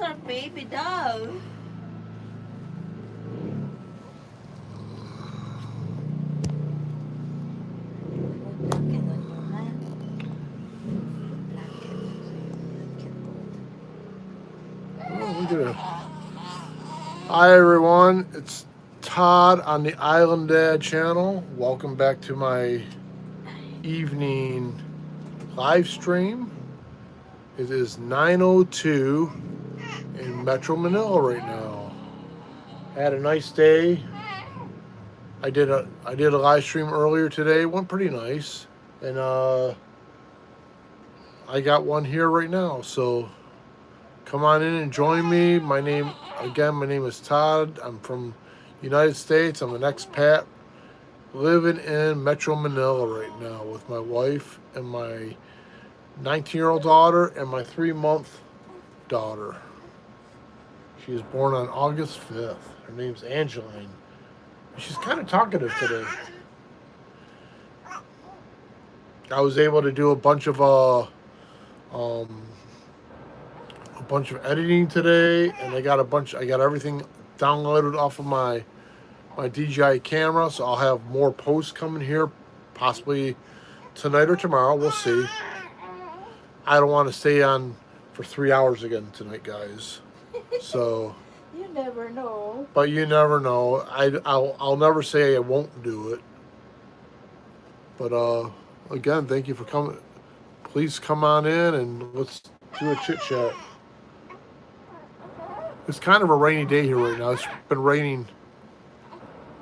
our baby dove. Blanket on you, huh? Blanket so you don't get cold. Oh, look at it. Hi everyone, it's Todd on the Island Dad channel. Welcome back to my evening live stream. It is 9:02 in Metro Manila right now. I had a nice day. I did a live stream earlier today. It went pretty nice, and I got one here right now. So come on in and join me. My name is Todd. I'm from United States. I'm an expat living in Metro Manila right now with my wife and my 19-year-old daughter and my 3-month daughter. She was born on August 5th. Her name's Anjelagne. She's kind of talkative today. I was able to do a bunch of editing today, and I got everything downloaded off of my DJI camera, so I'll have more posts coming here, possibly tonight or tomorrow. We'll see. I don't want to stay on for 3 hours again tonight, guys. So You never know. but you never know. I'll never say I won't do it. But again, thank you for coming. Please come on in and let's do a chit chat. It's kind of a rainy day here right now. It's been raining.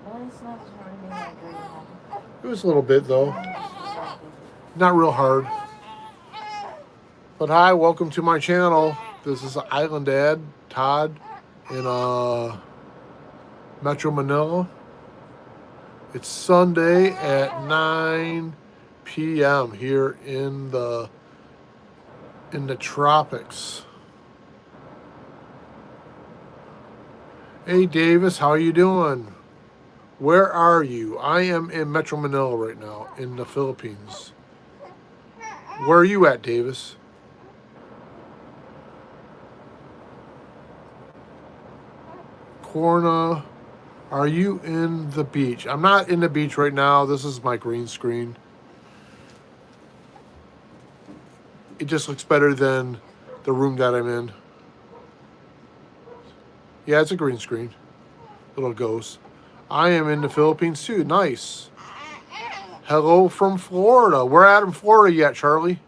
No, it's not really like very hard. It was a little bit though, not real hard. But hi, welcome to my channel. This is Island Dad Todd in Metro Manila. It's Sunday at 9 p.m. here in the tropics. Hey Davis, how are you doing? Where are you? I am in Metro Manila right now in the Philippines. Where are you at, Davis? Corna, are you in the beach? I'm not in the beach right now. This is my green screen. It just looks better than the room that I'm in. Yeah, it's a green screen. Little ghost. I am in the Philippines too. Nice. Hello from Florida. We're out in Florida yet, Charlie?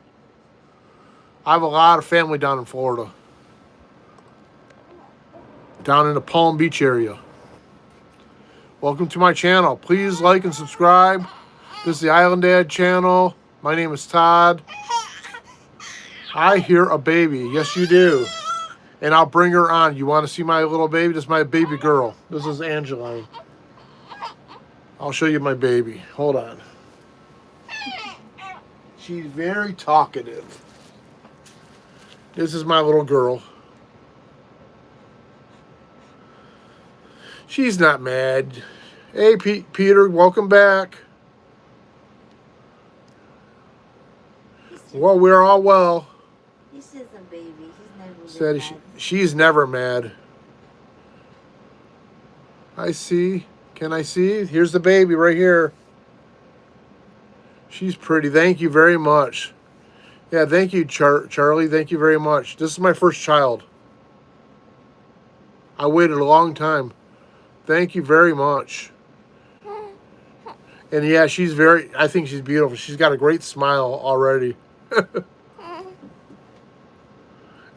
I have a lot of family down in Florida. Down in the Palm Beach area. Welcome to my channel. Please like and subscribe. This is the Island Dad channel. My name is Todd. I hear a baby. Yes, you do. And I'll bring her on. You want to see my little baby? This is my baby girl. This is Anjelagne. I'll show you my baby. Hold on. She's very talkative. This is my little girl. She's not mad. Hey, Peter, welcome back. Well, we're all well. This is a baby. He's never Said mad. she's never mad. I see. Can I see? Here's the baby right here. She's pretty. Thank you very much. Yeah, thank you, Charlie. Thank you very much. This is my first child. I waited a long time. Thank you very much. And yeah, I think she's beautiful. She's got a great smile already.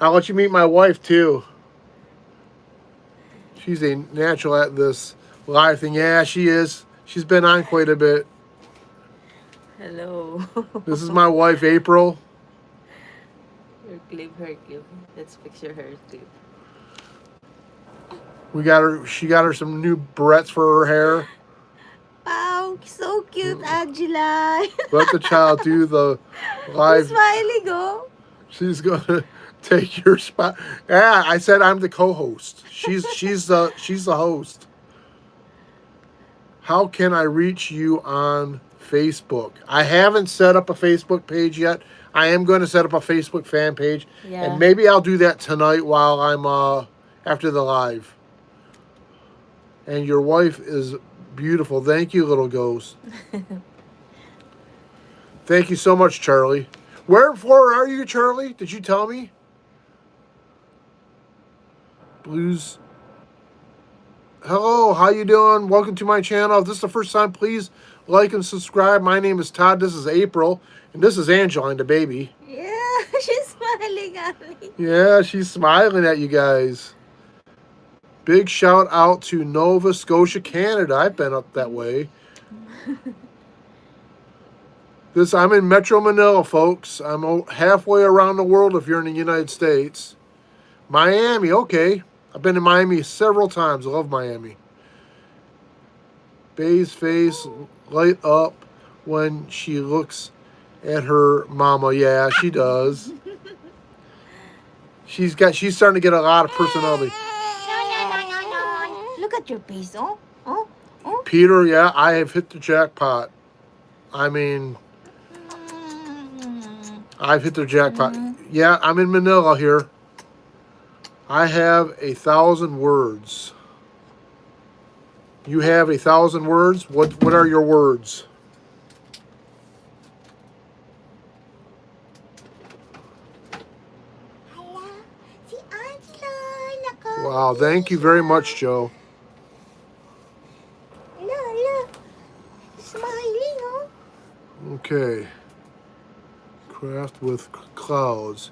I'll let you meet my wife too. She's a natural at this live thing. Yeah, she is. She's been on quite a bit. Hello. This is my wife, April. Her clip. Let's fix your hair clip. She got her some new barrettes for her hair. Wow, so cute, Angela. Let the child do the live. Smiling, oh. She's gonna take your spot. Yeah, I said I'm the co-host. She's the host. How can I reach you on Facebook. I haven't set up a Facebook page yet. I am going to set up a Facebook fan page, and Yeah. maybe I'll do that tonight while I'm after the live. And your wife is beautiful. Thank you, little ghost. Thank you so much, Charlie. Where in Florida are you, Charlie? Did you tell me? Blues. Hello, how you doing? Welcome to my channel. If this is the first time, please like and subscribe. My name is Todd. This is April, and this is Anjelagne, the baby. Yeah, she's smiling at me. Yeah, she's smiling at you guys. Big shout out to Nova Scotia, Canada. I've been up that way. I'm in Metro Manila, folks. I'm halfway around the world if you're in the United States. Miami, okay. I've been to Miami several times. I love Miami. Bay's face light up when she looks at her mama. Yeah, she does. She's starting to get a lot of personality. Look at your face, oh, oh, oh. Peter, yeah, I have hit the jackpot. I mean, I've hit the jackpot. Yeah, I'm in Manila here. I have 1,000 words. You have 1,000 words? What are your words? Si Angela, Wow, thank you very much, Joe. Look, smiling, oh. Okay. Craft with clouds.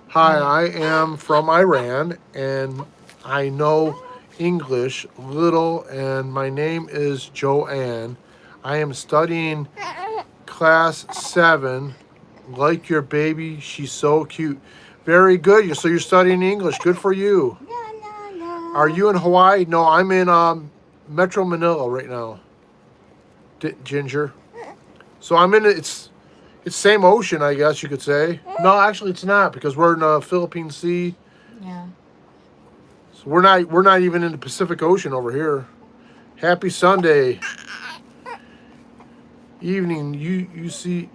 Hi, I am from Iran, and I know English little, and my name is Joanne. I am studying class 7. Like your baby, she's so cute. Very good. So you're studying English. Good for you. Are you in Hawaii? No, I'm in Metro Manila right now. Ginger. So I'm in it's same ocean, I guess you could say. No, actually it's not, because we're in the Philippine Sea. Yeah. So we're not even in the Pacific Ocean over here. Happy Sunday evening. You see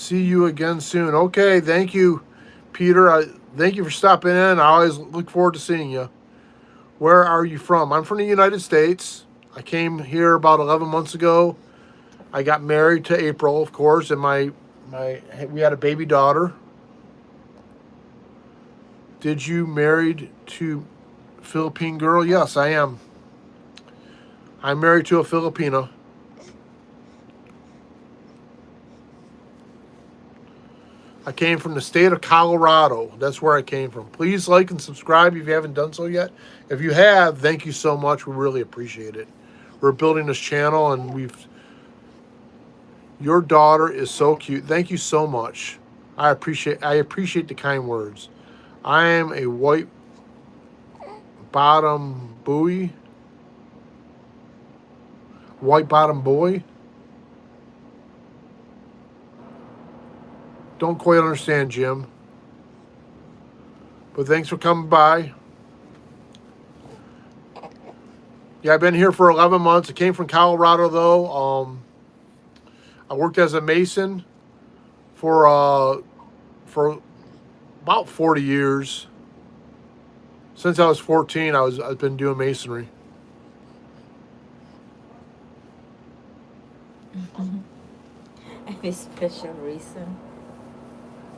you again soon. Okay, thank you, Peter. Thank you for stopping in. I always look forward to seeing you. Where are you from? I'm from the United States. I came here about 11 months ago. I got married to April, of course, and we had a baby daughter. Did you married to a Philippine girl? Yes, I am. I'm married to a Filipina. I came from the state of Colorado. That's where I came from. Please like and subscribe if you haven't done so yet. If you have, thank you so much. We really appreciate it. We're building this channel, and your daughter is so cute. Thank you so much. I appreciate the kind words. I am a white bottom boy. White bottom boy. Don't quite understand, Jim. But thanks for coming by. Yeah, I've been here for 11 months. I came from Colorado, though. I worked as a mason for about 40 years. Since I was 14, I've been doing masonry. Any special reason?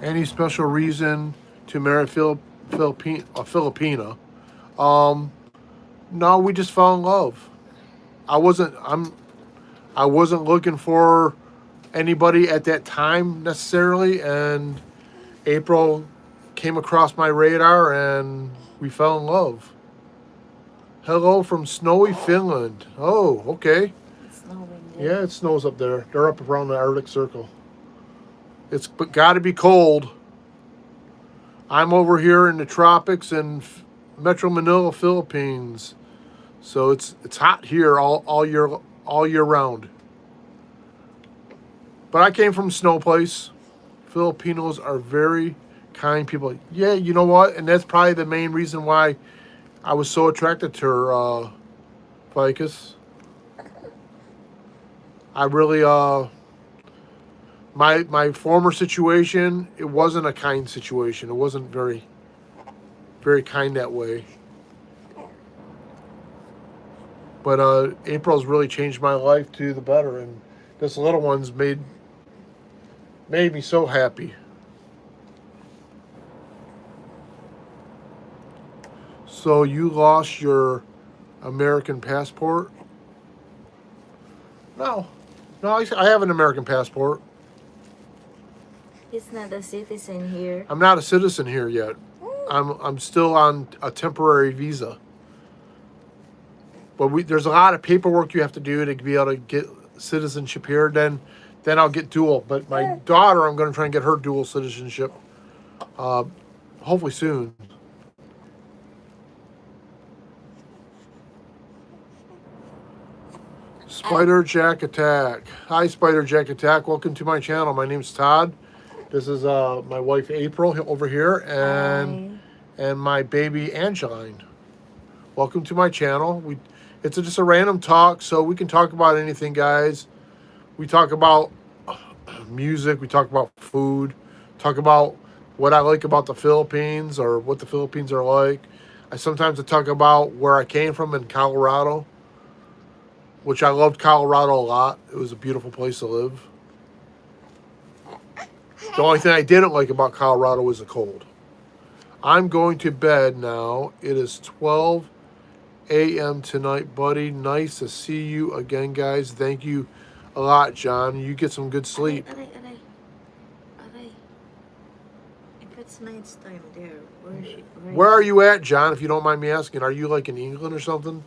Any special reason to marry a Filipina? No, we just fell in love. I wasn't looking for anybody at that time necessarily, and April came across my radar and we fell in love. Hello from snowy Finland. Oh, okay. It's snowing there. Yeah, it snows up there. They're up around the Arctic Circle. It's got to be cold. I'm over here in the tropics in Metro Manila, Philippines. So it's hot here all year round. But I came from a snow place. Filipinos are very kind people. Yeah, you know what? And that's probably the main reason why I was so attracted to her, Ficus. I really my former situation, it wasn't a kind situation. It wasn't very kind that way. But April's really changed my life to the better, and this little one's made me so happy. So you lost your American passport? No, no, I have an American passport. He's not a citizen here. I'm not a citizen here yet. I'm still on a temporary visa. But there's a lot of paperwork you have to do to be able to get citizenship here. Then I'll get dual. But my daughter, I'm going to try and get her dual citizenship. Uh, hopefully soon. Spider Jack Attack. Hi, Spider Jack Attack. Welcome to my channel. My name's Todd. This is my wife April over here, and my baby Anjelagne. Welcome to my channel. It's just a random talk, so we can talk about anything, guys. We talk about music. We talk about food. Talk about what I like about the Philippines or what the Philippines are like. I sometimes talk about where I came from in Colorado, which I loved Colorado a lot. It was a beautiful place to live. The only thing I didn't like about Colorado was the cold. I'm going to bed now. It is 12 a.m. tonight, buddy. Nice to see you again, guys. Thank you a lot, John. You get some good sleep. Aray. If it's night time there, Where are you at, John, if you don't mind me asking? Are you like in England or something?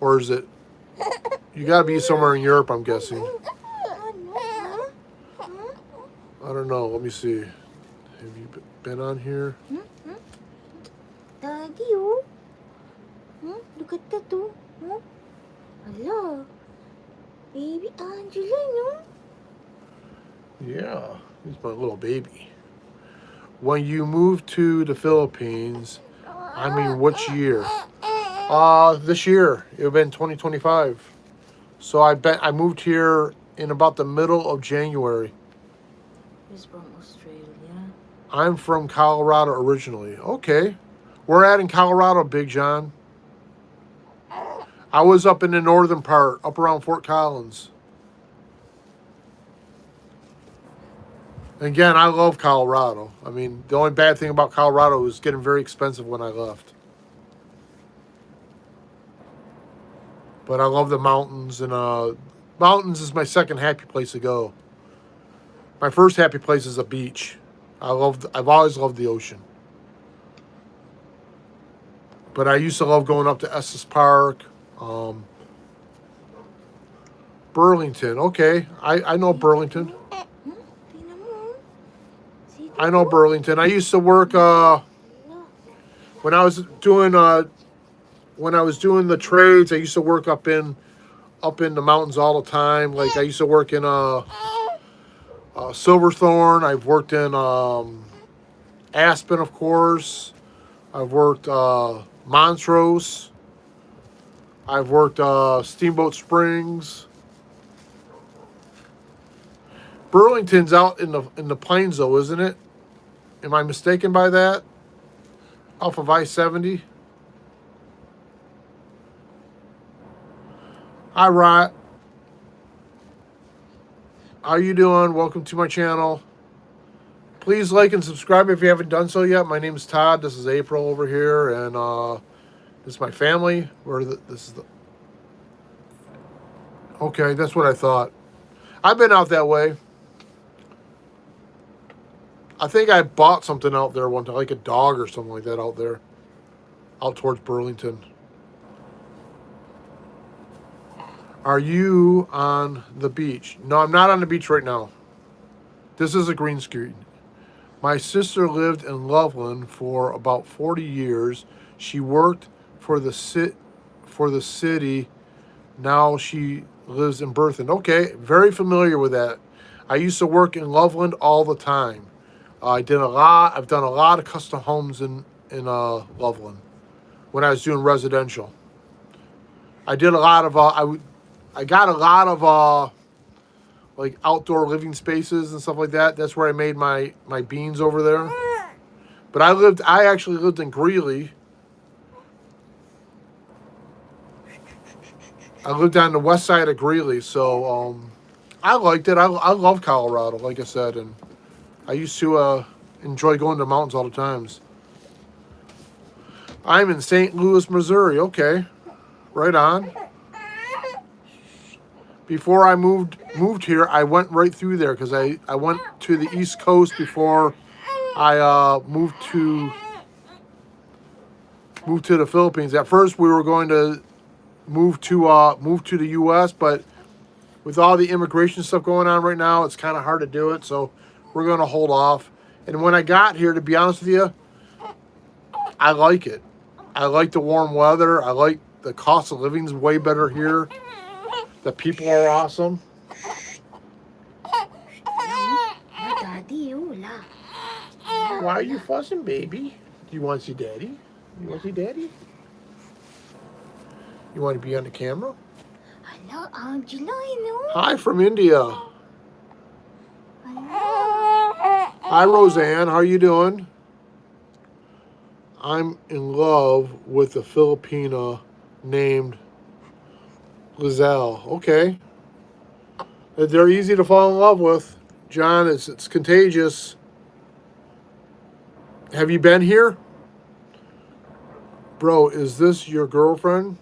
Or is it... You got to be somewhere in Europe, I'm guessing. I don't know. Let me see. Have you been on here? Daddy, oh. Look at that, oh. Hello. Baby Angela, no? Yeah, he's my little baby. When you moved to the Philippines, I mean, which year? This year. It would have been 2025. So I moved here in about the middle of January. He's from Australia. I'm from Colorado originally. Okay. We're at in Colorado, Big John. I was up in the northern part, up around Fort Collins. Again, I love Colorado. I mean, the only bad thing about Colorado was getting very expensive when I left. But I love the mountains, and mountains is my second happy place to go. My first happy place is a beach. I've always loved the ocean. But I used to love going up to Estes Park, Burlington. Okay, I know Burlington. I know Burlington. I used to work when I was doing the trades. I used to work up in the mountains all the time. Like I used to work in Silverthorne. I've worked in Aspen, of course. I've worked Montrose. I've worked Steamboat Springs. Burlington's out in the plains, though, isn't it? Am I mistaken by that? Off of I-70. Hi, Rot. How you doing? Welcome to my channel. Please like and subscribe if you haven't done so yet. My name is Todd. This is April over here, and this is my family. Okay, that's what I thought. I've been out that way. I think I bought something out there one time, like a dog or something like that out there, out towards Burlington. Are you on the beach? No, I'm not on the beach right now. This is a green screen. My sister lived in Loveland for about 40 years. She worked for the city. Now she lives in Berthen. Okay, very familiar with that. I used to work in Loveland all the time. I've done a lot of custom homes in Loveland when I was doing residential. I did a lot of I got a lot of like outdoor living spaces and stuff like that. That's where I made my beans over there. But I actually lived in Greeley. I lived on the west side of Greeley, so I liked it. I love Colorado, like I said, and I used to enjoy going to the mountains all the times. I'm in St. Louis, Missouri. Okay, right on. Before I moved here, I went right through there because I went to the East Coast before I moved to the Philippines. At first, we were going to move to the U.S., but with all the immigration stuff going on right now, it's kind of hard to do it. So we're going to hold off. And when I got here, to be honest with you, I like it. I like the warm weather. I like the cost of living's way better here. The people are awesome. Daddy, wala. Why are you fussing, baby? Do you want to see daddy? You want to see daddy? You want to be on the camera? Hello, Anjelagne. Hi from India. Hello. Hi, Roseanne. How are you doing? I'm in love with a Filipina named Lizelle. Okay. They're easy to fall in love with. John, it's contagious. Have you been here? Bro, is this your girlfriend?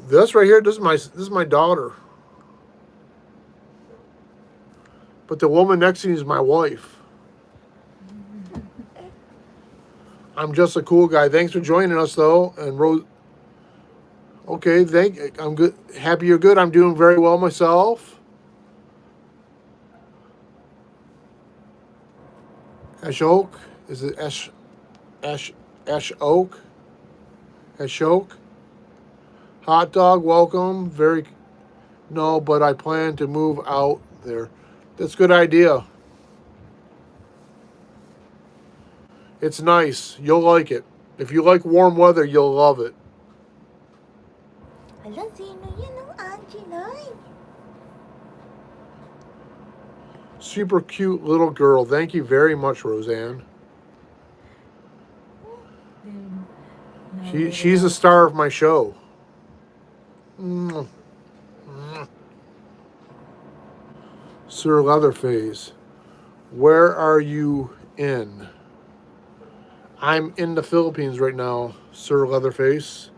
This right here, this is my daughter. But the woman next to me is my wife. I'm just a cool guy. Thanks for joining us though. And Rose, okay, I'm good. Happy you're good. I'm doing very well myself. Ashok, is it Ash Oak? Ashok? Hot dog, welcome. No, but I plan to move out there. That's a good idea. It's nice. You'll like it. If you like warm weather, you'll love it. Hala, sino yan ang Anjelagne? Super cute little girl. Thank you very much, Roseanne. She's the star of my show. Sir Leatherface, where are you in? I'm in the Philippines right now, Sir Leatherface.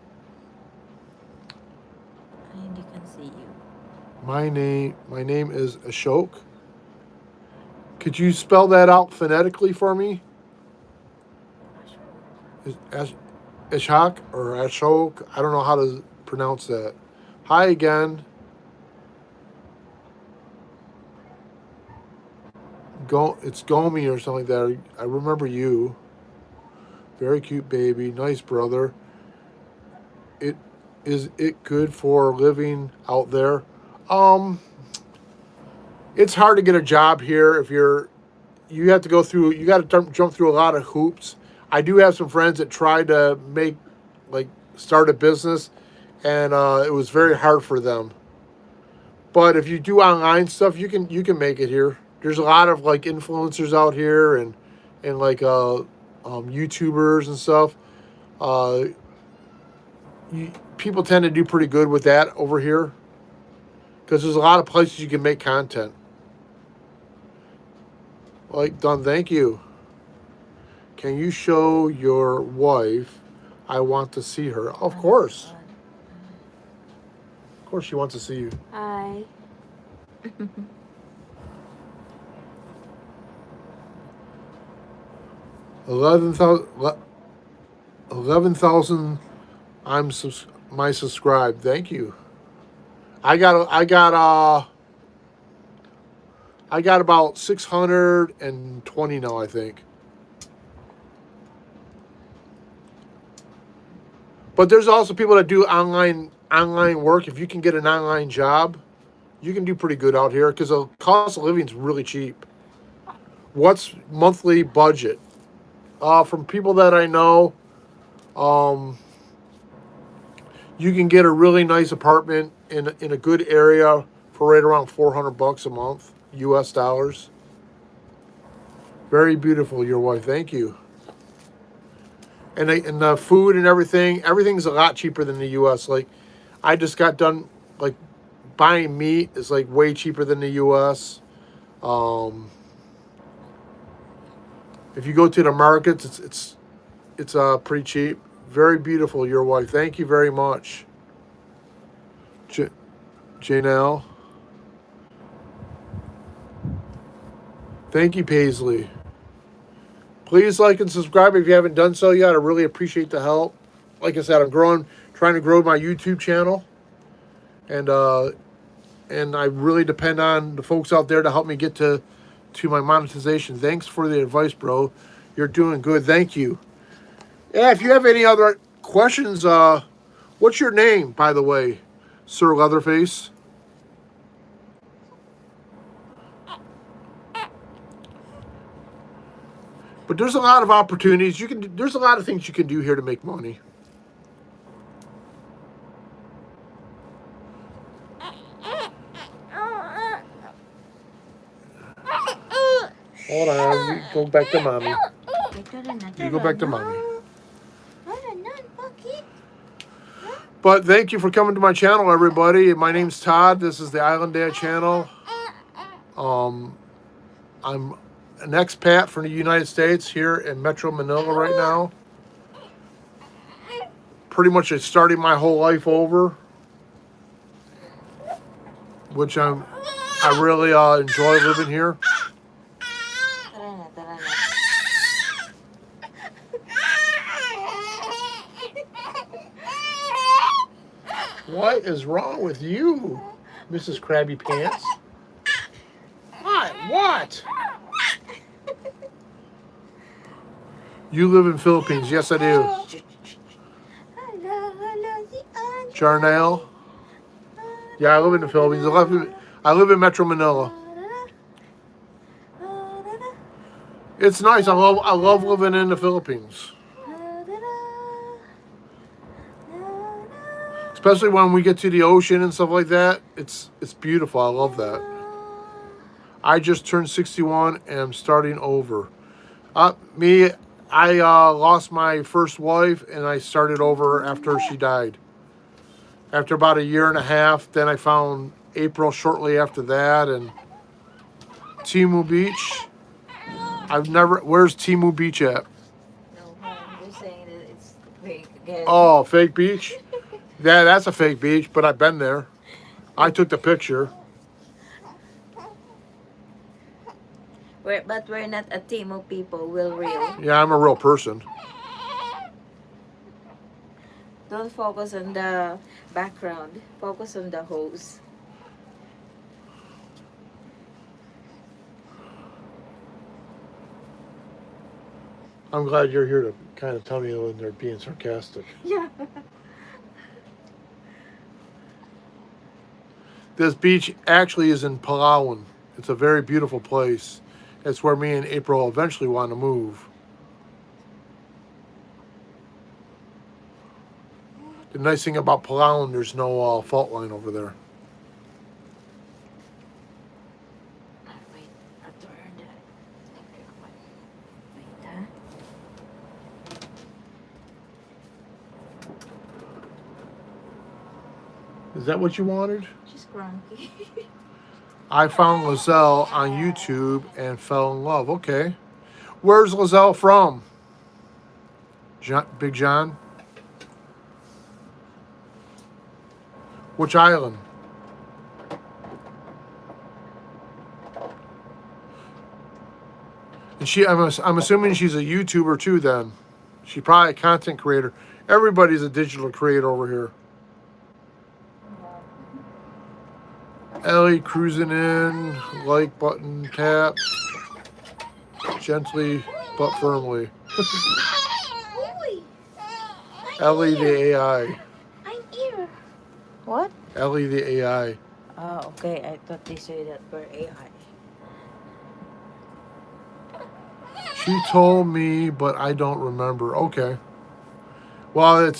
I hindi can see you. My name is Ashok. Could you spell that out phonetically for me? Ashok or Ashok? I don't know how to pronounce that. Hi again. It's Gomi or something like that. I remember you. Very cute baby. Nice brother. Is it good for living out there? It's hard to get a job here if you have to go through, you got to jump through a lot of hoops. I do have some friends that tried to start a business, and it was very hard for them. But if you do online stuff, you can make it here. There's a lot of like influencers out here and like YouTubers and stuff. People tend to do pretty good with that over here because there's a lot of places you can make content. Like done, thank you. Can you show your wife? I want to see her. Of course. Of course she wants to see you. Hi. 11,000 my subscribed. Thank you. I got about 620 now, I think. But there's also people that do online work. If you can get an online job, you can do pretty good out here because the cost of living is really cheap. What's monthly budget? From people that I know, You can get a really nice apartment in a good area for right around $400 a month, U.S. dollars. Very beautiful, your wife. Thank you. And the food and everything's a lot cheaper than the U.S. Like, I just got done, like, buying meat is like way cheaper than the U.S. Um, if you go to the markets, it's pretty cheap. Very beautiful, your wife. Thank you very much, Janelle. Thank you, Paisley. Please like and subscribe if you haven't done so yet. I really appreciate the help. Like I said, trying to grow my YouTube channel, and I really depend on the folks out there to help me get to my monetization. Thanks for the advice, bro. You're doing good. Thank you. Yeah, if you have any other questions, what's your name, by the way, Sir Leatherface? But there's a lot of opportunities. There's a lot of things you can do here to make money. Hold on, you go back to mommy. You go back to mommy. But thank you for coming to my channel, everybody. My name's Todd. This is the Island Dad channel. I'm an expat from the United States here in Metro Manila right now. Pretty much starting my whole life over, which I really enjoy living here. Tara na. What is wrong with you, Mrs. Krabby Pants? What? You live in Philippines? Yes, I do. Charnel? Yeah, I live in the Philippines. I live in Metro Manila. It's nice. I love living in the Philippines. Especially when we get to the ocean and stuff like that. It's beautiful. I love that. I just turned 61 and I'm starting over. I lost my first wife and I started over after she died. After about a year and a half, then I found April shortly after that, and Timu Beach. Where's Timu Beach at? No, you're saying that it's fake again. Oh, fake beach? Yeah, that's a fake beach, but I've been there. I took the picture. But we're not a team of people, we're real. Yeah, I'm a real person. Don't focus on the background. Focus on the hose. I'm glad you're here to kind of tell me when they're being sarcastic. Yeah. This beach actually is in Palawan. It's a very beautiful place. It's where me and April eventually want to move. The nice thing about Palawan, there's no fault line over there. Wait, I have to turn the electric one. Wait, Is that what you wanted? She's cranky. I found Lizelle on YouTube and fell in love. Okay. Where's Lizelle from? Big John? Which island? And I'm assuming she's a YouTuber too then. She's probably a content creator. Everybody's a digital creator over here. Ellie cruising in, like button tap, gently but firmly. Ellie the AI. I'm here. What? Ellie the AI. Oh, okay. I thought they said that we're AI. She told me, but I don't remember. Okay. Well,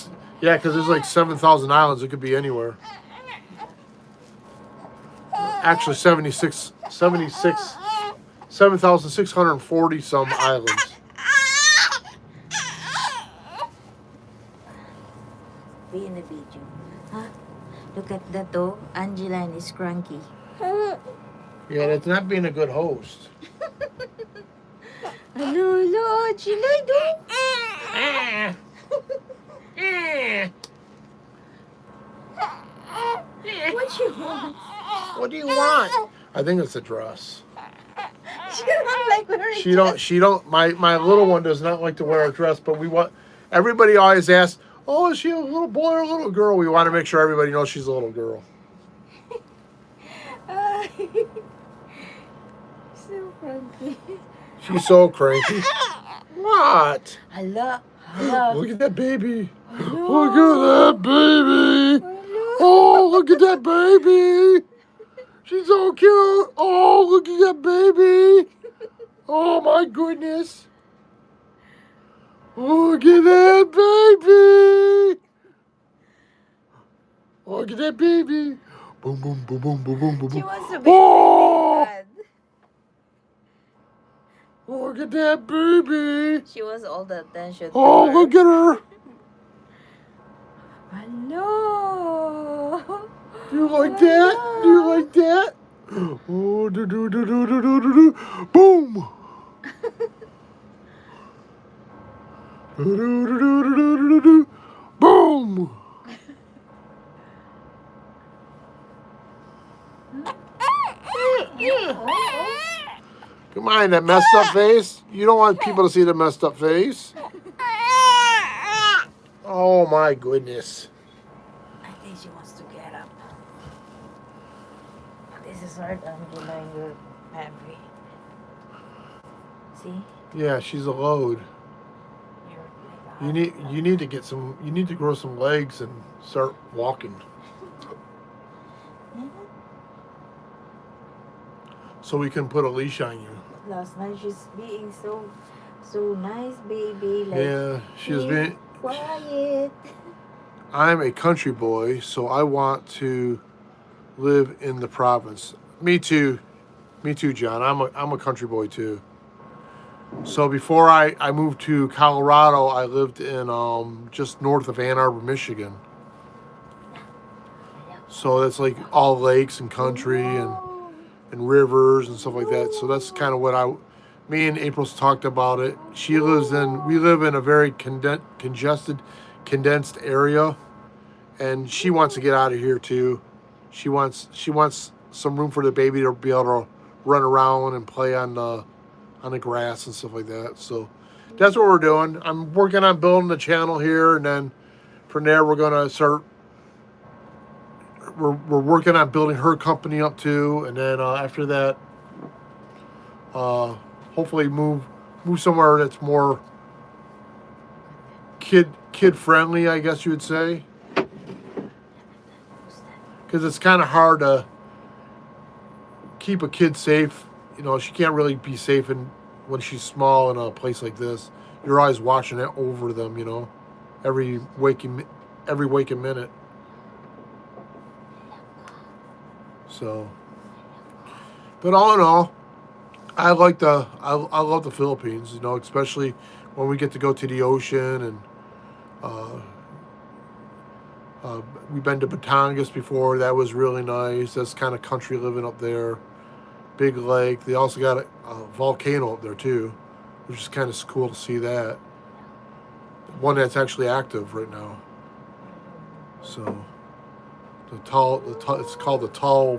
Yeah, because there's like 7,000 islands. It could be anywhere. Actually, 7,640 some islands. Be in the video. Huh? Look at that though. Anjelagne is cranky. Yeah, that's not being a good host. Hello, Anjelagne do. What you want? What do you want? I think it's a dress. She don't like wearing She don't my little one does not like to wear a dress, but we want everybody always asks, "Oh, is she a little boy or a little girl?" We want to make sure everybody knows she's a little girl. So cranky. She's so cranky. What? Hello. Look at that baby. Hello. Look at that baby. Hello. Oh, look at that baby. She's so cute. Oh, look at that baby. Oh, my goodness. Look at that baby. Look at that baby. Boom, boom, boom, boom, boom, boom, boom. She wants to be Oh, bad. look at that baby. She wants all the attention. Oh, to her. look at her. Hello. Do you like that? Do you like that? Oh, do do do do do do do do. Boom. Do do do do do do do do. Boom. Come on, that messed up face. You don't want people to see the messed up face. Oh my goodness. I think she wants to get up. This is hard, Anjelagne, your pantry. See? Yeah, she's a load. You're like You need to get some. You need to grow some legs and start walking. So we can put a leash on you. Last night she's being so nice, baby. Like, Yeah, she was "Be being. quiet." I'm a country boy, so I want to live in the province. Me too, John. I'm a country boy too. So before I moved to Colorado, I lived in just north of Ann Arbor, Michigan. So that's like all lakes and country and rivers and stuff like that. So that's kind of what me and April's talked about it. We live in a very condensed area, and she wants to get out of here too. She wants some room for the baby to be able to run around and play on the grass and stuff like that. So that's what we're doing. I'm working on building the channel here, and then from there we're gonna start. We're working on building her company up too, and then after that, hopefully move somewhere that's more kid friendly, I guess you would say, because it's kind of hard to keep a kid safe. You know, she can't really be safe when she's small in a place like this. You're always watching it over them, you know, every waking minute. So, but all in all, I love the Philippines, you know, especially when we get to go to the ocean, and we've been to Batangas before. That was really nice. That's kind of country living up there. Big lake. They also got a volcano up there too, which is kind of cool to see that. One that's actually active right now. So. It's called the tall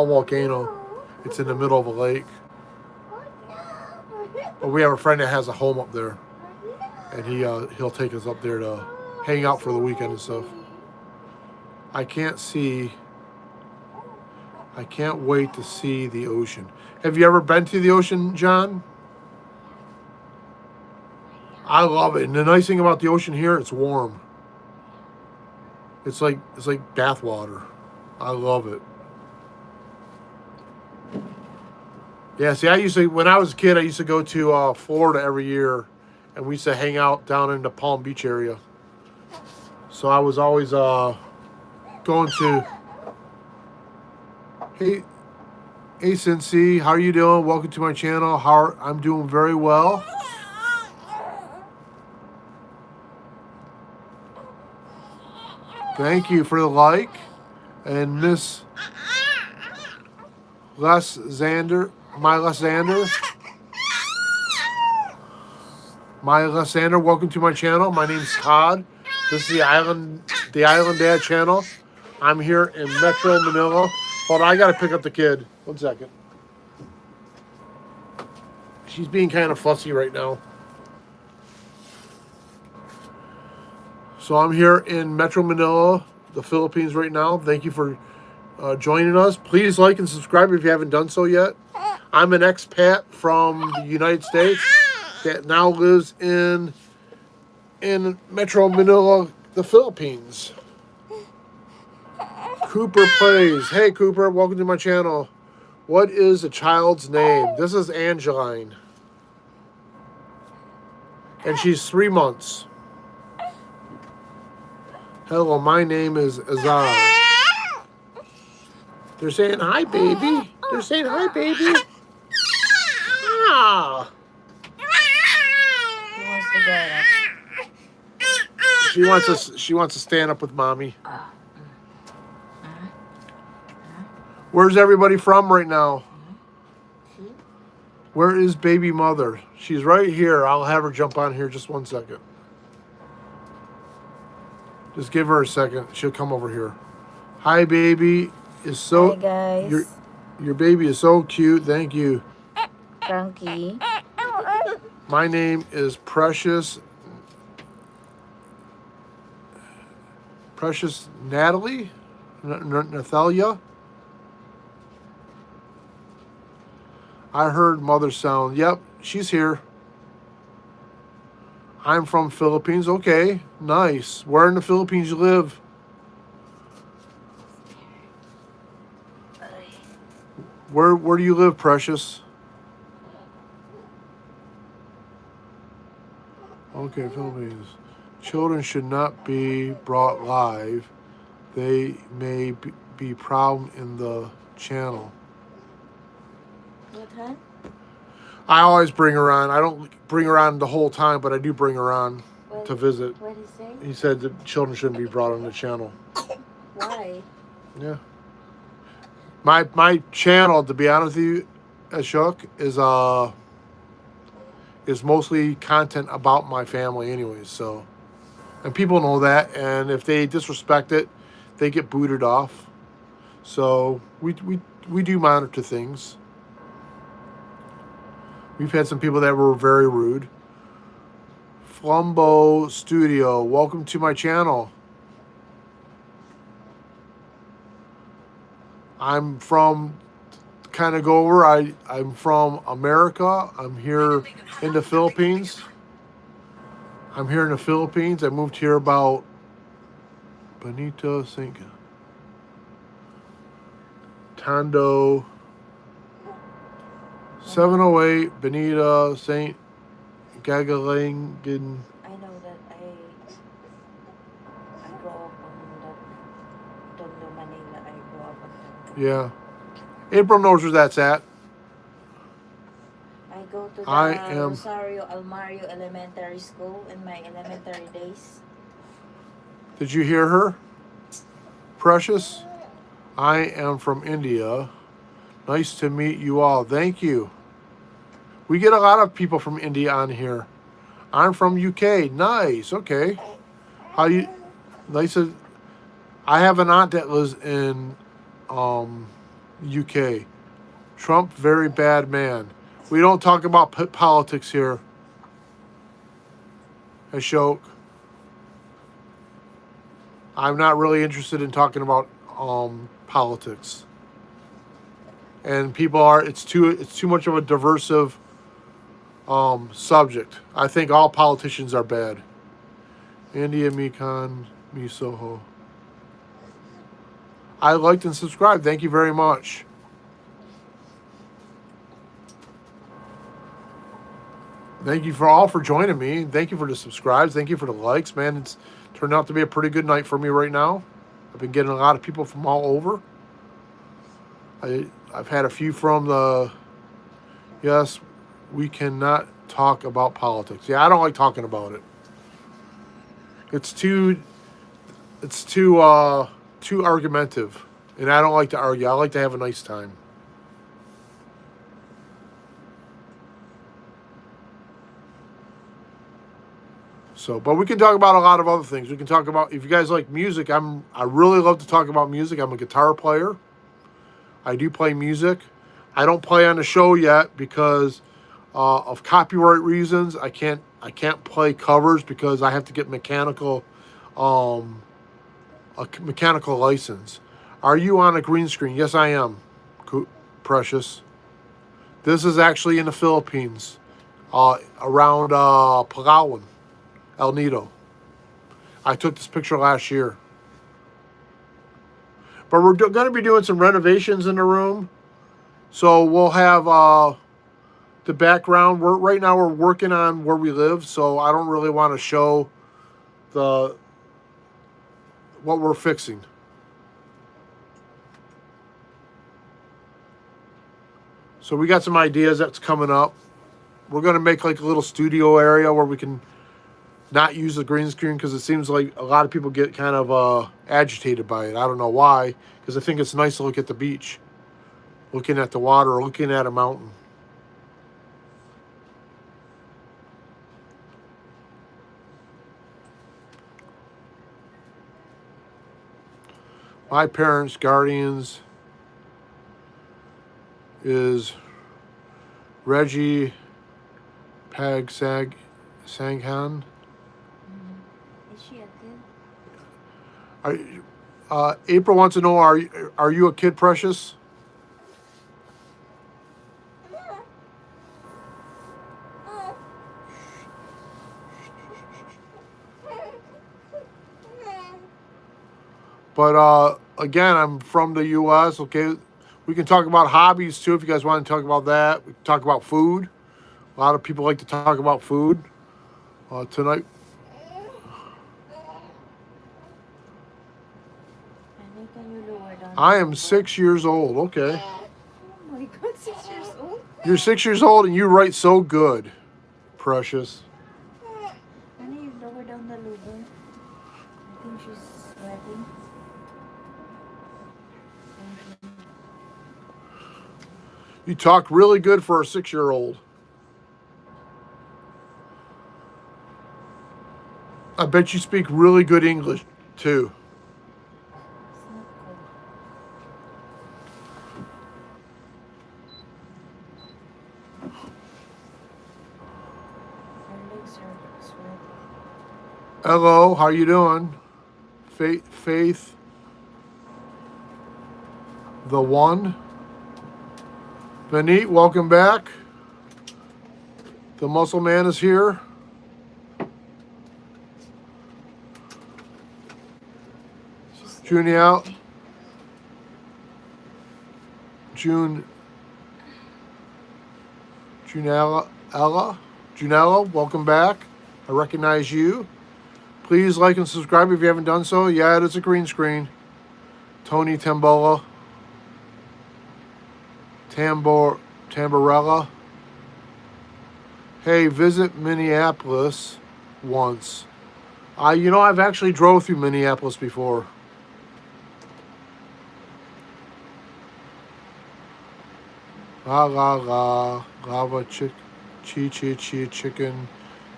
volcano. It's in the middle of a lake. But we have a friend that has a home up there, and he'll take us up there to hang out for the weekend and stuff. I can't wait to see the ocean. Have you ever been to the ocean, John? I love it. And the nice thing about the ocean here, it's warm. It's like bath water. I love it. Yeah, see, when I was a kid, I used to go to Florida every year, and we used to hang out down in the Palm Beach area. So I was always going to, hey, hey Cincy, how are you doing? Welcome to my channel. I'm doing very well. Thank you for the like. And Miss Les Xander, my Les Xander. My Les Xander, welcome to my channel. My name's Todd. This is the Island Dad channel. I'm here in Metro Manila. Hold on, I gotta pick up the kid. 1 second. She's being kind of fussy right now. So I'm here in Metro Manila, the Philippines right now. Thank you for joining us. Please like and subscribe if you haven't done so yet. I'm an expat from the United States that now lives in Metro Manila, the Philippines. Cooper plays. Hey Cooper, welcome to my channel. What is a child's name? This is Anjelagne. And she's 3 months. Hello, my name is Azar. They're saying hi, baby. They're saying hi, baby. Ah. He wants to get up. She wants to stand up with mommy. Where's everybody from right now? Where is baby mother? She's right here. I'll have her jump on here just 1 second. Just give her a second. She'll come over here. Hi, baby. Is so. Hi, guys. Your baby is so cute. Thank you. Frankie. My name is Precious Natalie? Nathalia? I heard mother sound. Yep, she's here. I'm from Philippines. Okay, nice. Where in the Philippines you live? Where do you live, Precious? Okay, Philippines. Children should not be brought live. They may be problem in the channel. What, huh? I always bring her on. I don't bring her on the whole time, but I do bring her on to visit. What did he say? He said that children shouldn't be brought on the channel. Why? Yeah. My channel, to be honest with you, Ashok, is mostly content about my family anyways, so. And people know that, and if they disrespect it, they get booted off. So we do monitor things. We've had some people that were very rude. Flumbo Studio, welcome to my channel. I'm from, kind of go over, I'm from America. I'm here in the Philippines. I moved here about Benito St. Tondo 708 Benita St. Gagalangin. I know that I grew up on that Tondo, Manila. I grew up on that. Yeah. April knows where that's at. I go to the I am- Rosario Almario Elementary School in my elementary days. Did you hear her? Precious? I am from India. Nice to meet you all. Thank you. We get a lot of people from India on here. I'm from UK. Nice. Okay. How you? Nice. I have an aunt that lives in UK. Trump, very bad man. We don't talk about politics here. Ashok. I'm not really interested in talking about politics. And people are, it's too much of a diversive subject. I think all politicians are bad. India, Mikan, Misoho. I liked and subscribed. Thank you very much. Thank you for all for joining me. Thank you for the subscribes. Thank you for the likes, man. It's turned out to be a pretty good night for me right now. I've been getting a lot of people from all over. I've had a few from the, yes, we cannot talk about politics. Yeah, I don't like talking about it. It's too argumentative, and I don't like to argue. I like to have a nice time. So, but we can talk about a lot of other things. We can talk about, if you guys like music, I really love to talk about music. I'm a guitar player. I do play music. I don't play on the show yet because of copyright reasons. I can't play covers because I have to get a mechanical license. Are you on a green screen? Yes, I am. Precious. This is actually in the Philippines, around Palawan, El Nido. I took this picture last year. But we're going to be doing some renovations in the room. So we'll have the background. Right now we're working on where we live, so I don't really want to show what we're fixing. So we got some ideas that's coming up. We're going to make like a little studio area where we can not use the green screen, because it seems like a lot of people get kind of agitated by it. I don't know why, because I think it's nice to look at the beach, looking at the water, or looking at a mountain. My parents' guardians is Reggie Sanghan. Is she a kid? April wants to know, are you a kid, Precious? But again, I'm from the U.S., okay? We can talk about hobbies, too, if you guys want to talk about that. We can talk about food. A lot of people like to talk about food. Tonight. Can you lower down? I am 6 years old, okay. Oh my God, 6 years old? You're 6 years old and you write so good, Precious. Can you lower down the lower? I think she's sweating. You talk really good for a 6-year-old. I bet you speak really good English, too. It's not cold. Her legs are sweating. Hello, how you doing? Faith, the one. Benit, welcome back. The Muscle Man is here. Junella, welcome back. I recognize you. Please like and subscribe if you haven't done so. Yeah, it is a green screen. Tony Tamborella. Hey, visit Minneapolis once. I've actually drove through Minneapolis before. La la la, lava chicken,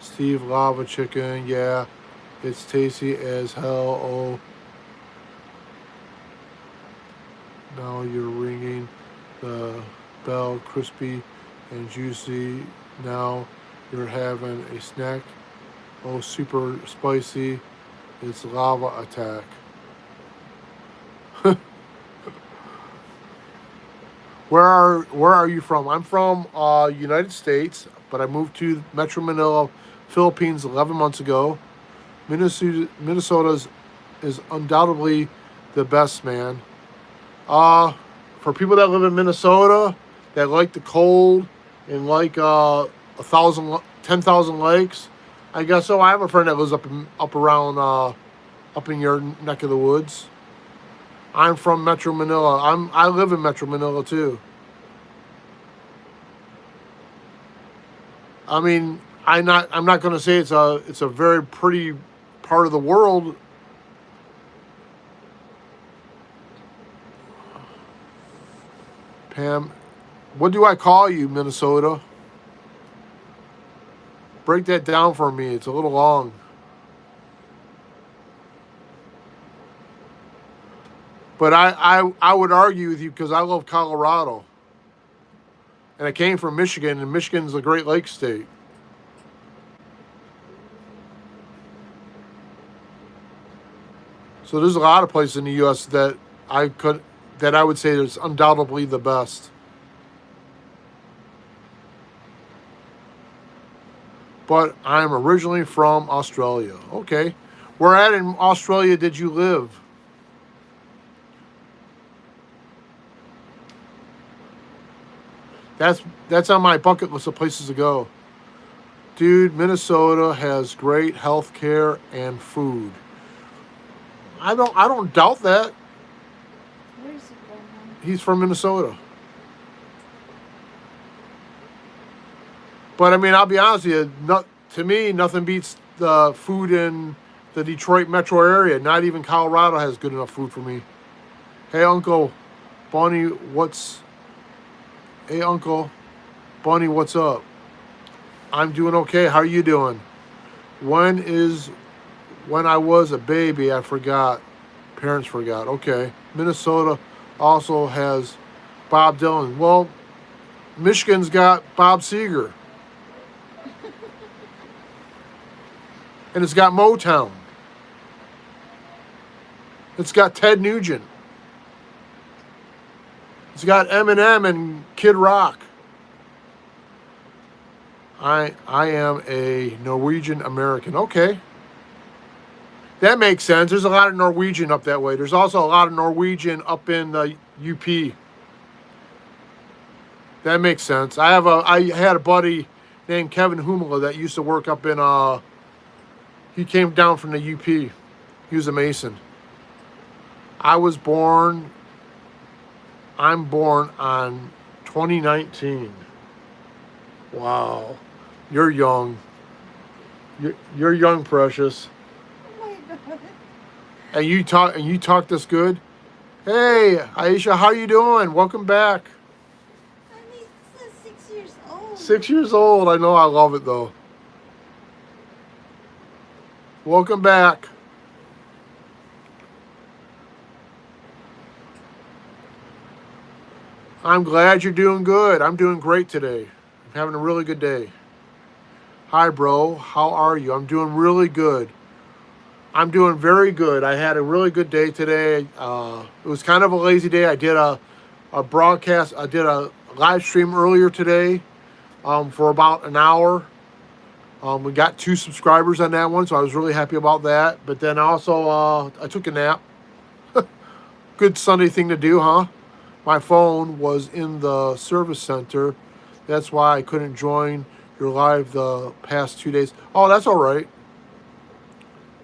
Steve lava chicken, yeah, it's tasty as hell. Oh, now you're ringing the bell, crispy and juicy. Now you're having a snack. Oh, super spicy. It's lava attack. Where are you from? I'm from United States, but I moved to Metro Manila, Philippines 11 months ago. Minnesota is undoubtedly the best, man. For people that live in Minnesota, that like the cold and like 1,000 10,000 lakes. I guess so. I have a friend that lives up around up in your neck of the woods. I'm from Metro Manila. I live in Metro Manila too. I mean, I'm not going to say it's a very pretty part of the world. Pam, what do I call you, Minnesota? Break that down for me. It's a little long. But I would argue with you because I love Colorado. And I came from Michigan, and Michigan's a Great Lakes state. So there's a lot of places in the U.S. that I would say is undoubtedly the best. But I'm originally from Australia. Okay. Where at in Australia did you live? That's on my bucket list of places to go. Dude, Minnesota has great health care and food. I don't doubt that. Where is he from? He's from Minnesota. But I mean, I'll be honest with you, to me, nothing beats the food in the Detroit metro area. Not even Colorado has good enough food for me. Hey, Uncle Bonnie, Hey, Uncle Bonnie, what's up? I'm doing okay. How are you doing? When I was a baby, I forgot. Parents forgot. Okay. Minnesota also has Bob Dylan. Well, Michigan's got Bob Seger. And it's got Motown. It's got Ted Nugent. It's got Eminem and Kid Rock. I am a Norwegian American. Okay. That makes sense. There's a lot of Norwegian up that way. There's also a lot of Norwegian up in the UP. That makes sense. I had a buddy named Kevin Humala that used to work up in he came down from the UP. He was a Mason. I'm born on 2019. Wow. You're young. You're young, precious. Oh my God. And you talk this good. Hey, Aisha, how you doing? Welcome back. I mean, it's 6 years old. 6 years old. I know. I love it though. Welcome back. I'm glad you're doing good. I'm doing great today. I'm having a really good day. Hi, bro. How are you? I'm doing really good. I'm doing very good. I had a really good day today. It was kind of a lazy day. I did a broadcast. I did a live stream earlier today for about an hour. We got 2 subscribers on that one, so I was really happy about that. But then also I took a nap. Good Sunday thing to do, huh? My phone was in the service center. That's why I couldn't join your live the past 2 days. Oh, that's all right.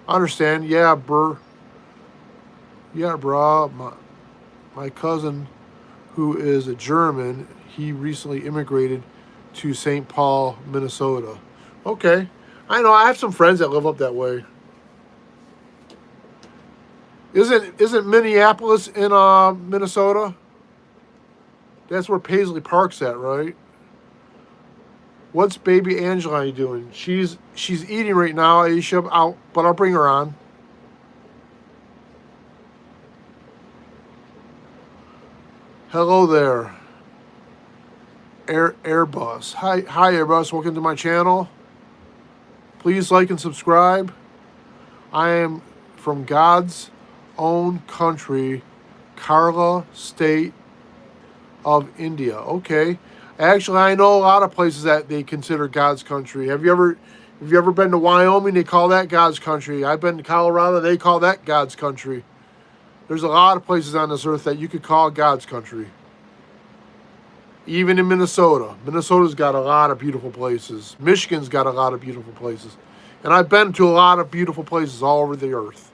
I understand. Yeah, brah. My cousin, who is a German, he recently immigrated to St. Paul, Minnesota. Okay. I know. I have some friends that live up that way. Isn't Minneapolis in Minnesota? That's where Paisley Park's at, right? What's baby Anjelagne doing? She's eating right now, Aisha. But I'll bring her on. Hello there. Airbus. Hi Airbus. Welcome to my channel. Please like and subscribe. I am from God's own country, Kerala state of India. Okay. Actually, I know a lot of places that they consider God's country. Have you ever been to Wyoming? They call that God's country. I've been to Colorado. They call that God's country. There's a lot of places on this earth that you could call God's country. Even in Minnesota. Minnesota's got a lot of beautiful places. Michigan's got a lot of beautiful places. And I've been to a lot of beautiful places all over the earth.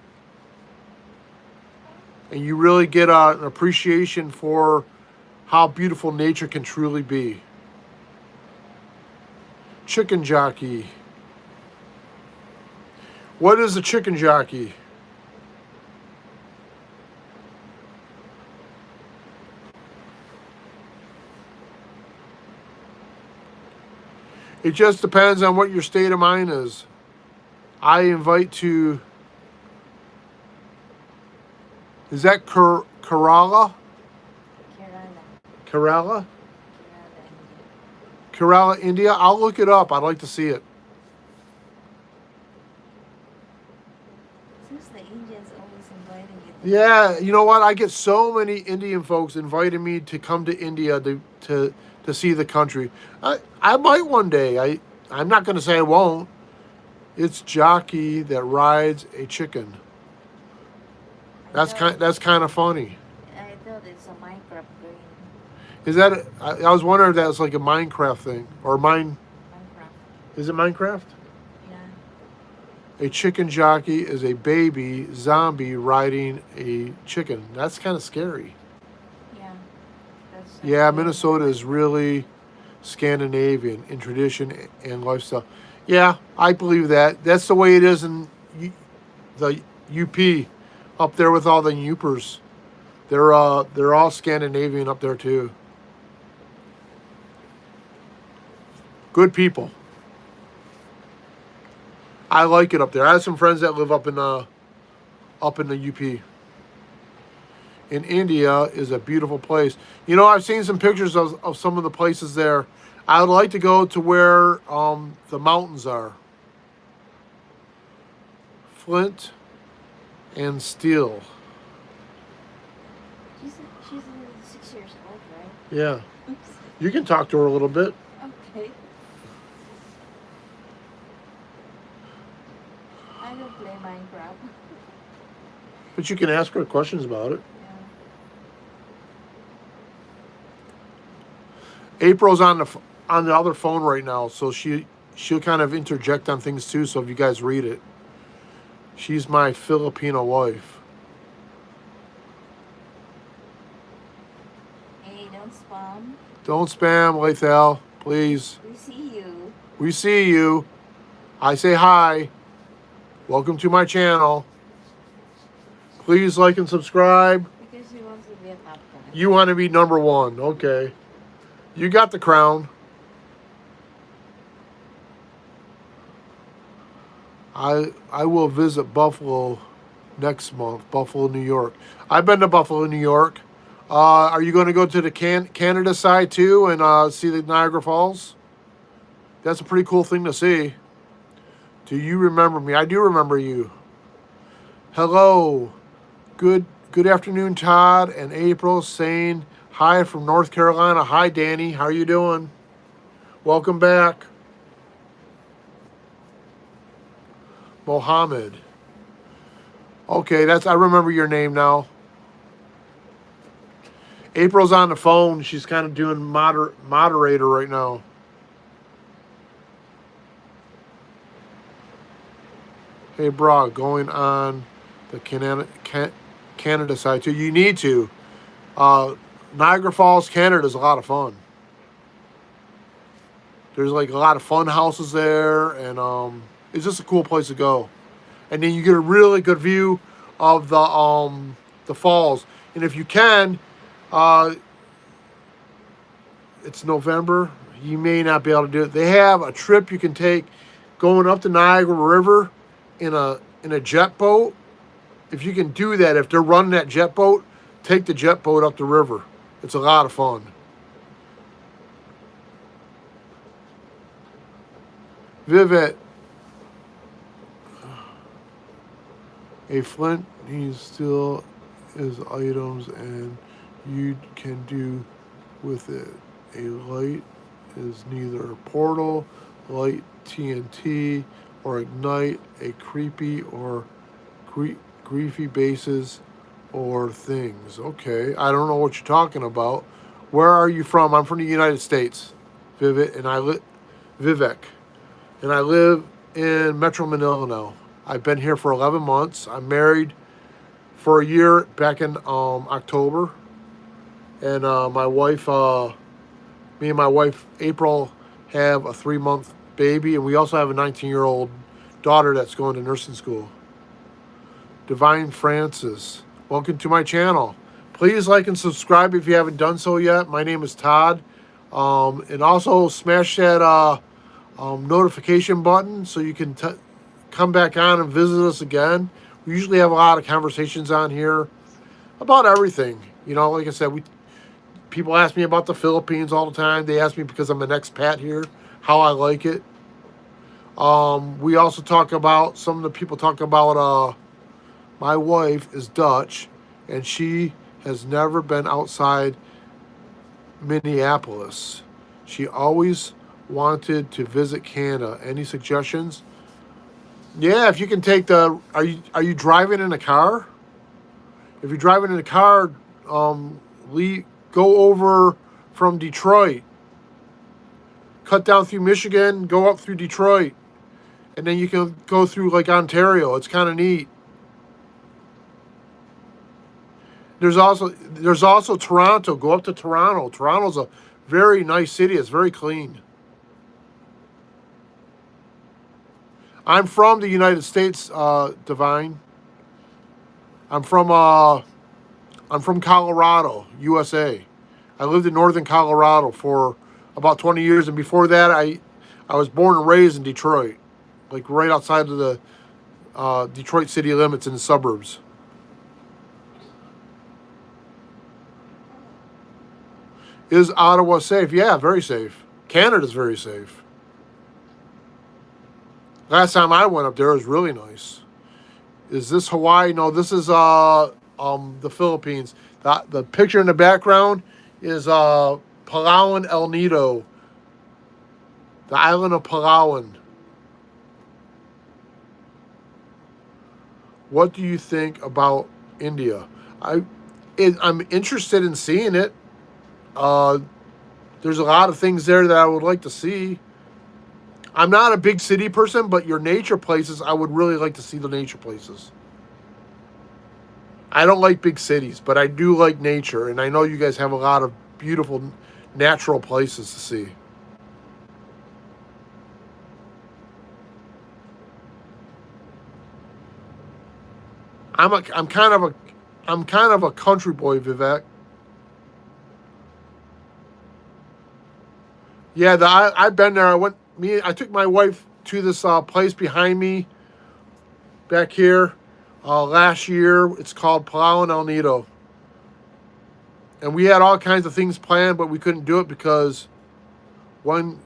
And you really get an appreciation for how beautiful nature can truly be. Chicken jockey. What is a chicken jockey? It just depends on what your state of mind is. I invite to. Is that Kerala? Kerala. Kerala? Kerala, India. Kerala, India? I'll look it up. I'd like to see it. Since the Indians always inviting you. Yeah, you know what? I get so many Indian folks inviting me to come to India to see the country. I might one day. I'm not going to say I won't. It's jockey that rides a chicken. That's kind of funny. I thought it's a Minecraft game. Is that? I was wondering if that's like a Minecraft thing or Minecraft. Is it Minecraft? Yeah. A chicken jockey is a baby zombie riding a chicken. That's kind of scary. Yeah. That's Yeah, Minnesota is really Scandinavian in tradition and lifestyle. Yeah, I believe that. That's the way it is in the UP, up there with all the Yoopers. They're all Scandinavian up there too. Good people. I like it up there. I have some friends that live up in the UP. In India is a beautiful place. You know, I've seen some pictures of some of the places there. I would like to go to where the mountains are. Flint and Steel. She's 6 years old, right? Yeah. You can talk to her a little bit. Okay. I don't play Minecraft. But you can ask her questions about it. Yeah. April's on the other phone right now, so she'll kind of interject on things too. So if you guys read it, she's my Filipino wife. Hey, don't spam. Don't spam, Lathel, please. We see you. We see you. I say hi. Welcome to my channel. Please like and subscribe. Because he wants to be a top guy. You want to be number one. Okay. You got the crown. I will visit Buffalo next month. Buffalo, New York. I've been to Buffalo, New York. Are you going to go to the Canada side too and see the Niagara Falls? That's a pretty cool thing to see. Do you remember me? I do remember you. Hello. Good afternoon, Todd and April, saying hi from North Carolina. Hi, Danny. How are you doing? Welcome back. Mohammed. Okay, I remember your name now. April's on the phone. She's kind of doing moderator right now. Hey, bro, going on the Canada side too. You need to. Niagara Falls, Canada is a lot of fun. There's like a lot of fun houses there, and it's just a cool place to go. And then you get a really good view of the falls. And if you can, it's November. You may not be able to do it. They have a trip you can take going up the Niagara River in a jet boat. If you can do that, if they're running that jet boat, take the jet boat up the river. It's a lot of fun. Vivet. A flint needs still is items and you can do with it. A light is neither a portal, light TNT, or ignite a creepy or griefy bases or things. Okay, I don't know what you're talking about. Where are you from? I'm from the United States, Vivek, and I live in Metro Manila now. I've been here for 11 months. I'm married for a year back in October, and me and my wife April have a 3-month baby, and we also have a 19-year-old daughter that's going to nursing school. Divine Francis, welcome to my channel. Please like and subscribe if you haven't done so yet. My name is Todd, and also smash that notification button so you can come back on and visit us again. We usually have a lot of conversations on here about everything. You know, like I said, people ask me about the Philippines all the time. They ask me because I'm an expat here, how I like it. We also talk about, some of the people talk about, my wife is Dutch, and she has never been outside Minneapolis. She always wanted to visit Canada. Any suggestions? Yeah, if you can take the, are you driving in a car? If you're driving in a car, go over from Detroit, cut down through Michigan, go up through Detroit, and then you can go through like Ontario. It's kind of neat. There's also Toronto. Go up to Toronto. Toronto's a very nice city. It's very clean. I'm from the United States, Divine. I'm from Colorado, USA. I lived in northern Colorado for about 20 years, and before that, I was born and raised in Detroit, like right outside of the Detroit city limits in the suburbs. Is Ottawa safe? Yeah, very safe. Canada's very safe. Last time I went up there, it was really nice. Is this Hawaii? No, this is the Philippines. The picture in the background is Palawan, El Nido, the island of Palawan. What do you think about India? I'm interested in seeing it. There's a lot of things there that I would like to see. I'm not a big city person, but your nature places, I would really like to see the nature places. I don't like big cities, but I do like nature, and I know you guys have a lot of beautiful natural places to see. I'm kind of a country boy, Vivek. Yeah, I've been there. I took my wife to this place behind me back here last year. It's called Palawan El Nido. And we had all kinds of things planned, but we couldn't do it because then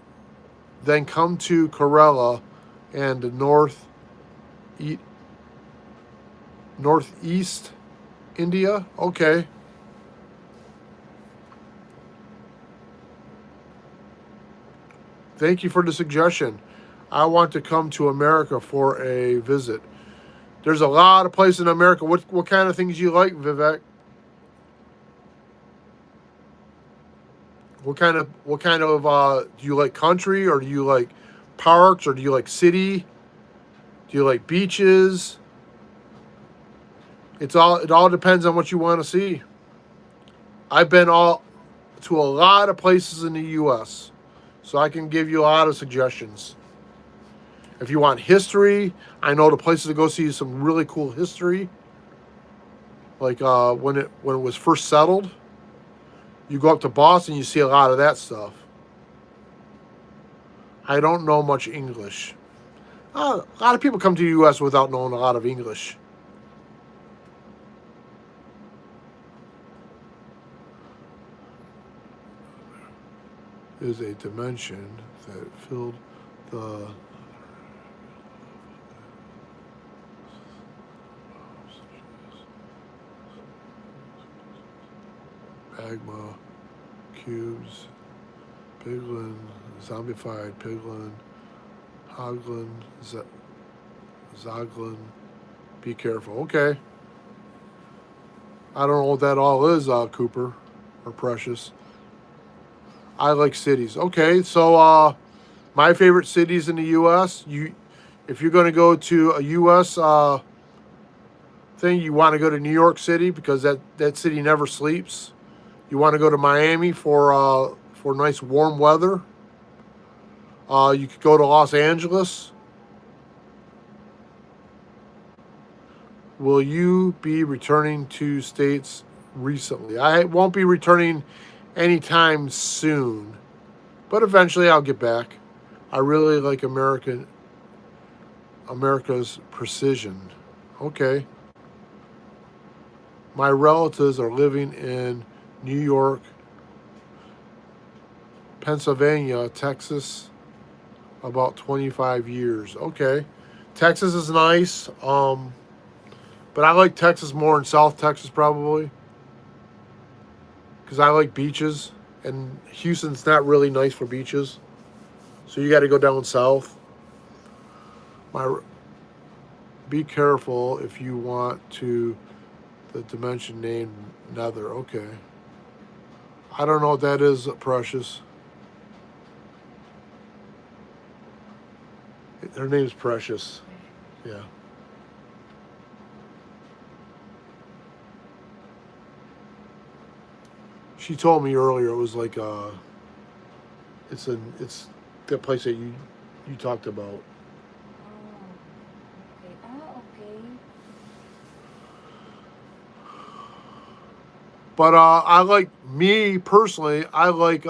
come to Kerala and the northeast India. Okay. Thank you for the suggestion. I want to come to America for a visit. There's a lot of places in America. What kind of things you like, Vivek? What kind of do you like country, or do you like parks, or do you like city? Do you like beaches? It all depends on what you want to see. I've been to a lot of places in the US, so I can give you a lot of suggestions. If you want history, I know the places to go see some really cool history. Like when it was first settled. You go up to Boston, you see a lot of that stuff. I don't know much English. A lot of people come to the U.S. without knowing a lot of English. Is a dimension that filled the magma, cubes, piglin, zombified piglin, hoglin, zoglin. Be careful. Okay. I don't know what that all is, Cooper or Precious. I like cities. Okay, so my favorite cities in the U.S. If you're going to go to a U.S. Thing, you want to go to New York City because that city never sleeps. You want to go to Miami for nice warm weather. You could go to Los Angeles. Will you be returning to states recently? I won't be returning anytime soon, but eventually I'll get back. I really like America's precision. Okay. My relatives are living in New York, Pennsylvania, Texas, about 25 years. Okay. Texas is nice. But I like Texas more than South Texas probably because I like beaches, and Houston's not really nice for beaches. So you got to go down south. My Be careful if you want to the dimension named Nether. Okay. I don't know what that is, Precious. Her name's Precious. Yeah. She told me earlier it was like it's the place that you talked about. Oh, okay. Ah, okay. But I like me personally. I like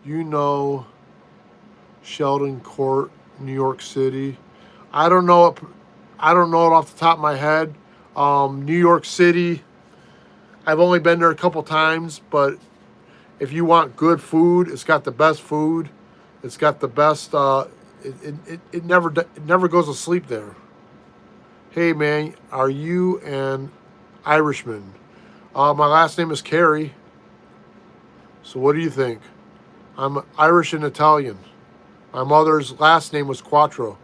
you know Sheldon Court, New York City. I don't know it. I don't know it off the top of my head. New York City. I've only been there a couple times, but if you want good food, it's got the best food. It's got the best. It never goes to sleep there. Hey man, are you an Irishman? My last name is Carey. So what do you think? I'm Irish and Italian. My mother's last name was Quattro.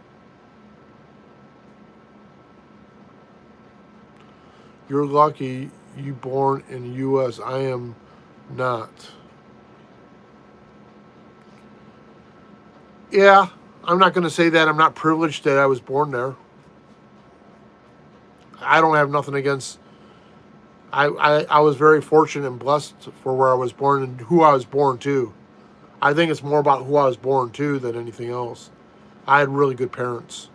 You're lucky you born in the U.S. I am not. Yeah, I'm not going to say that I'm not privileged that I was born there. I don't have nothing against. I was very fortunate and blessed for where I was born and who I was born to. I think it's more about who I was born to than anything else. I had really good parents.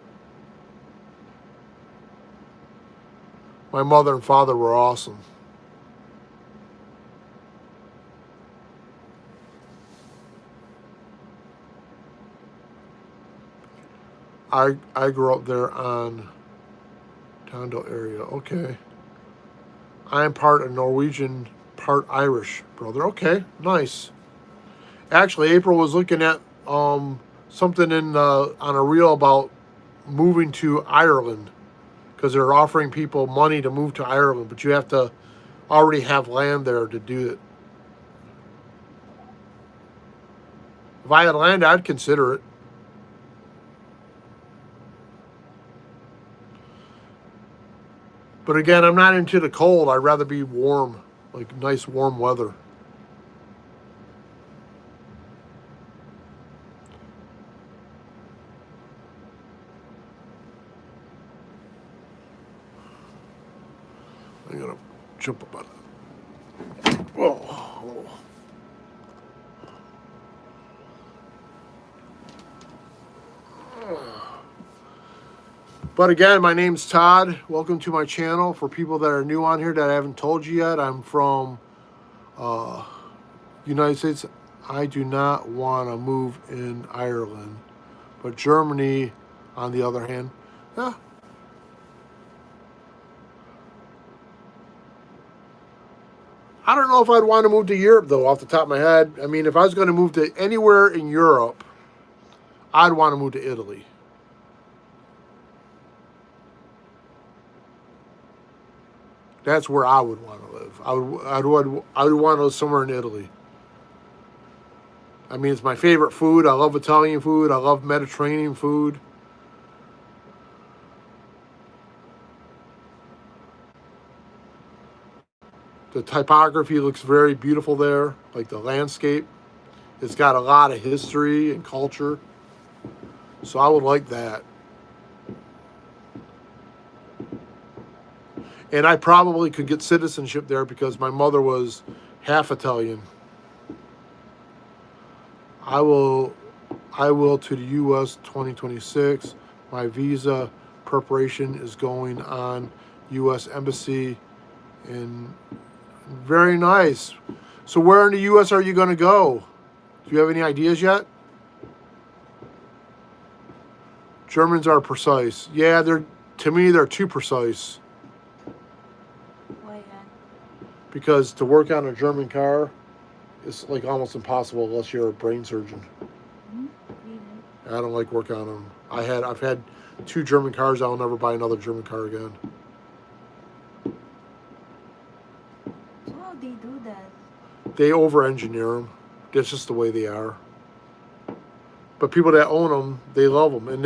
My mother and father were awesome. I grew up there on Tondo area. Okay. I am part of Norwegian, part Irish, brother. Okay, nice. Actually, April was looking at something in on a reel about moving to Ireland because they're offering people money to move to Ireland, but you have to already have land there to do it. If I had land, I'd consider it. But again, I'm not into the cold. I'd rather be warm, like nice warm weather. I'm gonna jump up on it. Whoa. But again, my name's Todd. Welcome to my channel. For people that are new on here that I haven't told you yet, I'm from United States. I do not want to move in Ireland. But Germany, on the other hand, yeah. I don't know if I'd want to move to Europe, though, off the top of my head. I mean, if I was going to move to anywhere in Europe, I'd want to move to Italy. That's where I would want to live. I would want to live somewhere in Italy. I mean, it's my favorite food. I love Italian food. I love Mediterranean food. The typography looks very beautiful there, like the landscape. It's got a lot of history and culture. So I would like that. And I probably could get citizenship there because my mother was half Italian. I will to the U.S. 2026. My visa preparation is going on U.S. Embassy. And very nice. So where in the U.S. are you going to go? Do you have any ideas yet? Germans are precise. Yeah, to me they're too precise. Why yan? Because to work on a German car is like almost impossible unless you're a brain surgeon. Really? I don't like working on them. I've had 2 German cars. I'll never buy another German car again. So how they do that? They over-engineer them. That's just the way they are. But people that own them, they love them, and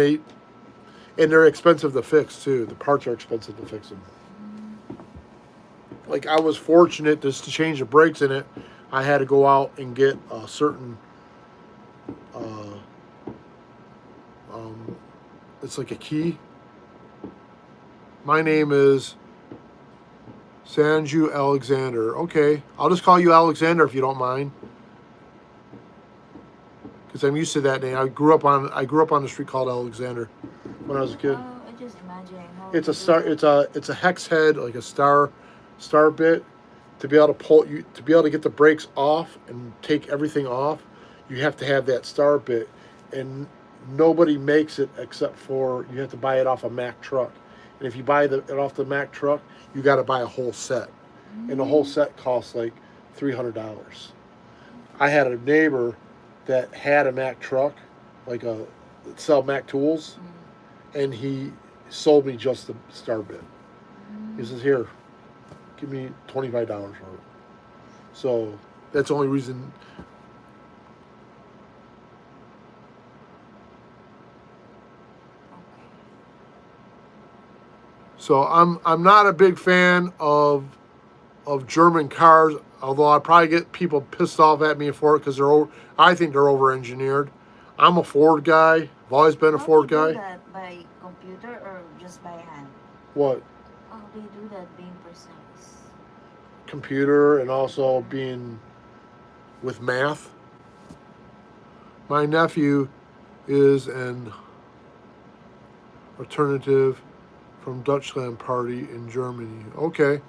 they're expensive to fix too. The parts are expensive to fix them. Like I was fortunate just to change the brakes in it. I had to go out and get a certain. It's like a key. My name is Sanju Alexander. Okay, I'll just call you Alexander if you don't mind, because I'm used to that name. I grew up on the street called Alexander when I was a kid. Oh, I just imagining how It's they a do star. that. It's a hex head, like a star bit. To be able to get the brakes off and take everything off, you have to have that star bit, and nobody makes it except for you have to buy it off a Mack truck. And if you buy it off the Mack truck, you got to buy a whole set, and the whole set costs like $300. I had a neighbor that had a Mack truck, like sell Mack tools, and he sold me just the star bit. He says, "Here, give me $25 for it." So that's the only reason. So I'm not a big fan of German cars, although I probably get people pissed off at me for it because I think they're over engineered. I'm a Ford guy. I've always been a How Ford they do guy. that? By computer or just by hand? What? How they do that being precise? Computer and also being with math. My nephew is an alternative from Dutchland Party in Germany. Okay.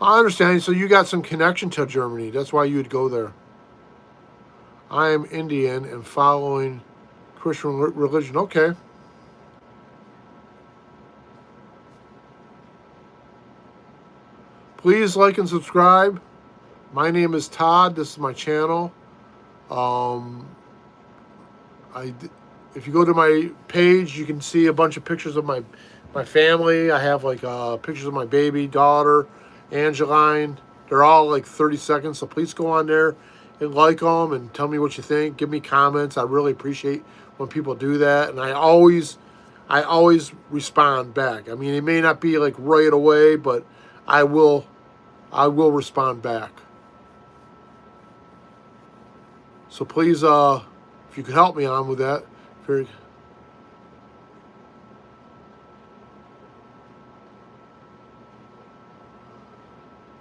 I understand. So you got some connection to Germany. That's why you would go there. I am Indian and following Christian religion. Okay. Please like and subscribe. My name is Todd. This is my channel. If you go to my page, you can see a bunch of pictures of my family. I have like pictures of my baby daughter, Anjelagne. They're all like 30 seconds. So please go on there and like them and tell me what you think. Give me comments. I really appreciate when people do that, and I always respond back. I mean, it may not be like right away, but I will respond back. So please, if you could help me on with that, very.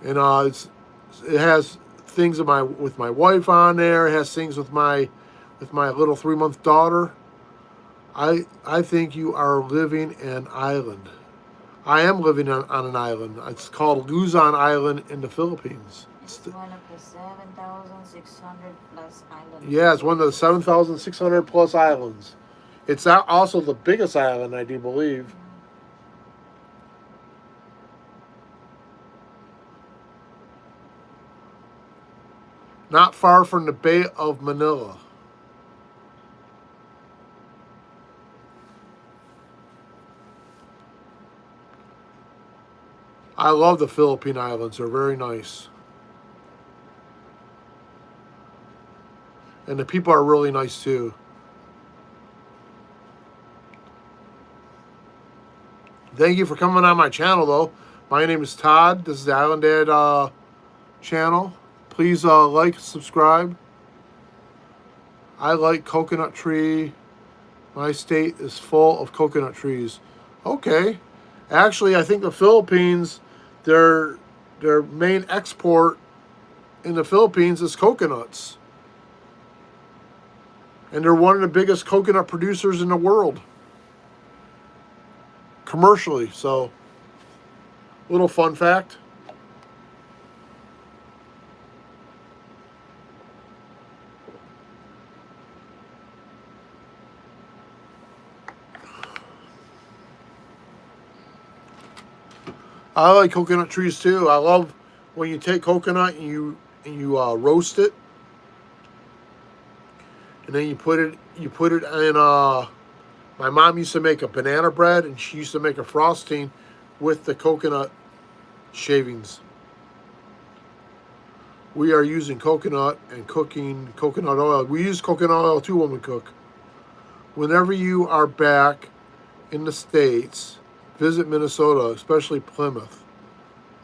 And it has things with my wife on there. It has things with my little 3-month daughter. I think you are living an island. I am living on an island. It's called Luzon Island in the Philippines. It's one of the 7,600 plus islands. Yeah, it's one of the 7,600 plus islands. It's also the biggest island, I do believe. Not far from the Bay of Manila. I love the Philippine Islands. They're very nice. And the people are really nice too. Thank you for coming on my channel, though. My name is Todd. This is the Island Dad channel. Please like, subscribe. I like coconut tree. My state is full of coconut trees. Okay. Actually, I think the Philippines, their main export in the Philippines is coconuts. And they're one of the biggest coconut producers in the world. Commercially. So, little fun fact. I like coconut trees too. I love when you take coconut and you roast it, and then you put it in. My mom used to make a banana bread, and she used to make a frosting with the coconut shavings. We are using coconut and cooking coconut oil. We use coconut oil too when we cook. Whenever you are back in the States, visit Minnesota, especially Plymouth.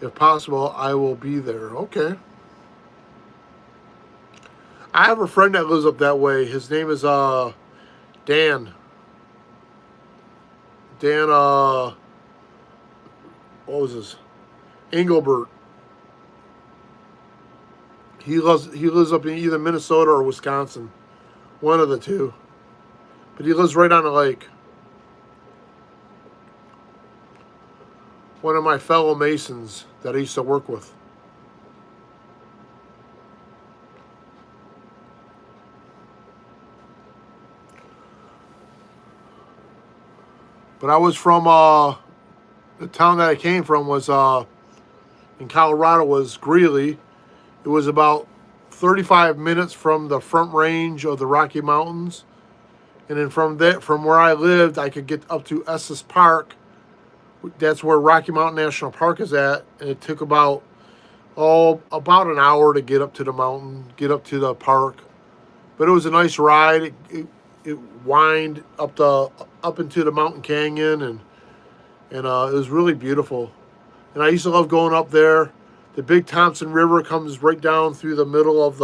If possible, I will be there. Okay. I have a friend that lives up that way. His name is Dan. Dan what was his? Engelbert. He lives up in either Minnesota or Wisconsin. One of the two. But he lives right on the lake. One of my fellow Masons that I used to work with. But I was from the town that I came from was in Colorado was Greeley. It was about 35 minutes from the front range of the Rocky Mountains. And then from where I lived, I could get up to Estes Park. That's where Rocky Mountain National Park is at. And it took about an hour to get up to the mountain, get up to the park. But it was a nice ride. It wined up into the mountain canyon, and it was really beautiful. And I used to love going up there. The Big Thompson River comes right down through the middle of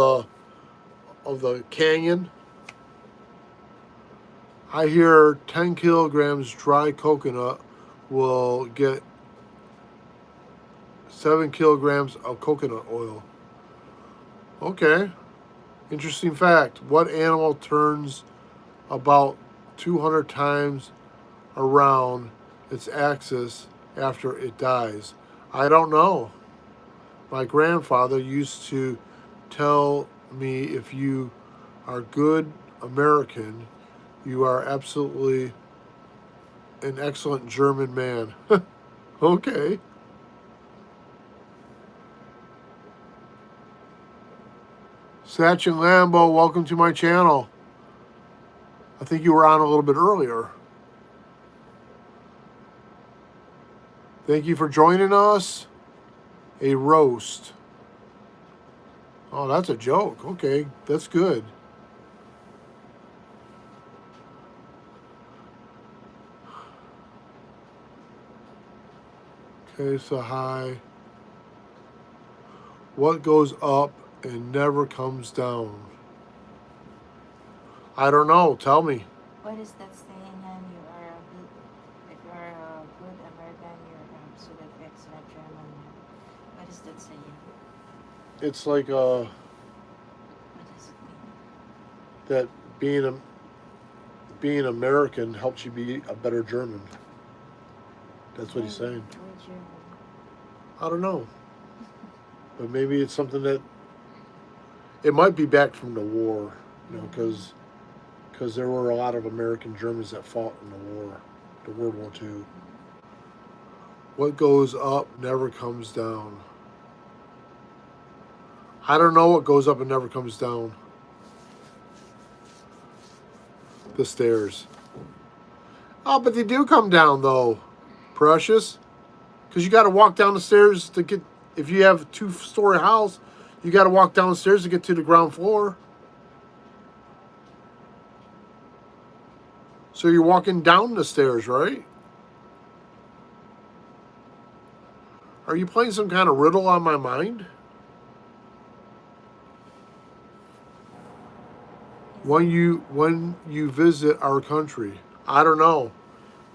the canyon. I hear 10 kilograms dry coconut will get 7 kilograms of coconut oil. Okay. Interesting fact. What animal turns about 200 times around its axis after it dies? I don't know. My grandfather used to tell me, if you are good American, you are absolutely an excellent German man. Okay. Satch and Lambo, welcome to my channel. I think you were on a little bit earlier. Thank you for joining us. A roast. Oh, that's a joke. Okay, that's good. Okay, so hi. What goes up and never comes down? I don't know. Tell me. What is that saying? You are a good, if you are a good American, you're an absolute excellent German. What is that saying? It's like What does it mean? that being American helps you be a better German. That's what he's saying. Why German? I don't know. But maybe it's something that it might be back from the war, because there were a lot of American Germans that fought in the war, the World War II. What goes up never comes down. I don't know what goes up and never comes down. The stairs. Oh, but they do come down though, Precious. Because you got to walk down the stairs to get, if you have a 2-story house, you got to walk down the stairs to get to the ground floor. So you're walking down the stairs, right? Are you playing some kind of riddle on my mind? Is it? When you visit our country, I don't know.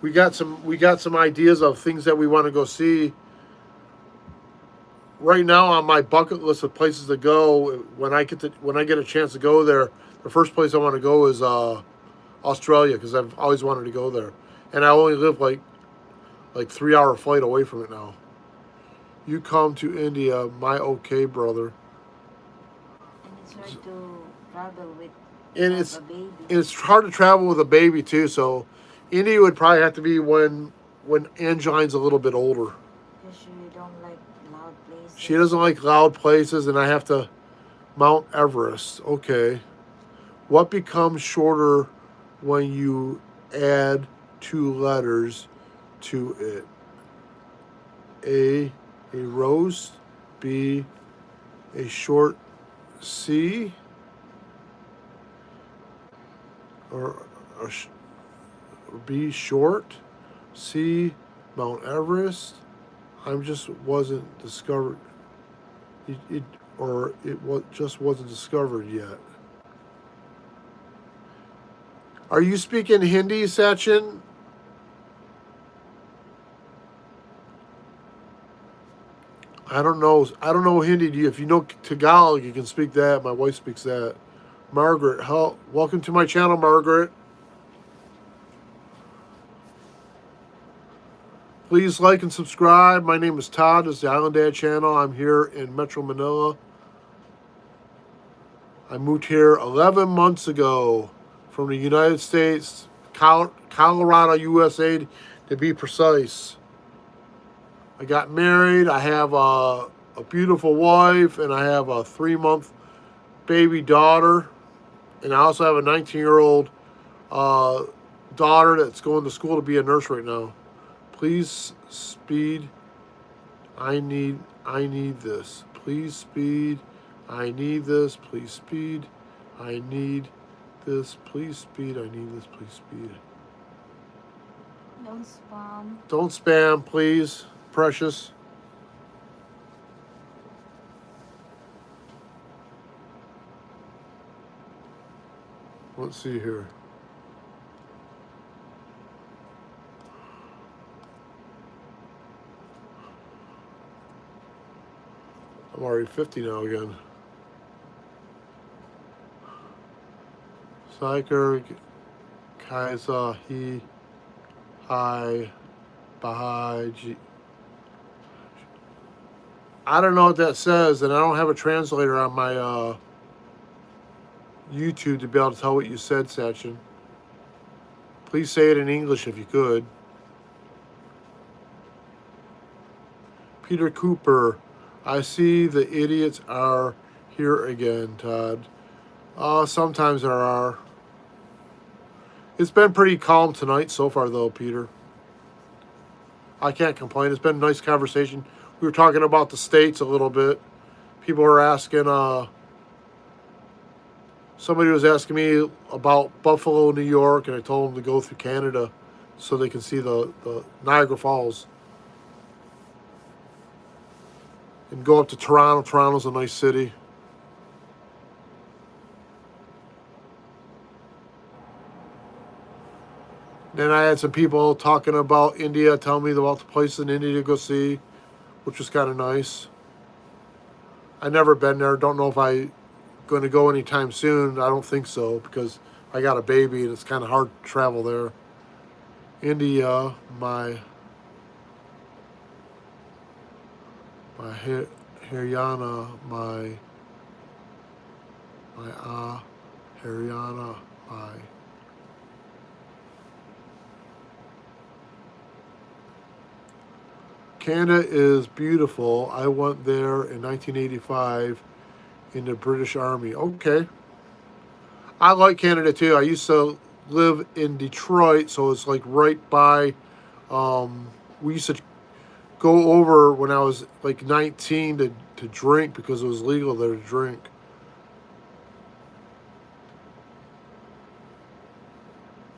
We got some ideas of things that we want to go see. Right now on my bucket list of places to go, when I get a chance to go there, the first place I want to go is Australia because I've always wanted to go there, and I only live like 3 hour flight away from it now. You come to India, my okay brother, And it's hard to travel with and without a baby. it's hard to travel with a baby too. So India would probably have to be when Angeline's a little bit older. Because you don't like loud She places. doesn't like loud places, and I have to Mount Everest. Okay. What becomes shorter when you add two letters to it? A rose. B, a short C. Or, or B, short. C, Mount Everest. I'm just wasn't discovered. It or it just wasn't discovered yet. Are you speaking Hindi, Sachin? I don't know. I don't know Hindi. If you know Tagalog, you can speak that. My wife speaks that. Margaret, welcome to my channel, Margaret. Please like and subscribe. My name is Todd. This is the Island Dad channel. I'm here in Metro Manila. I moved here 11 months ago from the United States, Colorado, USA, to be precise. I got married. I have a beautiful wife, and I have a 3-month baby daughter. And I also have a 19-year-old daughter that's going to school to be a nurse right now. Please speed. I need this. Please speed. I need this. Please speed. I need this. Please speed. I need this. Please speed. Don't spam. Don't spam, please. Precious. Let's see here. I'm already 50 now again. Psyker, Kaisa, he, hi, Bahai, G. I don't know what that says, and I don't have a translator on my YouTube to be able to tell what you said, Sachin. Please say it in English if you could. Peter Cooper, I see the idiots are here again, Todd. Sometimes there are. It's been pretty calm tonight so far, though, Peter. I can't complain. It's been a nice conversation. We were talking about the states a little bit. People were asking, somebody was asking me about Buffalo, New York, and I told them to go through Canada so they can see the Niagara Falls. And go up to Toronto. Toronto's a nice city. Then I had some people talking about India, telling me about the places in India to go see, which was kind of nice. I've never been there. Don't know if I'm going to go anytime soon. I don't think so because I got a baby and it's kind of hard to travel there. India, my Haryana, my Haryana, my. Canada is beautiful. I went there in 1985 in the British Army. Okay. I like Canada too. I used to live in Detroit, so it's like right by. We used to go over when I was like 19 to drink because it was legal there to drink.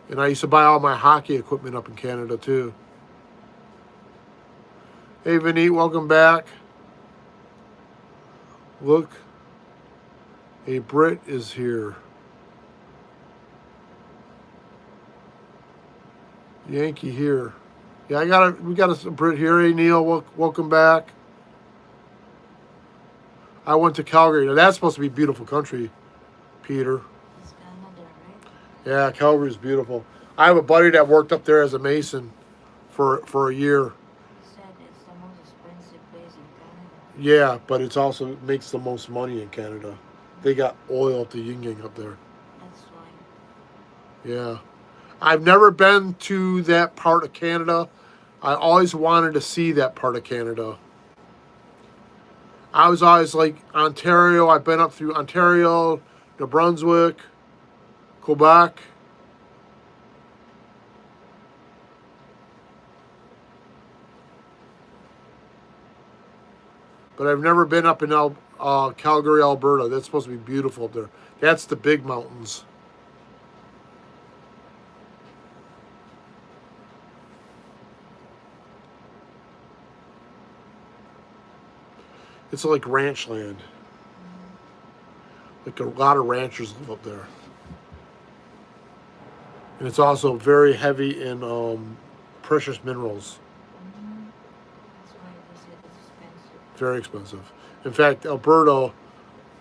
And I used to buy all my hockey equipment up in Canada too. Hey, Vinny, welcome back. Look, a Brit is here. Yankee here. Yeah, we got a Brit here. Hey, Neil, welcome back. I went to Calgary. Now that's supposed to be beautiful country, Peter. It's Canada, right? Yeah, Calgary is beautiful. I have a buddy that worked up there as a mason for a year. He said it's the most expensive place in Canada. Yeah, but it's also makes the most money in Canada. They got oil up the yin yang up there. That's why. Yeah. I've never been to that part of Canada. I always wanted to see that part of Canada. I was always like Ontario. I've been up through Ontario, New Brunswick, Quebec. But I've never been up in Calgary, Alberta. That's supposed to be beautiful up there. That's the big mountains. It's like ranch land. Like a lot of ranchers live up there. And it's also very heavy in precious minerals. That's why they said it's expensive. Very expensive. In fact, Alberta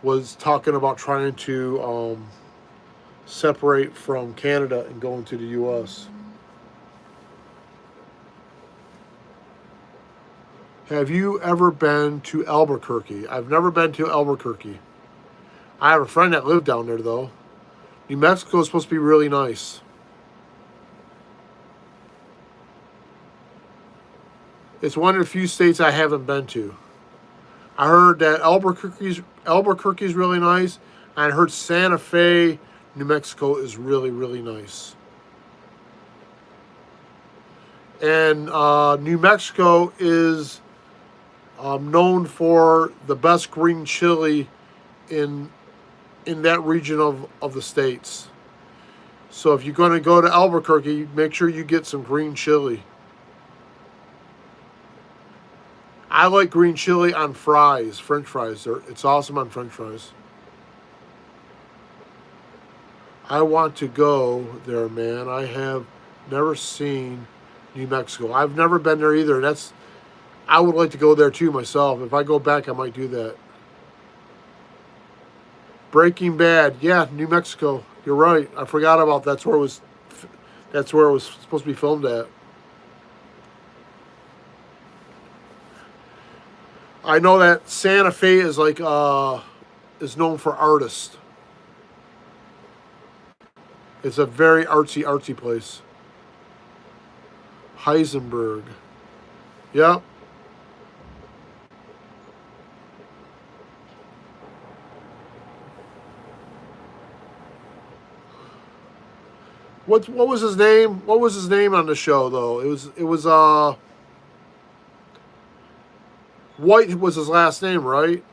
was talking about trying to separate from Canada and go into the U.S. Have you ever been to Albuquerque? I've never been to Albuquerque. I have a friend that lived down there, though. New Mexico is supposed to be really nice. It's one of the few states I haven't been to. I heard that Albuquerque's really nice. I heard Santa Fe, New Mexico is really, really nice. And New Mexico is known for the best green chili in that region of the states. So if you're going to go to Albuquerque, make sure you get some green chili. I like green chili on fries, French fries. It's awesome on French fries. I want to go there, man. I have never seen New Mexico. I've never been there either. I would like to go there too myself. If I go back, I might do that. Breaking Bad, yeah, New Mexico. You're right. I forgot about that's where it was. That's where it was supposed to be filmed at. I know that Santa Fe is like is known for artists. It's a very artsy place. Heisenberg. Yep. What was his name? What was his name on the show though? It was White was his last name, right?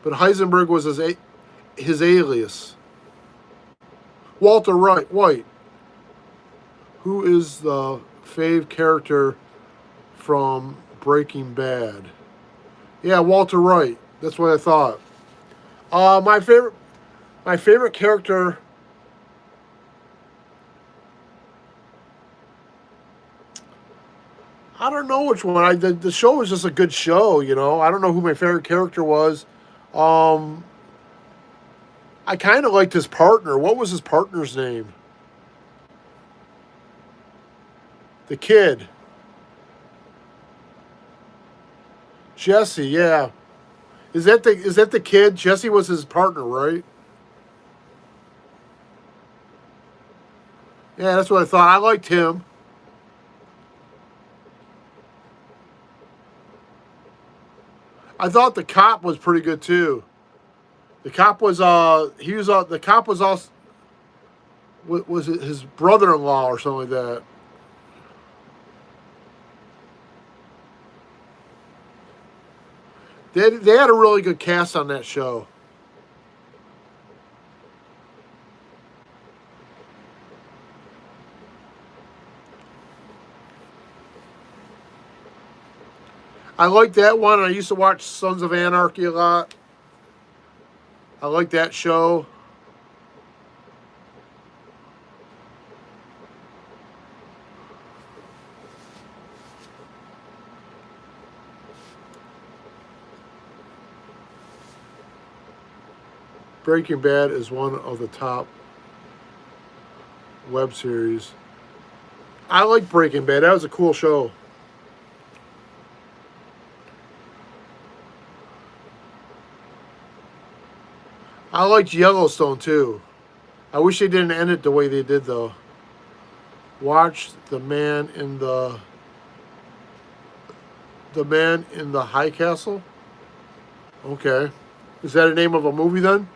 But Heisenberg was his alias. Walter White. Who is the fave character from Breaking Bad? Yeah, Walter White. That's what I thought. My favorite character. I don't know which one. The show was just a good show, you know. I don't know who my favorite character was. I kind of liked his partner. What was his partner's name? The kid. Jesse, yeah. Is that the kid? Jesse was his partner, right? Yeah, that's what I thought. I liked him. I thought the cop was pretty good too. The cop was the cop was also was it his brother-in-law or something like that. They had a really good cast on that show. I like that one. I used to watch Sons of Anarchy a lot. I like that show. Breaking Bad is one of the top web series. I like Breaking Bad. That was a cool show. I liked Yellowstone too. I wish they didn't end it the way they did though. Watch the man in the high castle. Okay, is that the name of a movie then?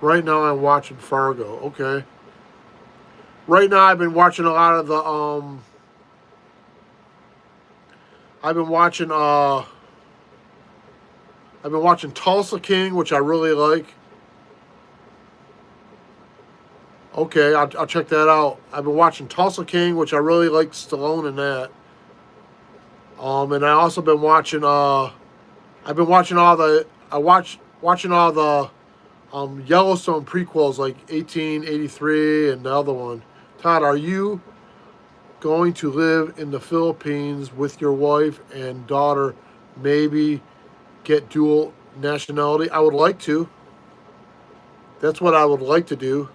Right now I'm watching Fargo. Okay. Right now I've been watching a lot of the I've been watching Tulsa King, which I really like. Okay, I'll check that out. I've been watching Tulsa King, which I really like Stallone in that. And I also been watching I've been watching all the watching all the Yellowstone prequels like 1883 and the other one. Todd, are you going to live in the Philippines with your wife and daughter? Maybe get dual nationality? I would like to. That's what I would like to do.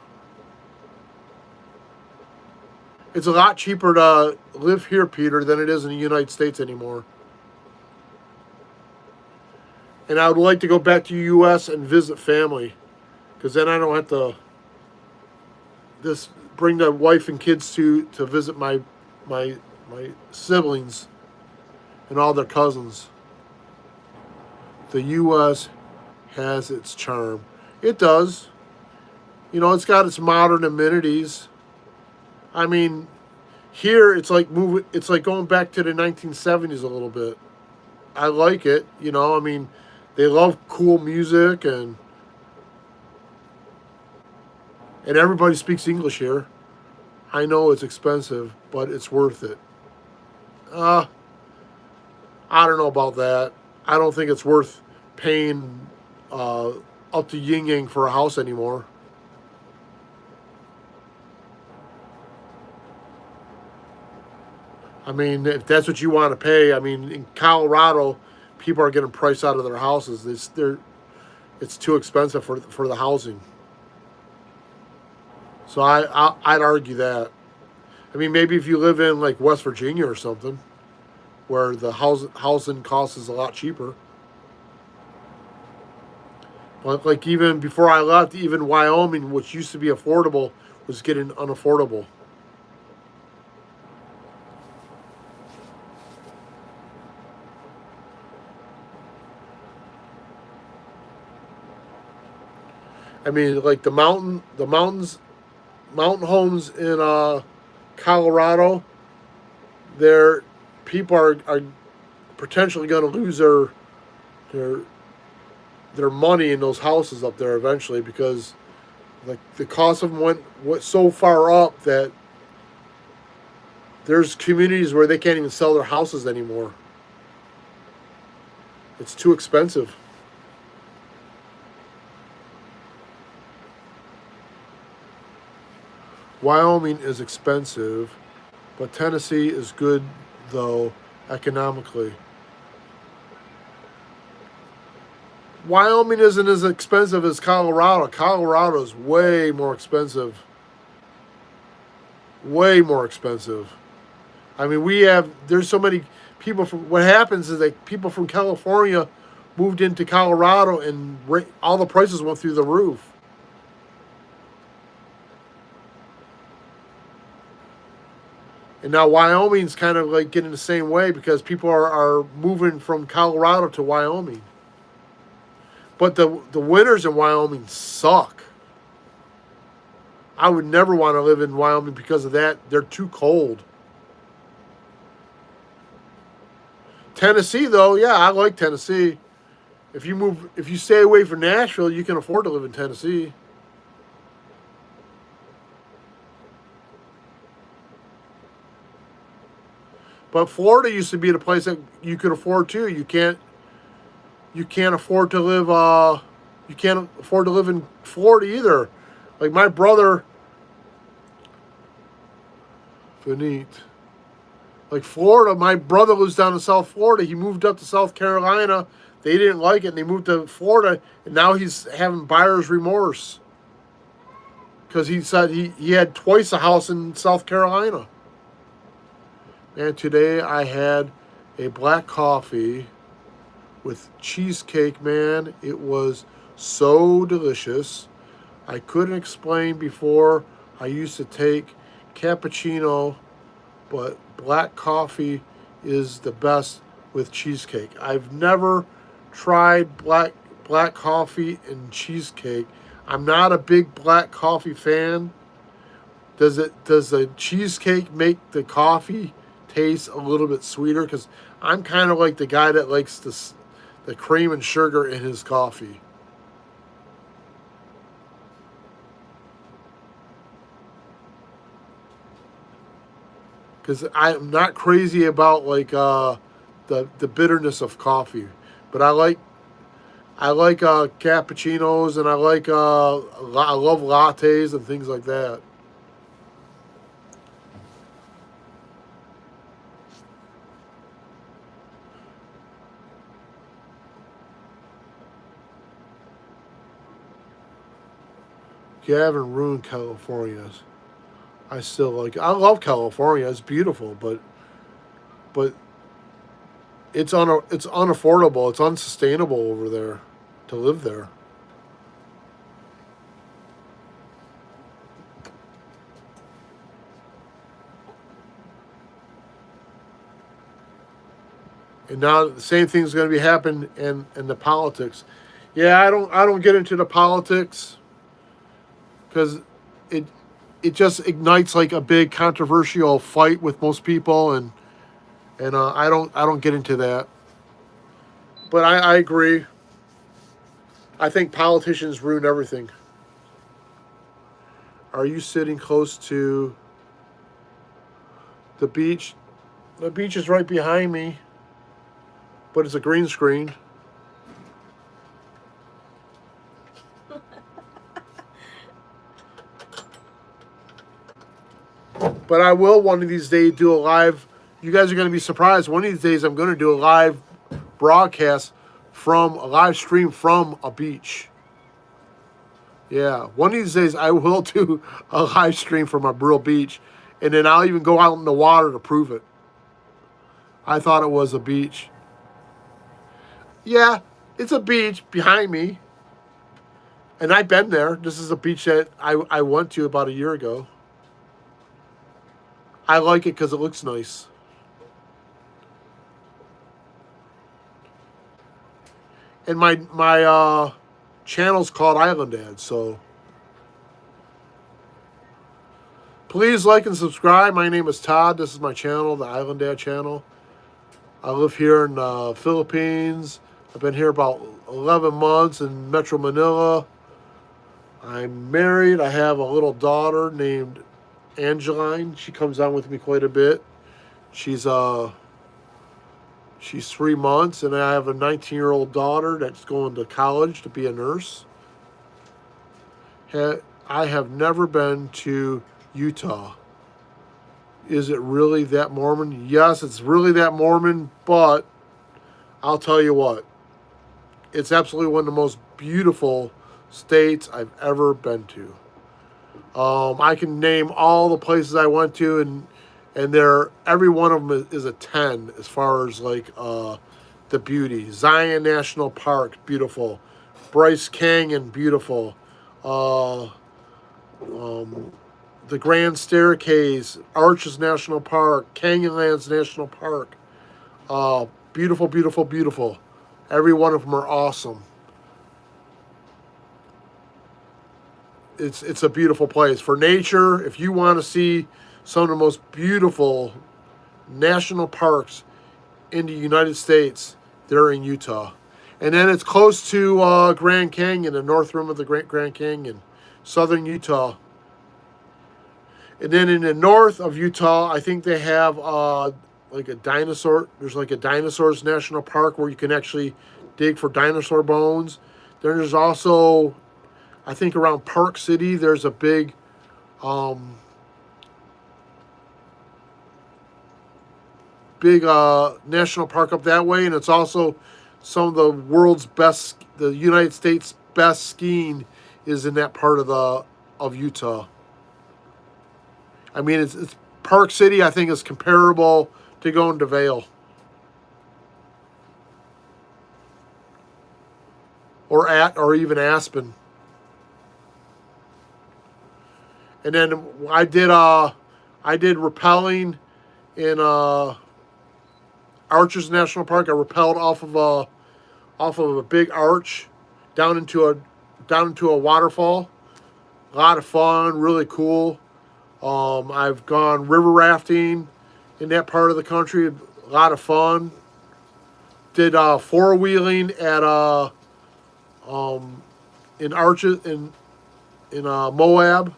It's a lot cheaper to live here, Peter, than it is in the United States anymore. And I would like to go back to the U.S. and visit family, because then I don't have to just bring the wife and kids to visit my siblings and all their cousins. The U.S. has its charm. It does. You know, it's got its modern amenities. I mean, here it's like it's like going back to the 1970s a little bit. I like it. You know, I mean, they love cool music and everybody speaks English here. I know it's expensive, but it's worth it. Uh, I don't know about that. I don't think it's worth paying uh, up to yin yang for a house anymore. I mean, if that's what you want to pay, I mean, in Colorado, people are getting priced out of their houses. It's too expensive for the housing. So I'd argue that. I mean, maybe if you live in like West Virginia or something, where the housing cost is a lot cheaper. But like even before I left, even Wyoming, which used to be affordable, was getting unaffordable. I mean, like mountain homes in Colorado, there people are potentially going to lose their their money in those houses up there eventually because like the cost of them went so far up that there's communities where they can't even sell their houses anymore. It's too expensive. Wyoming is expensive, but Tennessee is good though economically. Wyoming isn't as expensive as Colorado. Colorado is way more expensive. Way more expensive. I mean, there's so many people from, what happens is that people from California moved into Colorado and all the prices went through the roof. And now Wyoming's kind of like getting the same way because people are moving from Colorado to Wyoming. But the winters in Wyoming suck. I would never want to live in Wyoming because of that. They're too cold. Tennessee, though, yeah, I like Tennessee. If you stay away from Nashville, you can afford to live in Tennessee. But Florida used to be the place that you could afford too. You can't afford to live you can't afford to live in Florida either. Like my brother Finite. Like Florida, my brother lives down in South Florida. He moved up to South Carolina. They didn't like it and they moved to Florida and now he's having buyer's remorse. Because he said he had twice a house in South Carolina. And today I had a black coffee with cheesecake, man. It was so delicious. I couldn't explain before. I used to take cappuccino, but black coffee is the best with cheesecake. I've never tried black coffee and cheesecake. I'm not a big black coffee fan. Does the cheesecake make the coffee taste a little bit sweeter? Because I'm kind of like the guy that likes the cream and sugar in his coffee. Because I'm not crazy about like the bitterness of coffee, but I like cappuccinos and I love lattes and things like that. You haven't ruined California. I love California. It's beautiful, but it's unaffordable. It's unsustainable over there to live there. And now the same thing's going to be happening in the politics. Yeah, I don't get into the politics because it it just ignites like a big controversial fight with most people, and I don't get into that. But I agree. I think politicians ruin everything. Are you sitting close to the beach? The beach is right behind me, but it's a green screen. But I will one of these days do a live. You guys are going to be surprised. One of these days, I'm going to do a live broadcast from a live stream from a beach. Yeah, one of these days I will do a live stream from a real beach, and then I'll even go out in the water to prove it. I thought it was a beach. Yeah, it's a beach behind me, and I've been there. This is a beach that I went to about a year ago. I like it because it looks nice. And my channel's called Island Dad, so please like and subscribe. My name is Todd. This is my channel, the Island Dad channel. I live here in the Philippines. I've been here about 11 months in Metro Manila. I'm married. I have a little daughter named Anjelagne. She comes down with me quite a bit. She's 3 months, and I have a 19-year-old daughter that's going to college to be a nurse. I have never been to Utah. Is it really that Mormon? Yes, it's really that Mormon, but I'll tell you what. It's absolutely one of the most beautiful states I've ever been to. I can name all the places I went to, and every one of them is a 10 as far as like the beauty. Zion National Park, beautiful. Bryce Canyon, beautiful. The Grand Staircase, Arches National Park, Canyonlands National Park. Beautiful, beautiful, beautiful. Every one of them are awesome. It's a beautiful place. For nature, if you want to see some of the most beautiful national parks in the United States, they're in Utah. And then it's close to Grand Canyon, the north rim of the Grand Canyon, southern Utah. And then in the north of Utah, I think they have like a dinosaur. There's like a dinosaurs national park where you can actually dig for dinosaur bones. Then there's also, I think around Park City, there's a um, big national park up that way, and it's also some of the world's best, the United States best skiing is in that part of Utah. I mean, it's Park City. I think is comparable to going to Vail or even Aspen. And then I did rappelling in Arches National Park. I rappelled off of a big arch down into a waterfall. A lot of fun, really cool. I've gone river rafting in that part of the country. A lot of fun. Did four wheeling at in Arches in Moab.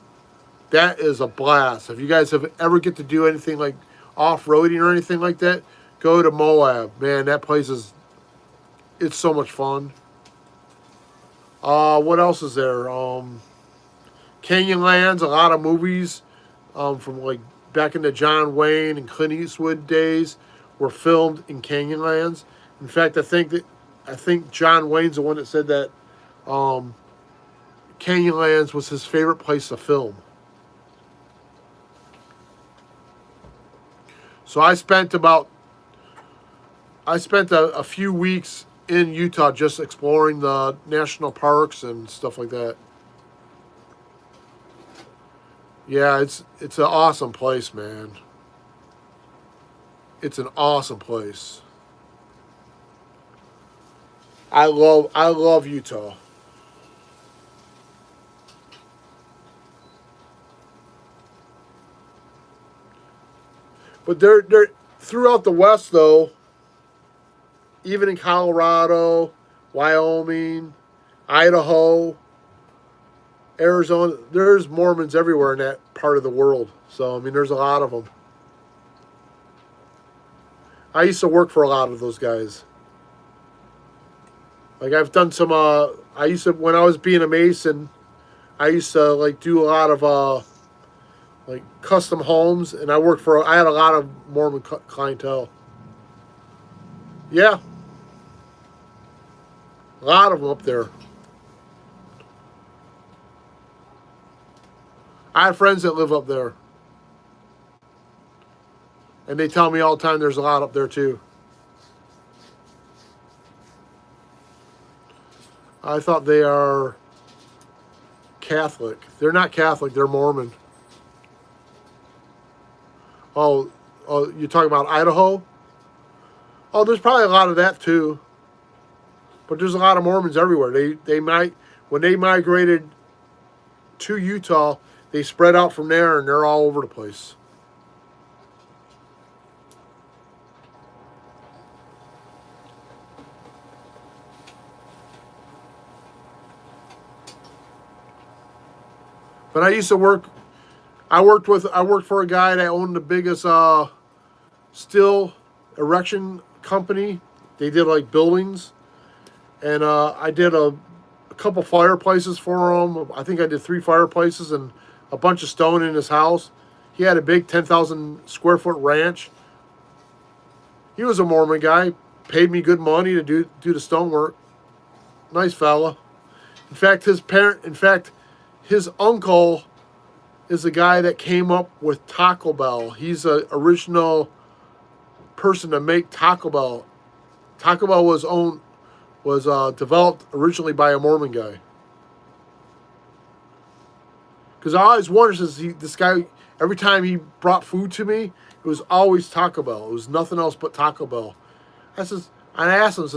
That is a blast. If you guys have ever get to do anything like off-roading or anything like that, go to Moab. Man, that place it's so much fun. What else is there? Canyonlands, a lot of movies from like back in the John Wayne and Clint Eastwood days were filmed in Canyonlands. In fact, I think John Wayne's the one that said that Canyonlands was his favorite place to film. So I spent a few weeks in Utah just exploring the national parks and stuff like that. Yeah, it's an awesome place, man. It's an awesome place. I love Utah. But they're throughout the West though, even in Colorado, Wyoming, Idaho, Arizona, there's Mormons everywhere in that part of the world. So I mean, there's a lot of them. I used to work for a lot of those guys. Like I've done some. I used to when I was being a mason. I used to like do a lot of like custom homes, and I had a lot of Mormon clientele. Yeah, a lot of them up there. I have friends that live up there, and they tell me all the time there's a lot up there too. I thought they are Catholic. They're not Catholic. They're Mormon. Oh, you're talking about Idaho? Oh, there's probably a lot of that too. But there's a lot of Mormons everywhere. When they migrated to Utah, they spread out from there and they're all over the place. But I used to work. I worked for a guy that owned the biggest steel erection company. They did like buildings, and I did a couple fireplaces for him. I think I did 3 fireplaces and a bunch of stone in his house. He had a big 10,000 square foot ranch. He was a Mormon guy. Paid me good money to do the stonework. Nice fella. In fact, his uncle is the guy that came up with Taco Bell. He's the original person to make Taco Bell. Taco Bell was developed originally by a Mormon guy. Because I always wondered, this guy, every time he brought food to me, it was always Taco Bell. It was nothing else but Taco Bell. I asked him,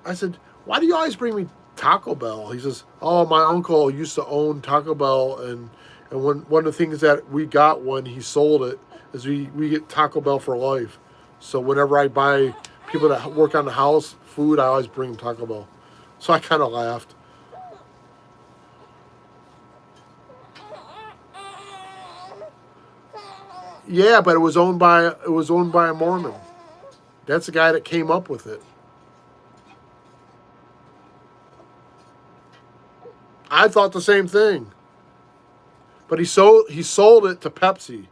I said, why do you always bring me Taco Bell? He says, oh, my uncle used to own Taco Bell, and one of the things that we got when he sold it is we get Taco Bell for life. So whenever I buy people that work on the house food, I always bring them Taco Bell. So I kind of laughed. Yeah, but it was owned by a Mormon. That's the guy that came up with it. I thought the same thing. But he sold it to PepsiCo,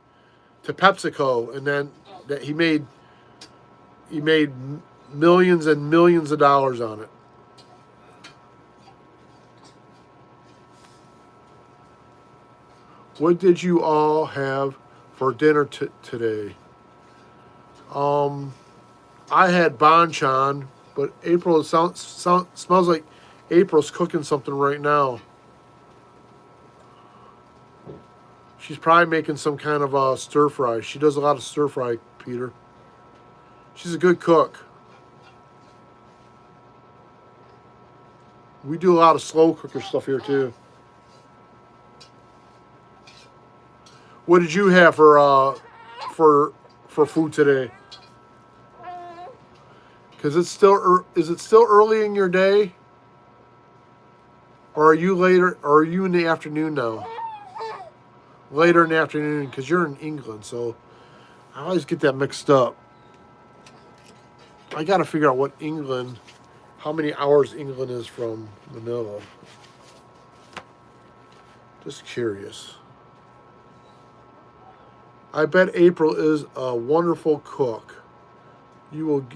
and then that he made millions and millions of dollars on it. What did you all have for dinner today? Um, I had banchan, but April smells like April's cooking something right now. She's probably making some kind of stir fry. She does a lot of stir fry, Peter. She's a good cook. We do a lot of slow cooker stuff here too. What did you have for food today? Because is it still early in your day, or are you later? Or are you in the afternoon now? Later in the afternoon, because you're in England, so I always get that mixed up. I got to figure out how many hours England is from Manila. Just curious. I bet April is a wonderful cook. You will.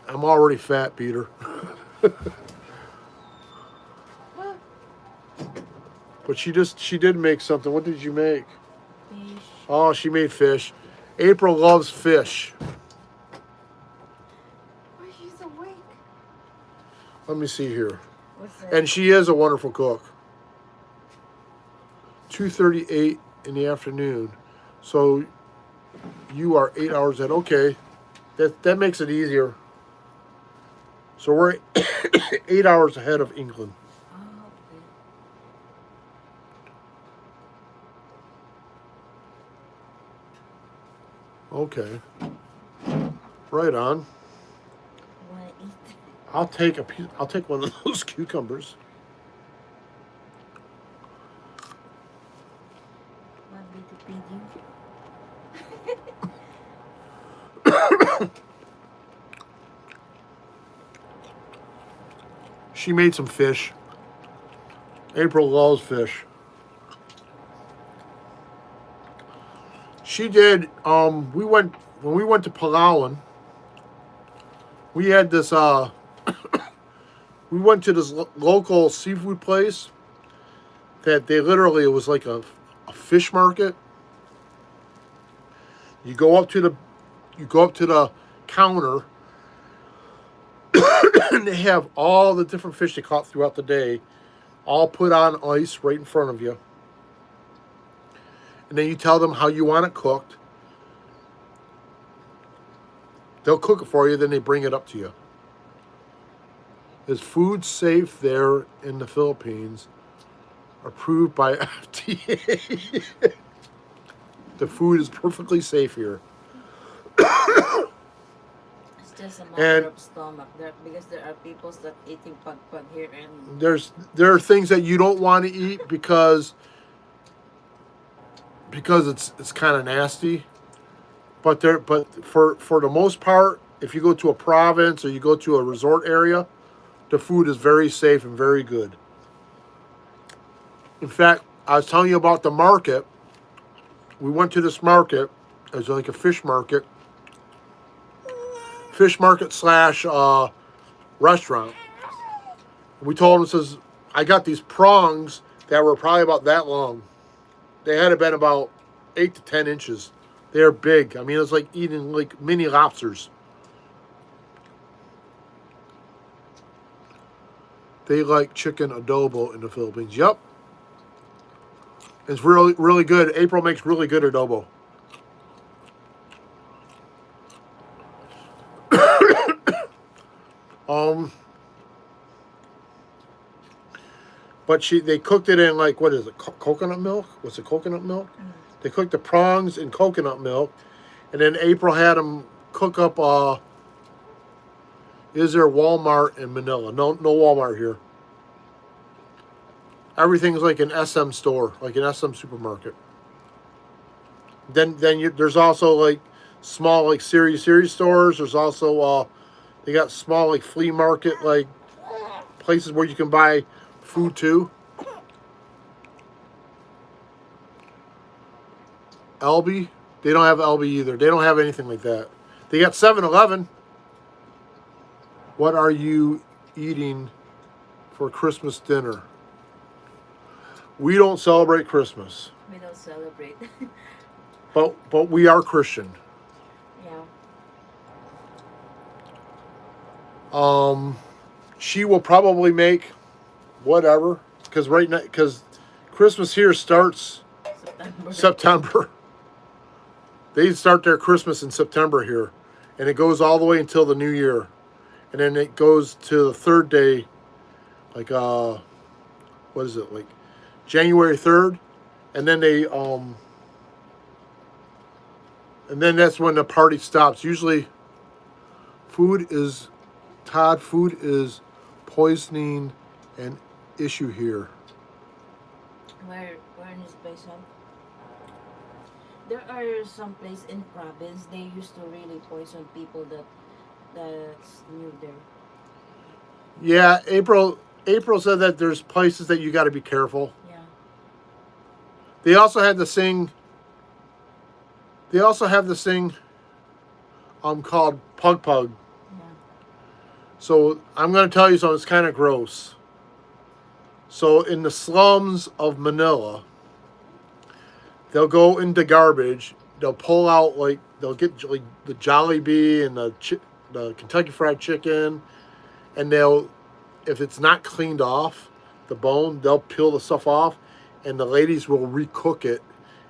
I'm already fat, Peter. But she did make something. What did you make? Fish. Oh, she made fish. April loves fish. Oh, she's awake. Let me see here. What's that? And she is a wonderful cook. 2:38 in the afternoon. So you are 8 hours ahead. Okay. That makes it easier. So we're 8 hours ahead of England. Oh, Okay. Right on. you wanna eat? I'll take one of those cucumbers. Want me to feed you? She made some fish. April loves fish. She did. When we went to Palawan. We had this. We went to this local seafood place. That it was like a fish market. You go up to the counter. And they have all the different fish they caught throughout the day, all put on ice right in front of you. And then you tell them how you want it cooked. They'll cook it for you, then they bring it up to you. Is food safe there in the Philippines? Approved by FDA. The food is perfectly safe here. It's just a matter of stomach. Because there are people that eating pagpag here and there are things that you don't want to eat because it's kind of nasty. But for the most part, if you go to a province or you go to a resort area, the food is very safe and very good. In fact, I was telling you about the market. We went to this market. It was like a fish market slash restaurant. We told him, says, I got these prongs that were probably about that long. They had been about 8 to 10 inches. They're big. I mean, it's like eating like mini lobsters. They like chicken adobo in the Philippines. Yep. It's really, really good. April makes really good adobo. But they cooked it in like, what is it, coconut milk? What's it, coconut milk? They cooked the prongs in coconut milk, and then April had them cook up. Is there Walmart in Manila? No Walmart here. Everything's like an SM store, like an SM supermarket. There's also like small like series stores. There's also they got small like flea market like places where you can buy food too. Albi, they don't have Albi either. They don't have anything like that. They got 7-Eleven. What are you eating for Christmas dinner? We don't celebrate Christmas, We don't celebrate. but we are Christian. Yeah. Um, she will probably make whatever because right now because Christmas here starts September. September. They start their Christmas in September here, and it goes all the way until the New Year, and then it goes to the third day, like what is it like January 3rd, and then and then that's when the party stops. Usually, food is food is poisoning an issue here. Where in this place, huh? There are some place in province they used to really poison people that's new there. Yeah, April said that there's places that you got to be careful. Yeah. They also had this thing. They also have this thing called pug pug. Yeah. So I'm going to tell you something. It's kind of gross. So in the slums of Manila, they'll go into garbage. They'll pull out like they'll get like the Jollibee and the Kentucky Fried Chicken, and they'll if it's not cleaned off, the bone, they'll peel the stuff off, and the ladies will recook it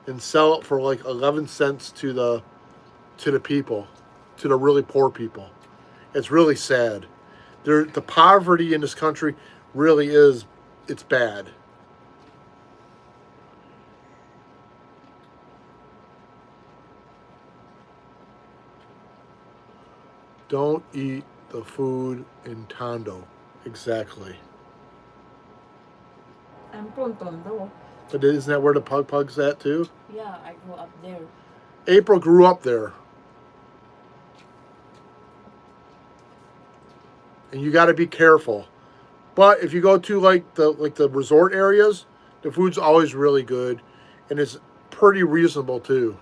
and sell it for like 11 cents to the people, to the really poor people. It's really sad. The poverty in this country really is it's bad. Don't eat the food in Tondo. Exactly. I'm from Tondo. But isn't that where the pug's at too? Yeah, I grew up there. April grew up there. And you got to be careful. But if you go to like the resort areas, the food's always really good, and it's pretty reasonable too.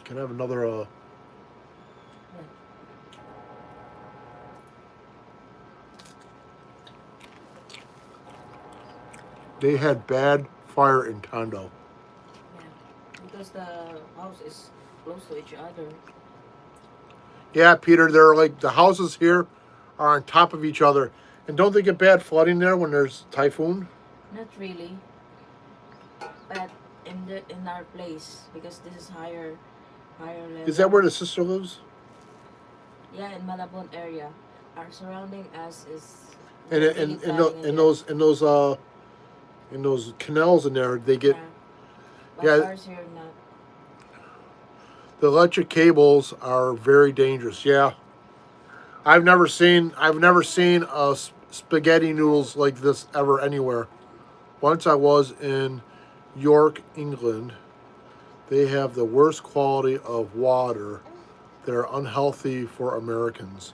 Can I have another? Yeah. They had bad fire in Tondo. Yeah. Because the house is close to each other. Yeah, Peter, they're like the houses here are on top of each other, and don't they get bad flooding there when there's typhoon? Not really, but in our place because this is higher level. Is that where the sister lives? Yeah, in Malabon area, our surrounding us is And they're really planning in those canals in there, they get yeah. But yeah. ours here not. The electric cables are very dangerous. Yeah, I've never seen spaghetti noodles like this ever anywhere. Once I was in York, England. They have the worst quality of water. They're unhealthy for Americans.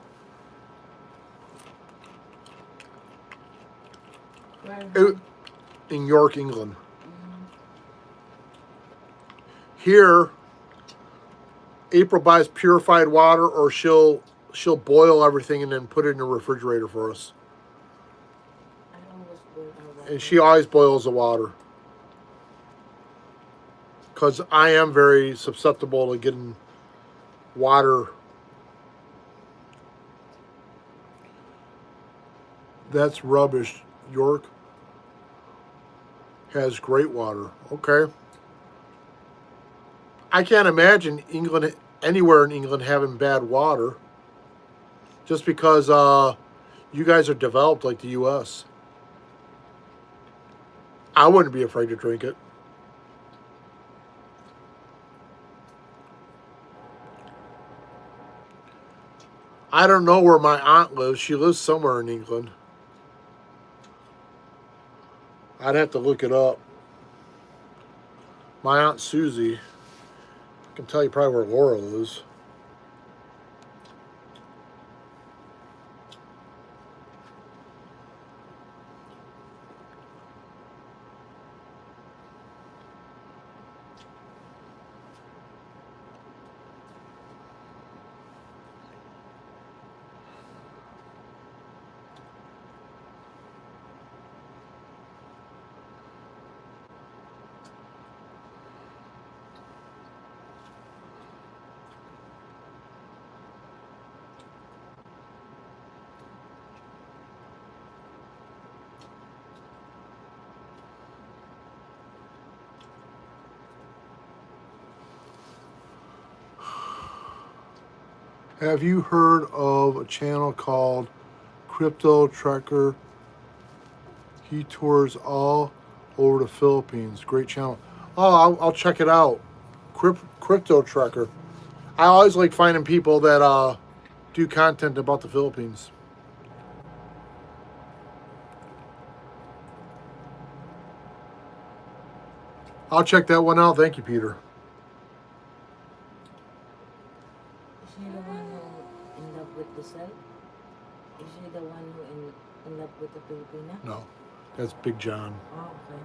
Where? In York, England. Mm, Here, April buys purified water, or she'll boil everything and then put it in the refrigerator for us. I always boil our water. And she always boils the water because I am very susceptible to getting water. That's rubbish. York has great water. Okay. I can't imagine England, anywhere in England, having bad water just because you guys are developed like the U.S. I wouldn't be afraid to drink it. I don't know where my aunt lives. She lives somewhere in England. I'd have to look it up. My Aunt Susie. I can tell you probably where Laura lives. Have you heard of a channel called Crypto Tracker? He tours all over the Philippines. Great channel. Oh, I'll check it out. Crypto Tracker. I always like finding people that do content about the Philippines. I'll check that one out. Thank you, Peter. Is she the one who in love with the cell? Is she the one who in love with the Filipina? No, that's Big John. Oh, okay.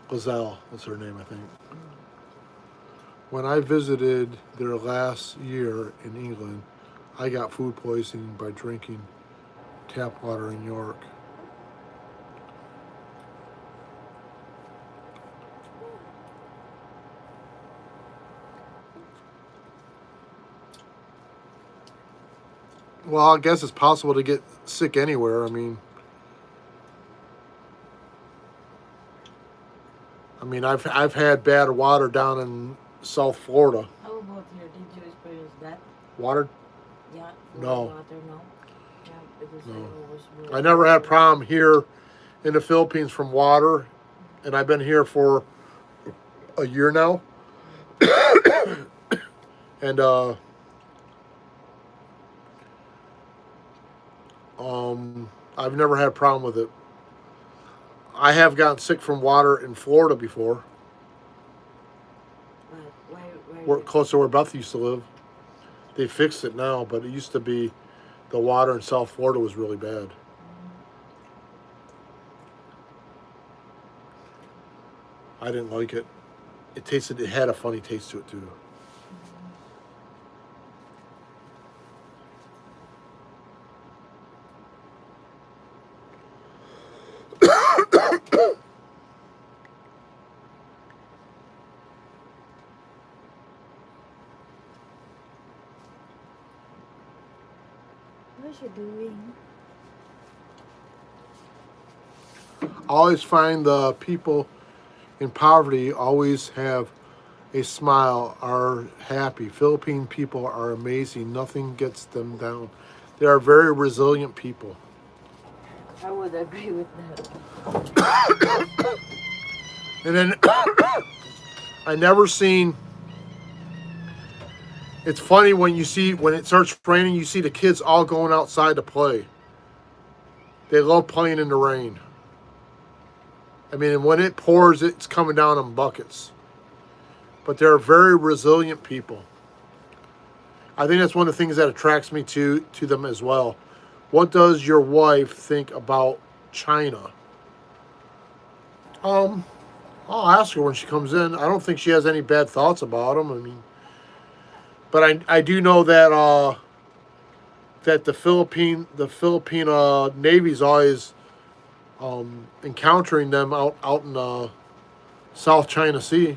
Gazelle, that's her name, I think. When I visited there last year in England, I got food poisoning by drinking tap water in York. Well, I guess it's possible to get sick anywhere. I mean, I've had bad water down in South Florida. How about here? Did you experience that? Water? Yeah. No. Water, no. Yeah, because No. I always I never had a problem here in the Philippines from water, and I've been here for a year now. And I've never had a problem with it. I have gotten sick from water in Florida before, Where close to where Beth used to live. They fixed it now, but it used to be the water in South Florida was really bad. I didn't like it. It had a funny taste to it too. What's she doing? I always find the people in poverty always have a smile, are happy. Philippine people are amazing. Nothing gets them down. They are very resilient people. I would agree with that. And then I never seen. It's funny when it starts raining, you see the kids all going outside to play. They love playing in the rain. I mean, when it pours, it's coming down in buckets. But they're very resilient people. I think that's one of the things that attracts me to them as well. What does your wife think about China? I'll ask her when she comes in. I don't think she has any bad thoughts about them. I mean, but I do know that that the Philippine Navy's always encountering them out in South China Sea.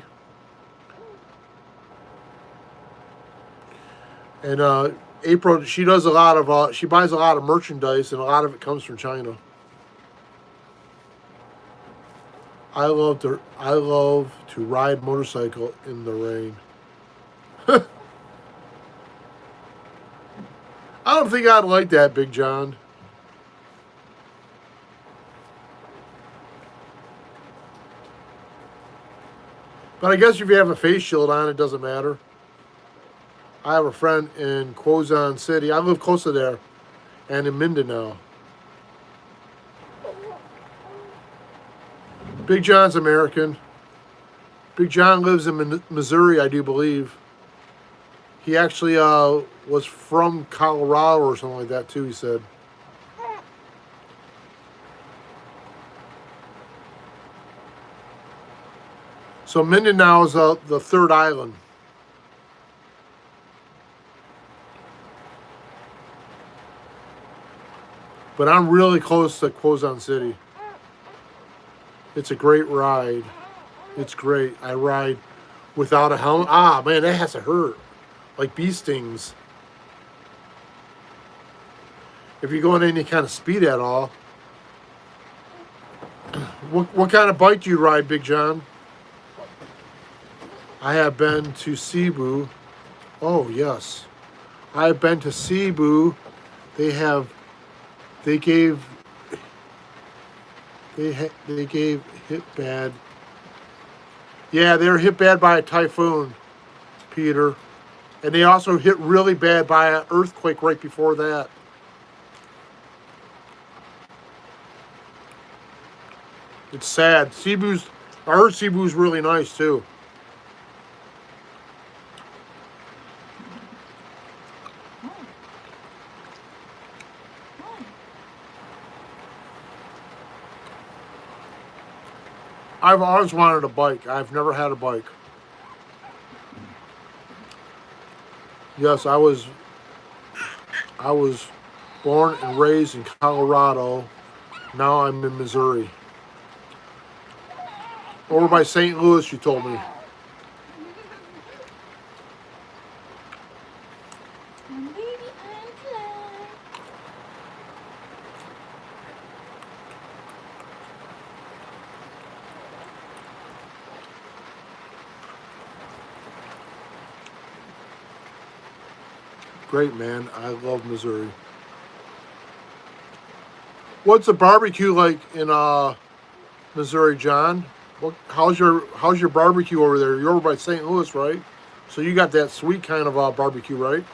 And April, she does a lot of she buys a lot of merchandise, and a lot of it comes from China. I love to ride motorcycle in the rain. I don't think I'd like that, Big John. But I guess if you have a face shield on, it doesn't matter. I have a friend in Quezon City. I live close to there, and in Mindanao. Big John's American. Big John lives in Missouri, I do believe. He actually was from Colorado or something like that too. He said. So Mindanao is the third island. But I'm really close to Quezon City. It's a great ride. It's great. I ride without a helmet. Ah, man, that has to hurt. Like bee stings. If you're going any kind of speed at all. What kind of bike do you ride, Big John? I have been to Cebu. Oh, yes. I have been to Cebu. They have, they gave, they gave hit bad. Yeah, they were hit bad by a typhoon, Peter. And they also hit really bad by an earthquake right before that. It's sad. I heard Cebu's really nice too. I've always wanted a bike. I've never had a bike. Yes, I was born and raised in Colorado. Now I'm in Missouri. Over by St. Louis, you told me. Baby Anjelagne. Great, man. I love Missouri. What's the barbecue like in Missouri, John? How's your barbecue over there? You're over by St. Louis, right? So you got that sweet kind of barbecue, right?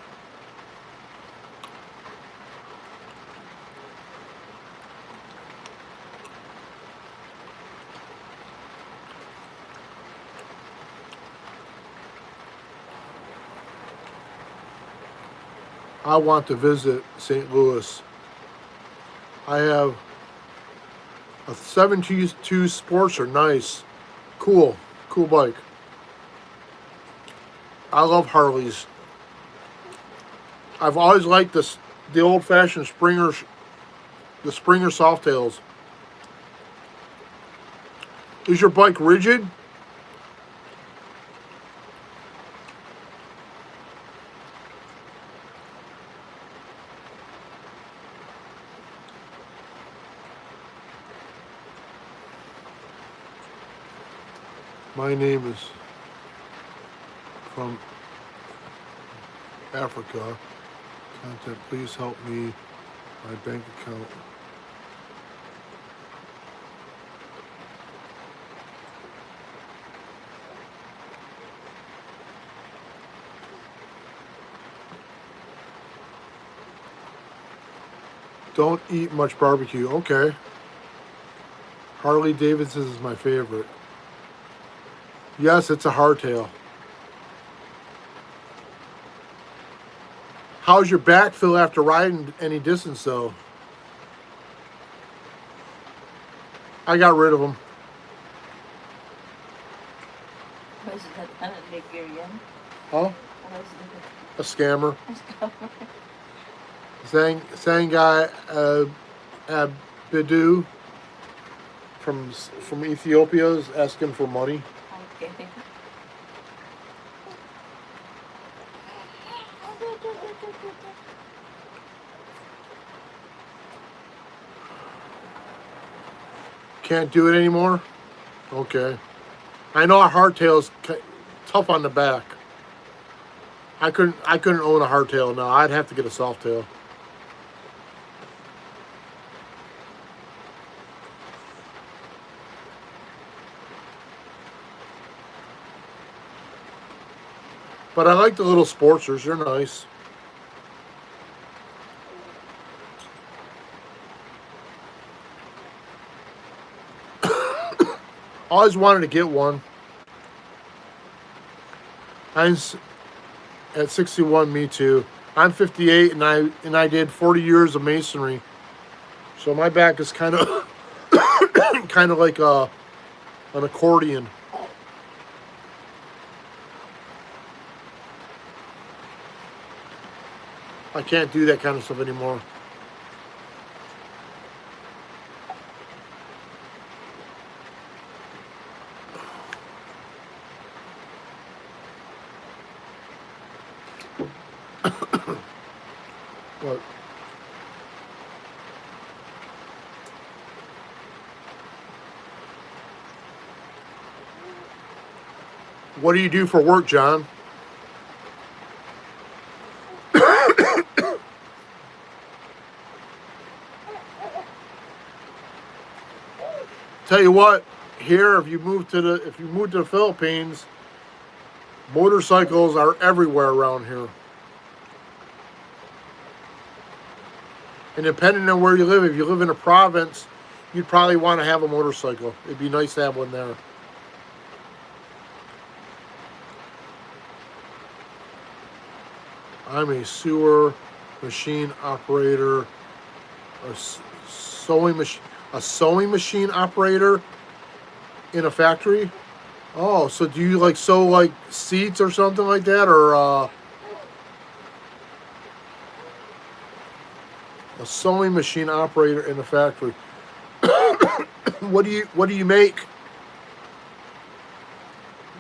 I want to visit St. Louis. I have a 722 Sportster, nice, cool bike. I love Harleys. I've always liked the old-fashioned the Springer Softails. Is your bike rigid? My name is from Africa. Contact, please help me. My bank account. Don't eat much barbecue. Okay. Harley Davidson is my favorite. Yes, it's a hardtail. How's your back feel after riding any distance, though? I got rid of them. Was that an Nigerian? Huh? Was A scammer. that Sangai Abidu from Ethiopia is asking for money. okay? Can't do it anymore? Okay. I know a hardtail's tough on the back. I couldn't own a hardtail now. I'd have to get a softail. But I like the little sportsers. They're nice. Always wanted to get one. I'm at 61. Me too. I'm 58, and I did 40 years of masonry. So my back is kind of kind of like an accordion. I can't do that kind of stuff anymore. But what do you do for work, John? Tell you what, here if you move to the Philippines, motorcycles are everywhere around here. And depending on where you live, if you live in a province, you'd probably want to have a motorcycle. It'd be nice to have one there. I'm a sewer machine operator, a sewing machine operator in a factory. Oh, so do you like sew like seats or something like that, or a sewing machine operator in a factory? What do you make?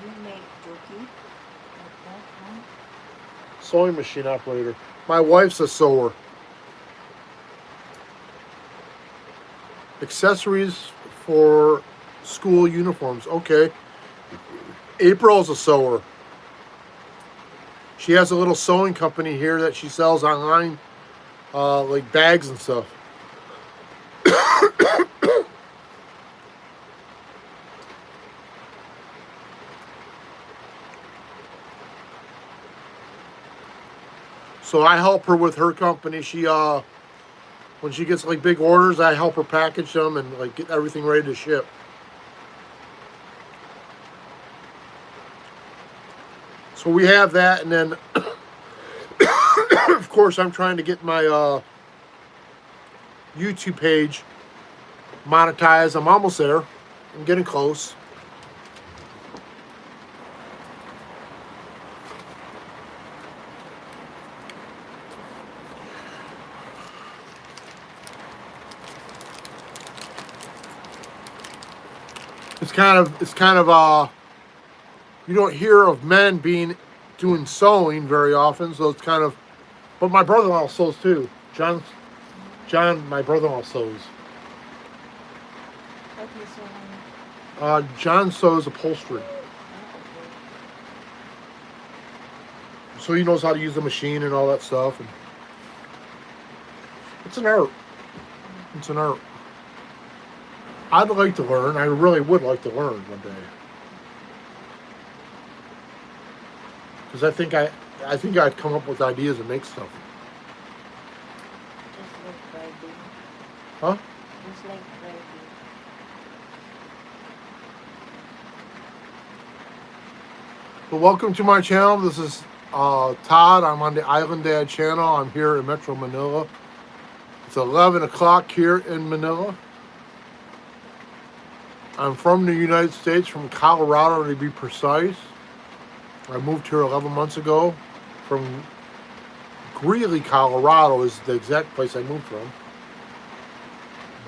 You make jockey like that, huh? Sewing machine operator. My wife's a sewer. Accessories for school uniforms. Okay. April's a sewer. She has a little sewing company here that she sells online, like bags and stuff. So I help her with her company. She when she gets like big orders, I help her package them and like get everything ready to ship. So we have that, and then of course I'm trying to get my YouTube page monetized. I'm almost there. I'm getting close. It's kind of you don't hear of men doing sewing very often, so it's kind of, but my brother-in-law sews too. John, my brother-in-law sews. What you sewing? John sews upholstery, so he knows how to use the machine and all that stuff. And it's an art. It's an art. I'd like to learn. I really would like to learn one day. Because I think I'd come up with ideas and make stuff. Just like Friday. Huh? Just like Friday. Well, welcome to my channel. This is Todd. I'm on the Island Dad channel. I'm here in Metro Manila. It's 11 o'clock here in Manila. I'm from the United States, from Colorado to be precise. I moved here 11 months ago from Greeley, Colorado is the exact place I moved from.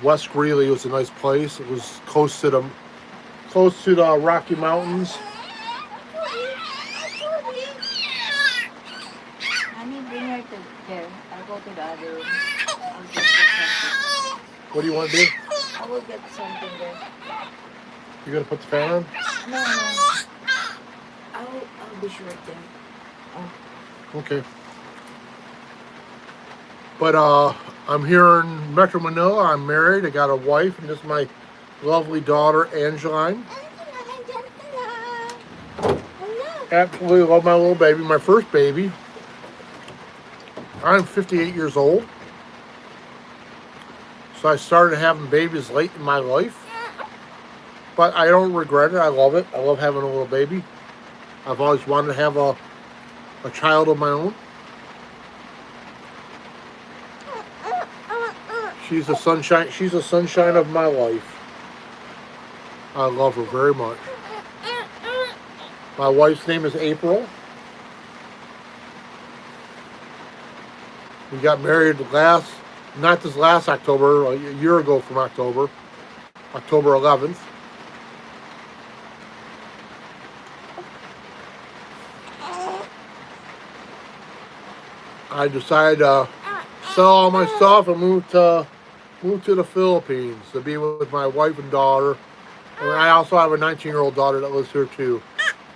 West Greeley was a nice place. It was close to the Rocky Mountains. Honey, bring her to there. I'll go to the other room. I'll just get something. What do you want to do? I will get something there. You gonna put the fan on? No. I'll be sure there. Oh. Okay. But I'm here in Metro Manila. I'm married. I got a wife, and this is my lovely daughter, Anjelagne. Hello. Absolutely love my little baby, my first baby. I'm 58 years old, so I started having babies late in my life. But I don't regret it. I love it. I love having a little baby. I've always wanted to have a child of my own. She's a sunshine. She's a sunshine of my life. I love her very much. My wife's name is April. We got married not this last October, a year ago from October 11th. I decided to sell all my stuff and move to the Philippines to be with my wife and daughter. And I also have a 19-year-old daughter that lives here too.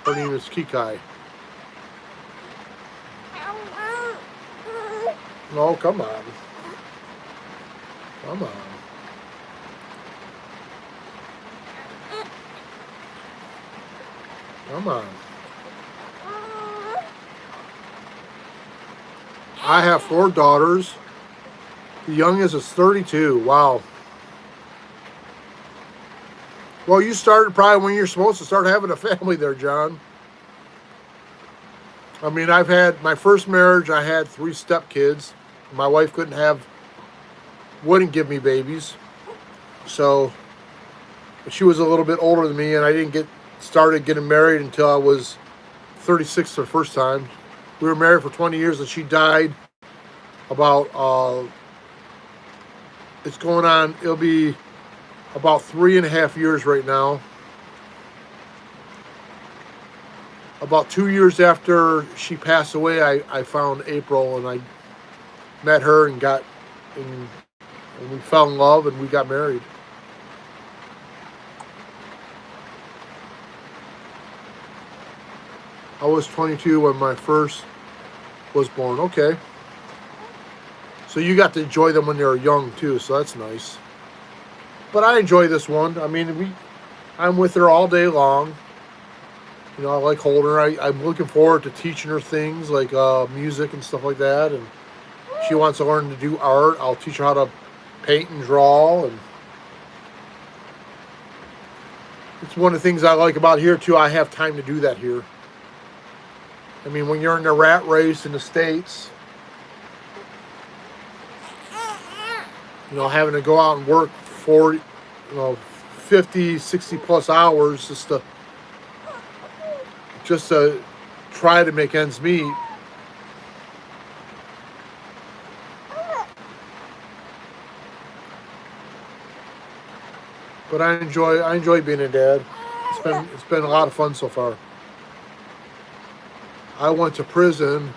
Her name is Kikai. No, come on. Come on. Come on. I have 4 daughters. The youngest is 32. Wow. Well, you started probably when you're supposed to start having a family there, John. I mean, I've had my first marriage, I had 3 stepkids. My wife wouldn't give me babies. So she was a little bit older than me, and I didn't get started getting married until I was 36 the first time. We were married for 20 years, and she died about, it'll be about 3.5 years right now. About 2 years after she passed away, I found April, and I met her and we fell in love, and we got married. I was 22 when my first was born. Okay. So you got to enjoy them when they were young too, so that's nice. But I enjoy this one. I mean, I'm with her all day long. You know, I like holding her. I'm looking forward to teaching her things like music and stuff like that. And she wants to learn to do art. I'll teach her how to paint and draw. And it's one of the things I like about here too. I have time to do that here. I mean, when you're in the rat race in the States, you know, having to go out and work 40, 50, 60 plus hours just to try to make ends meet. But I enjoy being a dad. It's been a lot of fun so far. I went to prison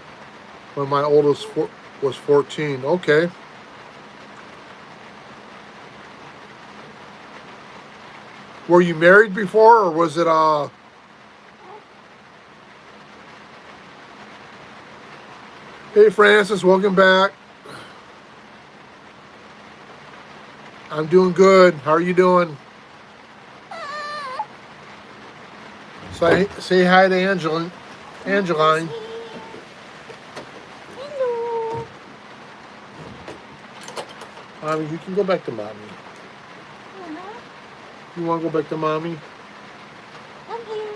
when my oldest was 14. Okay. Were you married before, or was it Hey Francis, welcome back. I'm doing good. How are you doing? Say hi to Anjelagne. Hello. Mommy, you can go back to mommy. Uh-huh. You want to go back to mommy? I'm here.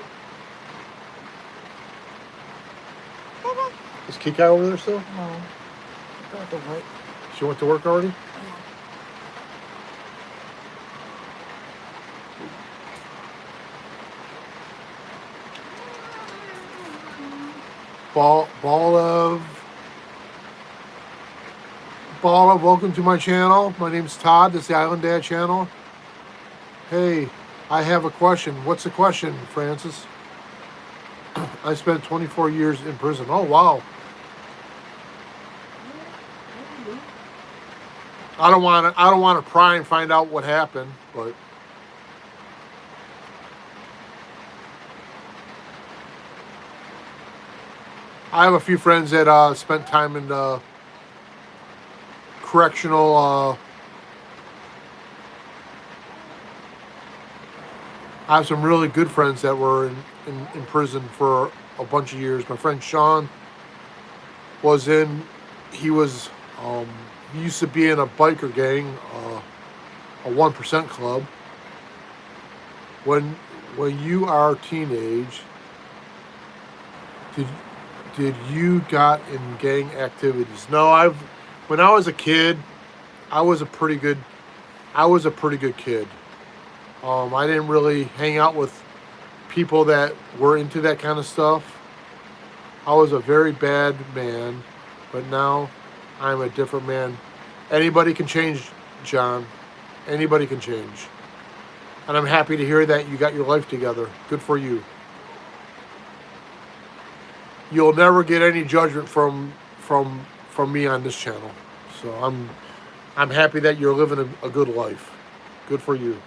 Is Kika over there still? No. Go to work. She went to work already? Ball of, welcome to my channel. My name's Todd. This is the Island Dad channel. Hey, I have a question. What's the question, Francis? I spent 24 years in prison. Oh, wow. I don't want to pry and find out what happened, but I have a few friends that spent time in correctional I have some really good friends that were in prison for a bunch of years. My friend Sean was in. He was. Um, he used to be in a biker gang, a 1% club. When when you are teenage, did did you got in gang activities? No, I've. When I was a kid, I was a pretty good. I was a pretty good kid. I didn't really hang out with people that were into that kind of stuff. I was a very bad man, but now I'm a different man. Anybody can change, John. Anybody can change. And I'm happy to hear that you got your life together. Good for you. You'll never get any judgment from me on this channel. So I'm happy that you're living a good life. Good for you.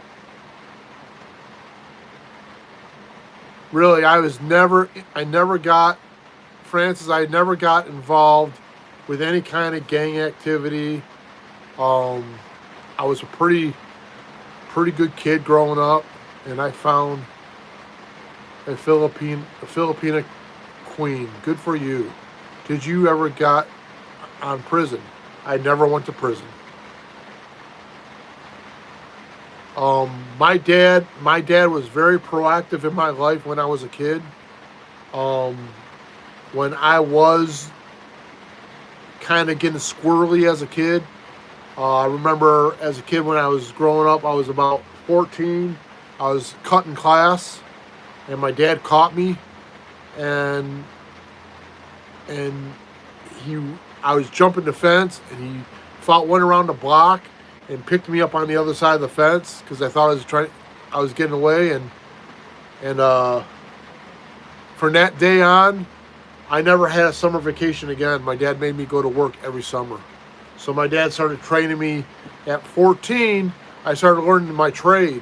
Really, I never got, Francis, I never got involved with any kind of gang activity. I was a pretty good kid growing up, and I found a Filipina queen. Good for you. Did you ever got on prison? I never went to prison. My dad was very proactive in my life when I was a kid. When I was kind of getting squirrely as a kid, I remember as a kid when I was growing up, I was about 14. I was cutting class, and my dad caught me, and and he I was jumping the fence, and he went around the block and picked me up on the other side of the fence because I thought I was getting away, and from that day on, I never had a summer vacation again. My dad made me go to work every summer. So my dad started training me at 14. I started learning my trade.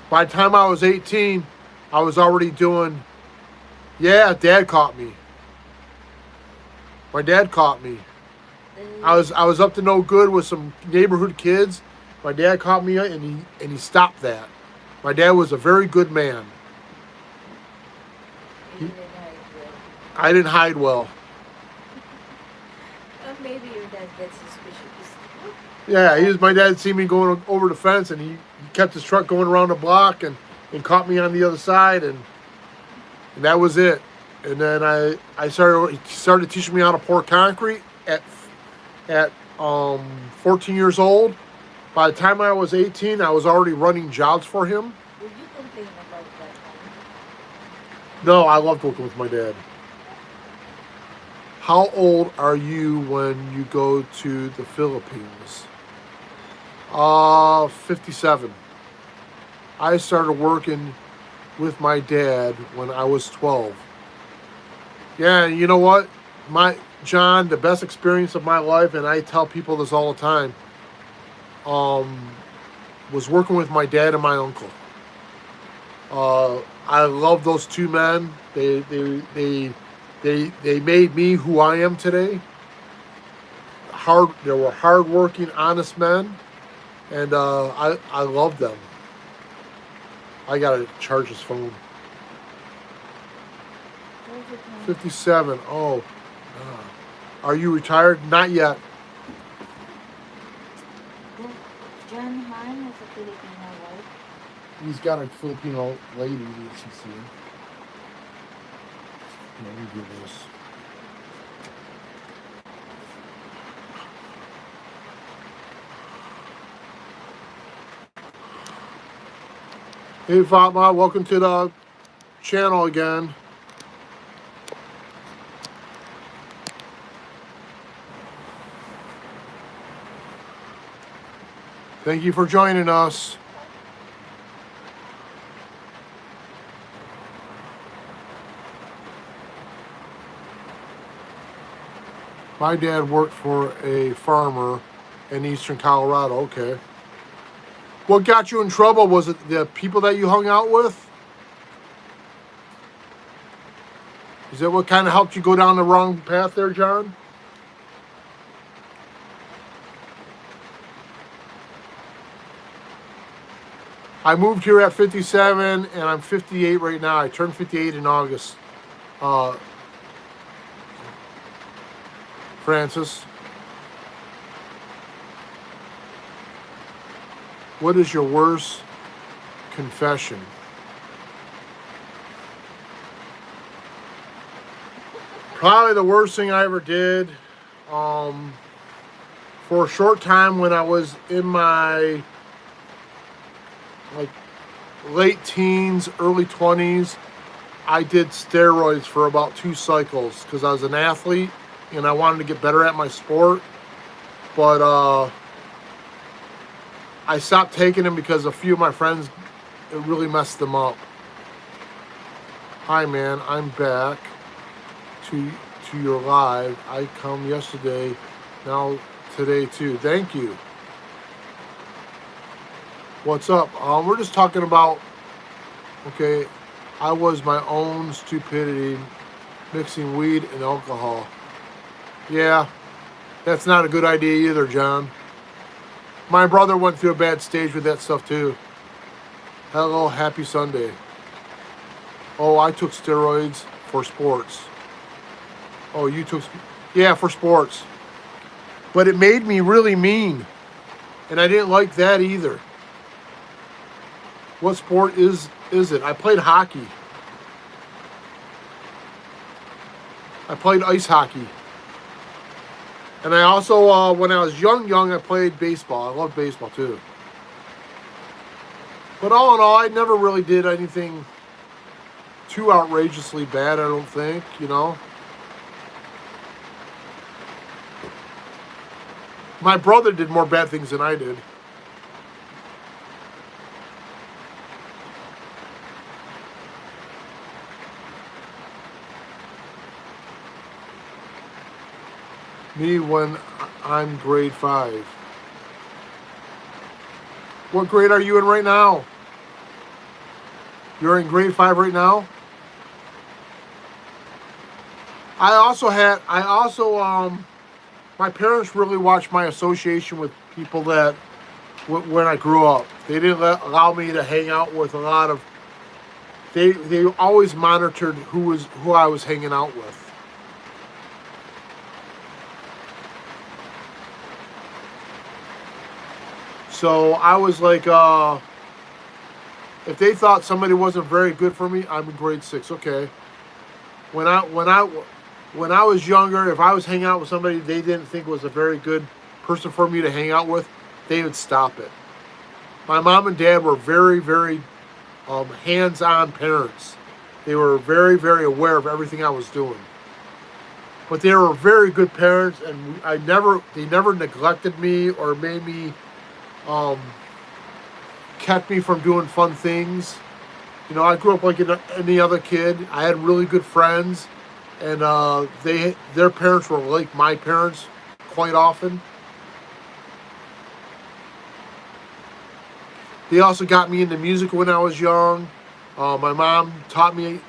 By the time I was 18, I was already doing, yeah, dad caught me. My dad caught me. I was up to no good with some neighborhood kids. My dad caught me, and he stopped that. My dad was a very good man. You didn't hide well. I didn't hide well. Maybe your dad gets suspicious. Yeah, my dad see me going over the fence, and he kept his truck going around the block and caught me on the other side, and that was it. And then he started teaching me how to pour concrete at 14 years old. By the time I was 18, I was already running jobs for him. Would you complain about that time? No, I loved working with my dad. How old are you when you go to the Philippines? 57. I started working with my dad when I was 12. Yeah, you know what? John, the best experience of my life, and I tell people this all the time, was working with my dad and my uncle. I love those two men. They made me who I am today. They were hardworking, honest men, and I love them. I gotta charge this phone. 57. Oh, are you retired? Not yet. John Han has a Filipino wife. He's got a Filipino lady that you see. Let me do this. Hey Fatma, welcome to the channel again. Thank you for joining us. My dad worked for a farmer in eastern Colorado. Okay. What got you in trouble? Was it the people that you hung out with? Is that what kind of helped you go down the wrong path there, John? I moved here at 57, and I'm 58 right now. I turned 58 in August. Uh, Francis, what is your worst confession? Probably the worst thing I ever did. Um, for a short time when I was in my like late teens, early 20s, I did steroids for about 2 cycles because I was an athlete and I wanted to get better at my sport. But I stopped taking them because a few of my friends, it really messed them up. Hi man, I'm back to your live. I come yesterday, now today too. Thank you. What's up? We're just talking about, okay, I was my own stupidity mixing weed and alcohol. Yeah, that's not a good idea either, John. My brother went through a bad stage with that stuff too. Hello, happy Sunday. Oh, I took steroids for sports. Oh, you took, yeah, for sports. But it made me really mean. And I didn't like that either. What sport is it? I played hockey. I played ice hockey. And I also, when I was young, I played baseball. I loved baseball too. But all in all, I never really did anything too outrageously bad, I don't think, you know. My brother did more bad things than I did. Me when I'm grade 5. What grade are you in right now? You're in grade 5 right now? My parents really watched my association with people that, when I grew up, they didn't allow me to hang out with a lot of, they always monitored who I was hanging out with. So I was like, if they thought somebody wasn't very good for me, I'm in grade 6. Okay. When I was younger, if I was hanging out with somebody they didn't think was a very good person for me to hang out with, they would stop it. My mom and dad were very, very hands-on parents. They were very, very aware of everything I was doing. But they were very good parents, and they never neglected me or made me, kept me from doing fun things. You know, I grew up like any other kid. I had really good friends, and their parents were like my parents quite often. They also got me into music when I was young. My mom got me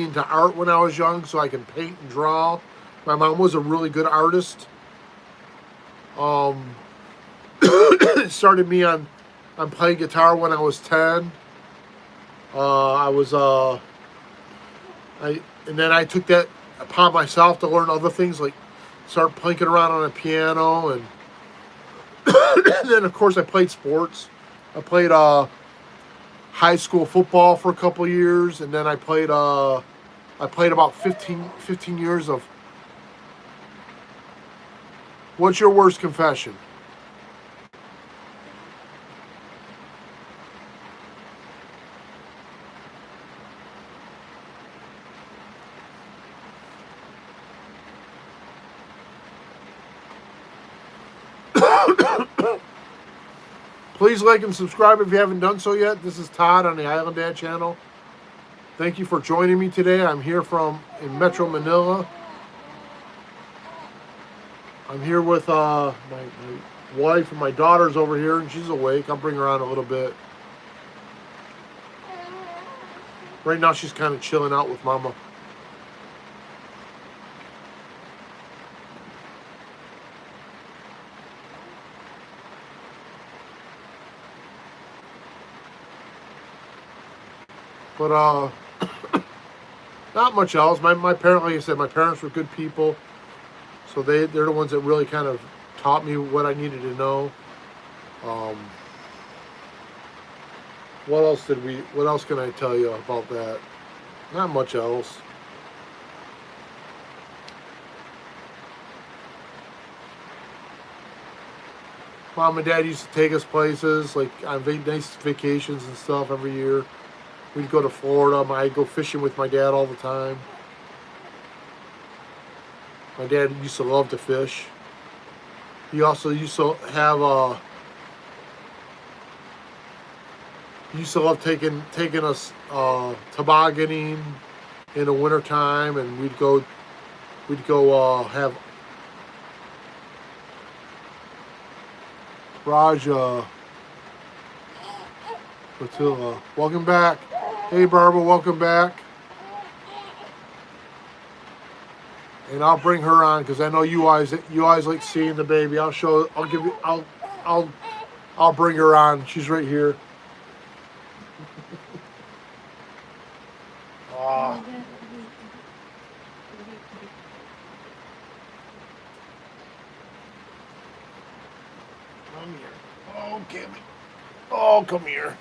into art when I was young, so I can paint and draw. My mom was a really good artist. Started me on playing guitar when I was 10. And then I took that upon myself to learn other things, like start plinking around on a piano, and, and then of course I played sports. I played high school football for a couple of years, and then I played about 15 years of. What's your worst confession? Please like and subscribe if you haven't done so yet. This is Todd on the Island Dad channel. Thank you for joining me today. I'm here in Metro Manila. I'm here with my wife and my daughter's over here, and she's awake. I'll bring her on a little bit. Right now she's kind of chilling out with Mama. But not much else. My parents, like I said, my parents were good people, so they're the ones that really kind of taught me what I needed to know. Um, what else can I tell you about that? Not much else. Mom and Dad used to take us places like on nice vacations and stuff every year. We'd go to Florida. I'd go fishing with my dad all the time. My dad used to love to fish. He also used to have he used to love taking us tobogganing in the wintertime, and we'd go have Raja Patilla. Welcome back. Hey Barbara, welcome back. And I'll bring her on because I know you guys like seeing the baby. I'll bring her on. She's right here. Ah, come here. Oh, Kimmy. Oh, come here.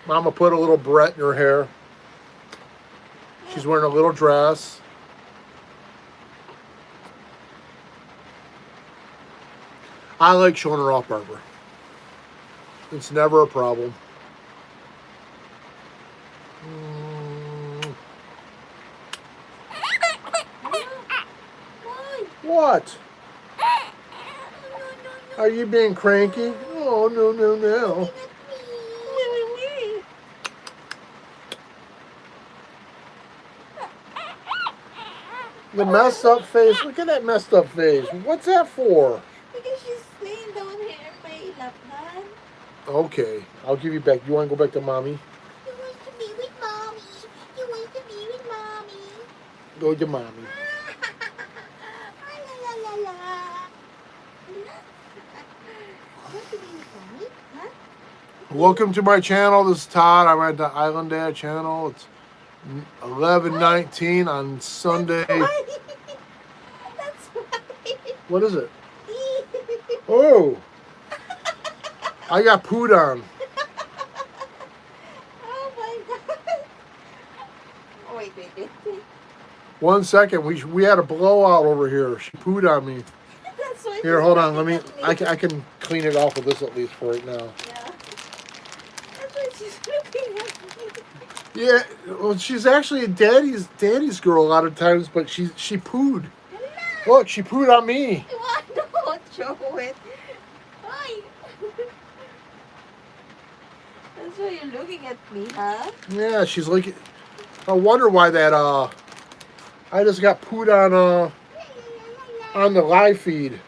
Mama put a little barrette in her hair. She's wearing a little dress. I like showing her off, Barbara. It's never a problem. What? Are you being cranky? Oh, no, no, no. The messed up face. Look at that messed up face. What's that for? Because she's laying down here in my lap, man. Okay, I'll give you back. You want to go back to mommy? You want to be with mommy. You want to be with mommy. Go to mommy. La la la la. Want to be with mommy? Huh? Welcome to my channel. This is Todd. I'm at the Island Dad channel. It's 11:19 on Sunday. That's why. What is it? Oh, I got pooed on. Oh my god. Oh, wait. 1 second. We had a blowout over here. She pooed on me. That's why. Here, hold on. Let me. I can clean it off with this at least for right now. Yeah. That's why she's looking at me. Yeah, well, she's actually a daddy's girl a lot of times, but she pooed. Look, she pooed on me. Why don't show it? Why? That's why you're looking at me, huh? Yeah, she's like. I wonder why that. I just got pooed on the live feed.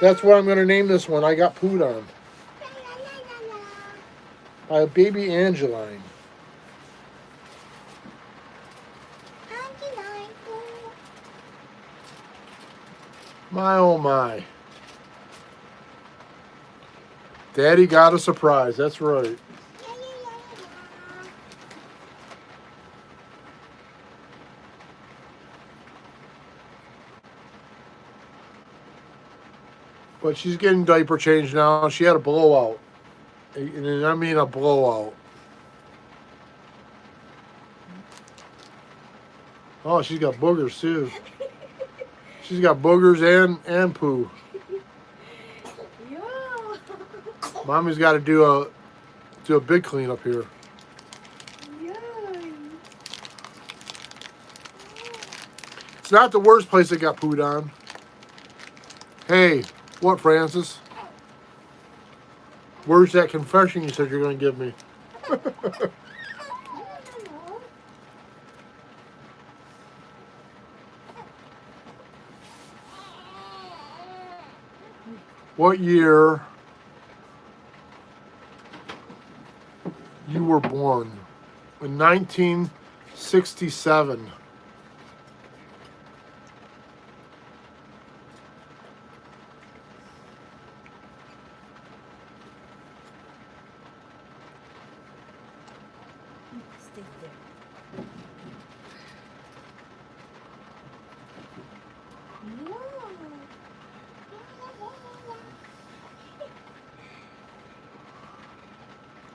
That's what I'm gonna name this one. I got pooed on. By baby Anjelagne. My oh my. Daddy got a surprise. That's right. But she's getting diaper changed now. She had a blowout. And I mean a blowout. Oh, she's got boogers too. She's got boogers and poo. Yeah. Mommy's got to do a big cleanup here. Yay. It's not the worst place that got pooed on. Hey, what, Francis? Where's that confession you said you're going to give me? What year you were born? In 1967. Stick there.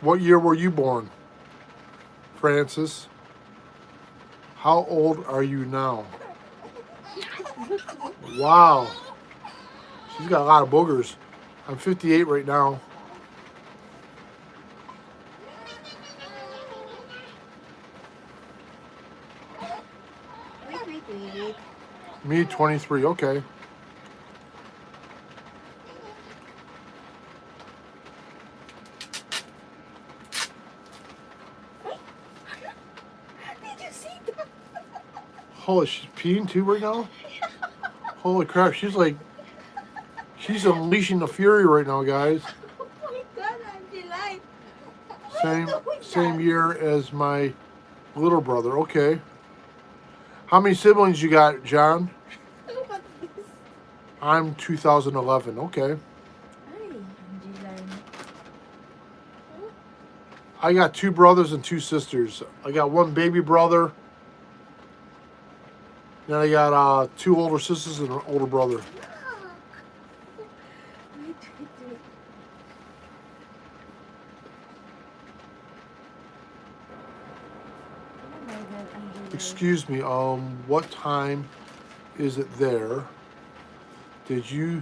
What year were you born, Francis? How old are you now? Wow. She's got a lot of boogers. I'm 58 right now. Wait. Me, 23. Okay. Did you see that? Holy, she's peeing too right now? Holy crap, she's unleashing the fury right now, guys. Oh my God, Anjelagne. Same year as my little brother. Okay. How many siblings you got, John? Look at this. I'm 2011. Okay. Ay, Anjelagne. I got 2 brothers and 2 sisters. I got 1 baby brother. Then I got 2 older sisters and an older brother. Wait. Oh my God, Anjelagne. Excuse me. What time is it there? Did you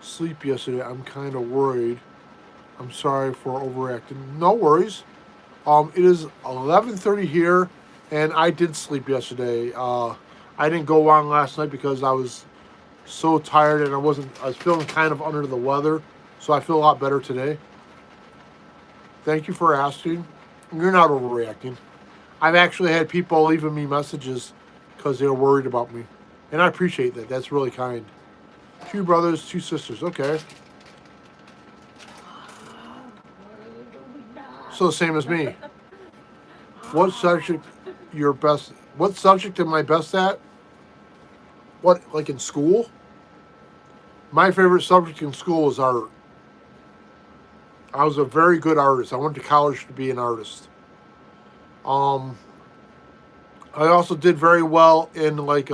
sleep yesterday? I'm kind of worried. I'm sorry for overacting. No worries. It is 11:30 here, and I did sleep yesterday. I didn't go on last night because I was so tired and I was feeling kind of under the weather, so I feel a lot better today. Thank you for asking. You're not overreacting. I've actually had people leaving me messages because they're worried about me, and I appreciate that. That's really kind. 2 brothers, 2 sisters. Okay. So the same as me. What subject what subject am I best at? What, like in school? My favorite subject in school was art. I was a very good artist. I went to college to be an artist. Um I also did very well in like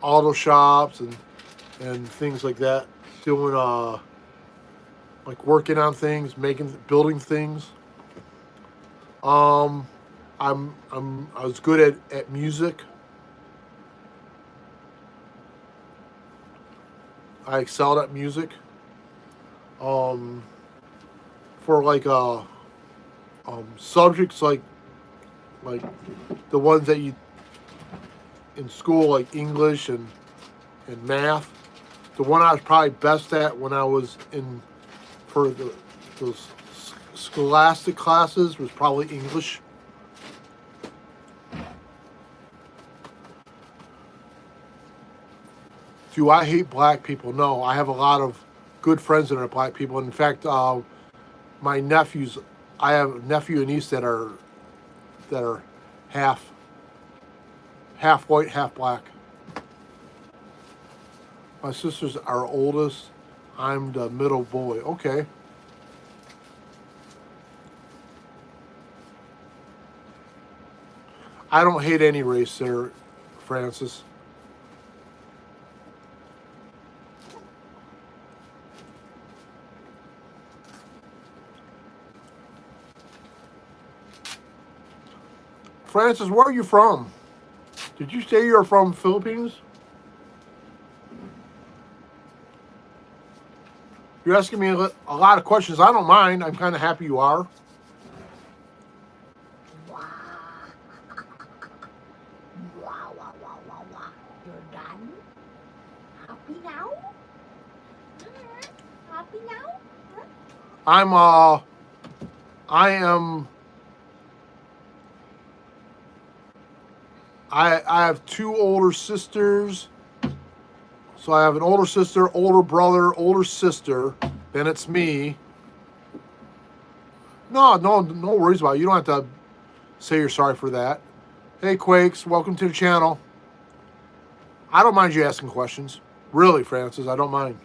auto shops and things like that, doing like working on things, building things. Um, I was good at music. I excelled at music. Um, for subjects like the ones that you in school, like English and math. The one I was probably best at when I was in for those scholastic classes was probably English. Do I hate black people? No, I have a lot of good friends that are black people. In fact, my nephews, I have a nephew and niece that are half white, half black. My sisters are oldest. I'm the middle boy. Okay. I don't hate any race there, Francis. Francis, where are you from? Did you say you're from Philippines? You're asking me a lot of questions. I don't mind. I'm kind of happy you are. Wow. Wow. You're done? Happy now? Happy now? I am. I have 2 older sisters. So I have an older sister, older brother, older sister. Then it's me. No worries about it. You don't have to say you're sorry for that. Hey, Quakes, welcome to the channel. I don't mind you asking questions. Really, Francis, I don't mind.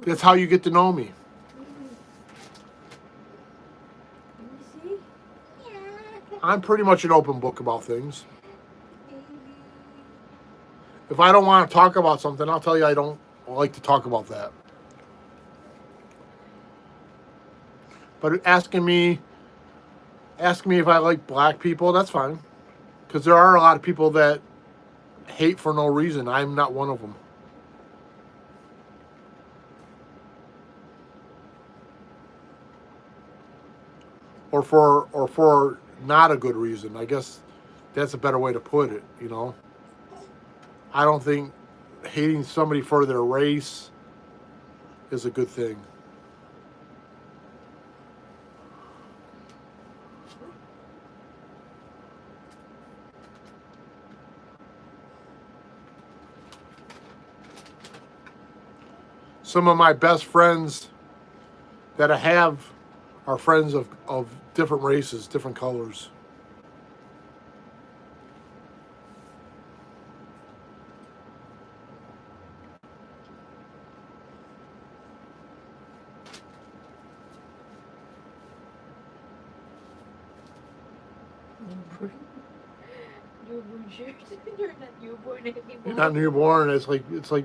That's how you get to know me. I'm pretty much an open book about things. Baby. If I don't want to talk about something, I'll tell you I don't like to talk about that. But asking me if I like black people, that's fine. Because there are a lot of people that hate for no reason. I'm not one of them. Or for not a good reason. I guess that's a better way to put it, you know. I don't think hating somebody for their race is a good thing. Some of my best friends that I have are friends of different races, different colors. Newborn. Newborn shirt. You're not newborn anymore. You're not newborn. It's like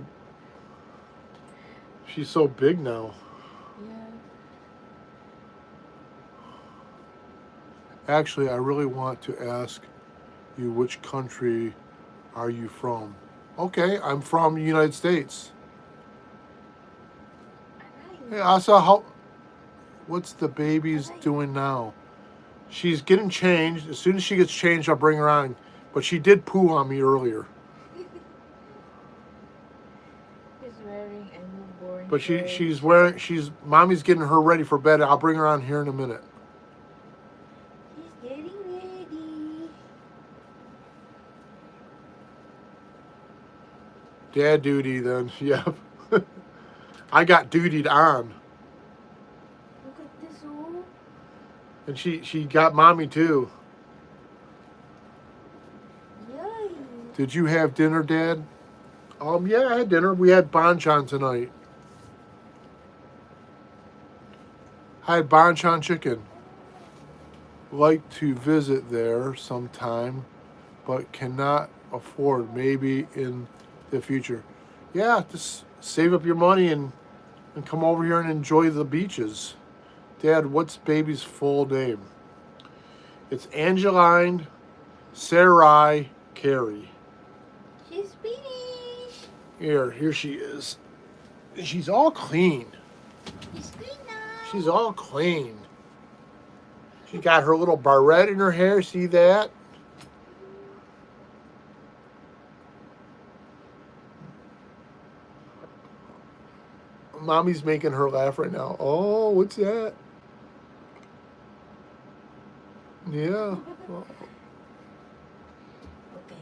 she's so big now. Yeah. Actually, I really want to ask you, which country are you from? Okay, I'm from the United States. Hey, Asa, what's the baby's doing now? She's getting changed. As soon as she gets changed, I'll bring her on. But she did poo on me earlier. He's wearing a newborn But shirt. mommy's getting her ready for bed. I'll bring her on here in a minute. He's getting ready. Dad duty then. Yep. I got dutied on. Look at this, oh. And she got mommy too. Yay. Did you have dinner, Dad? Yeah, I had dinner. We had banchan tonight. I had banchan chicken. Like to visit there sometime, but cannot afford. Maybe in the future. Yeah, just save up your money and come over here and enjoy the beaches. Dad, what's baby's full name? It's Anjelagne Sarai Carey. She's finished. Here she is. She's all clean. She's clean now. She's all clean. She got her little barrette in her hair. See that? Mommy's making her laugh right now. Oh, what's that? Yeah. Well, Okay.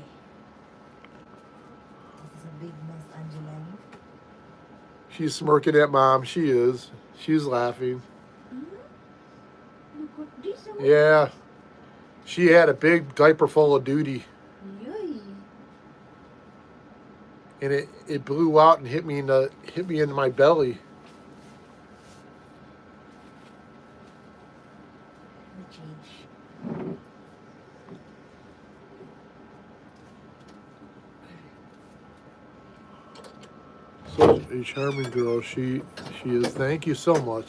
This is a big mess, Anjelagne. she's smirking at Mom. She is. She's laughing. Look at this. Oh. Yeah. She had a big diaper full of duty. Yay. And it blew out and hit me in my belly. Let me change. Such a charming girl she is. Thank you so much,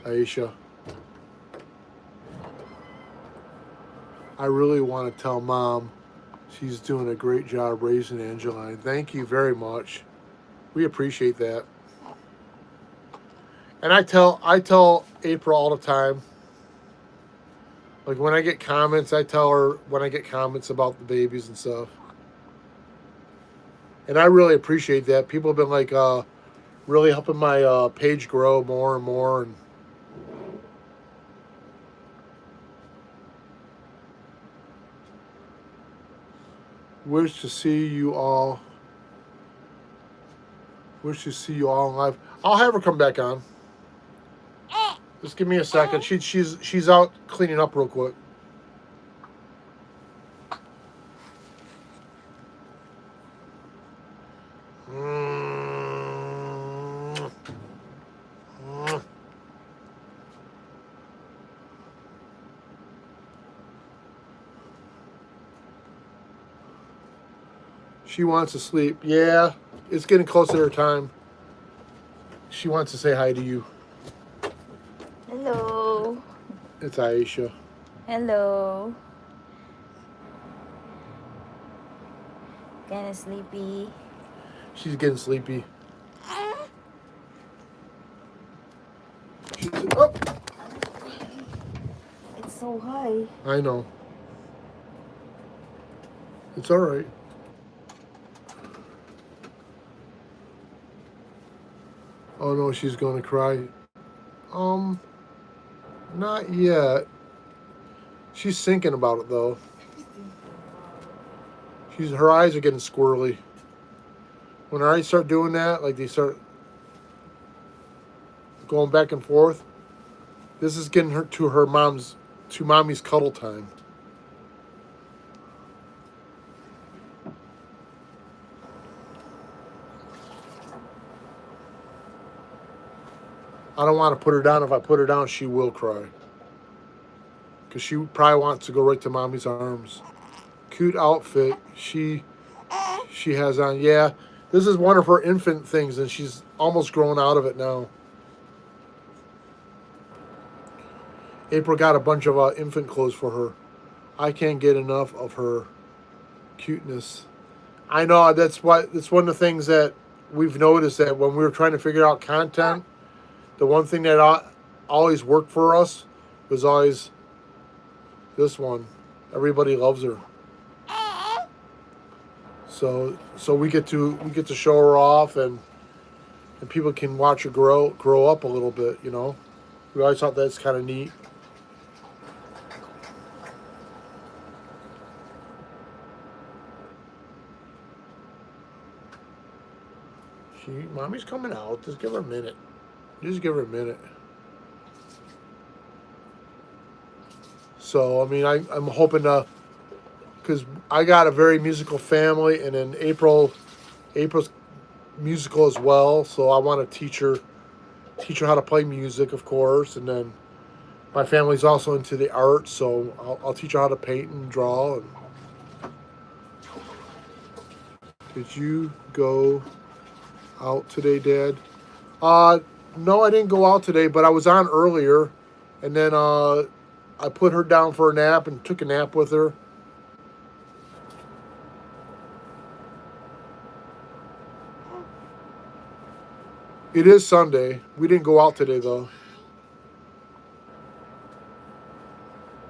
Aisha. I really want to tell Mom she's doing a great job raising Angeline. Thank you very much. We appreciate that. And I tell April all the time. Like when I get comments, I tell her when I get comments about the babies and stuff. And I really appreciate that. People have been like really helping my page grow more and more. And wish to see you all. Wish to see you all in live. I'll have her come back on. Just give me a second. She's out cleaning up real quick. She wants to sleep. Yeah, it's getting close to her time. She wants to say hi to you. Hello. It's Aisha. Hello. Kinda sleepy. She's getting sleepy. She's, oh, It's so high. I know. It's all right. Oh no, she's going to cry. Not yet. She's thinking about it though. Her eyes are getting squirrely. When her eyes start doing that, like they start going back and forth, this is getting her to mommy's cuddle time. I don't want to put her down. If I put her down, she will cry. Because she probably wants to go right to mommy's arms. Cute outfit she has on. Yeah, this is one of her infant things, and she's almost grown out of it now. April got a bunch of infant clothes for her. I can't get enough of her cuteness. I know that's one of the things that we've noticed, that when we were trying to figure out content, the one thing that always worked for us was always this one. Everybody loves her. So we get to show her off, and people can watch her grow up a little bit. You know, we always thought that's kind of neat. Mommy's coming out. Just give her a minute. Just give her a minute. So, I mean, I'm hoping to, because I got a very musical family, and then April's musical as well. So I want to teach her how to play music, of course, and then my family's also into the arts, so I'll teach her how to paint and draw. And did you go out today, Dad? No, I didn't go out today, but I was on earlier, and then I put her down for a nap and took a nap with her. It is Sunday. We didn't go out today, though.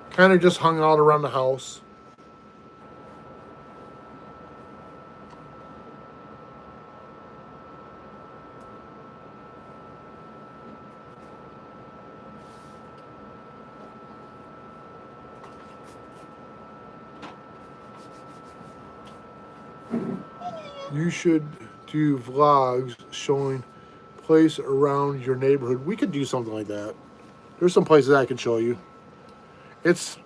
Kind of just hung out around the house. You should do vlogs showing place around your neighborhood. We could do something like that. There's some places I can show you. It's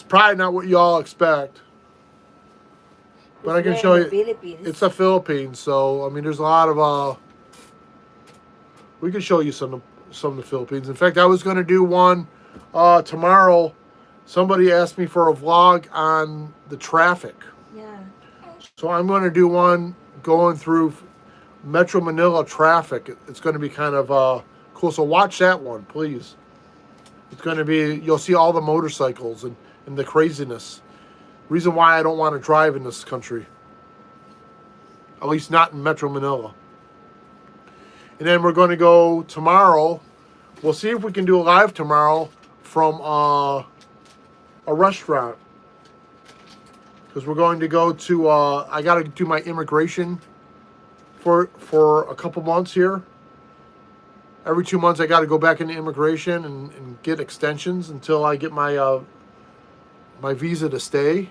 probably not what y'all expect, but I can show you. Philippines. It's the Philippines, so I mean, there's a lot of we can show you some of the Philippines. In fact, I was going to do one tomorrow. Somebody asked me for a vlog on the traffic. Yeah. So I'm going to do one going through Metro Manila traffic. It's going to be kind of cool. So watch that one, please. It's going to be, you'll see all the motorcycles and the craziness. Reason why I don't want to drive in this country. At least not in Metro Manila. And then we're going to go tomorrow. We'll see if we can do a live tomorrow from a restaurant. Because we're going to go to, I got to do my immigration for a couple months here. Every 2 months I got to go back into immigration and get extensions until I get my my visa to stay.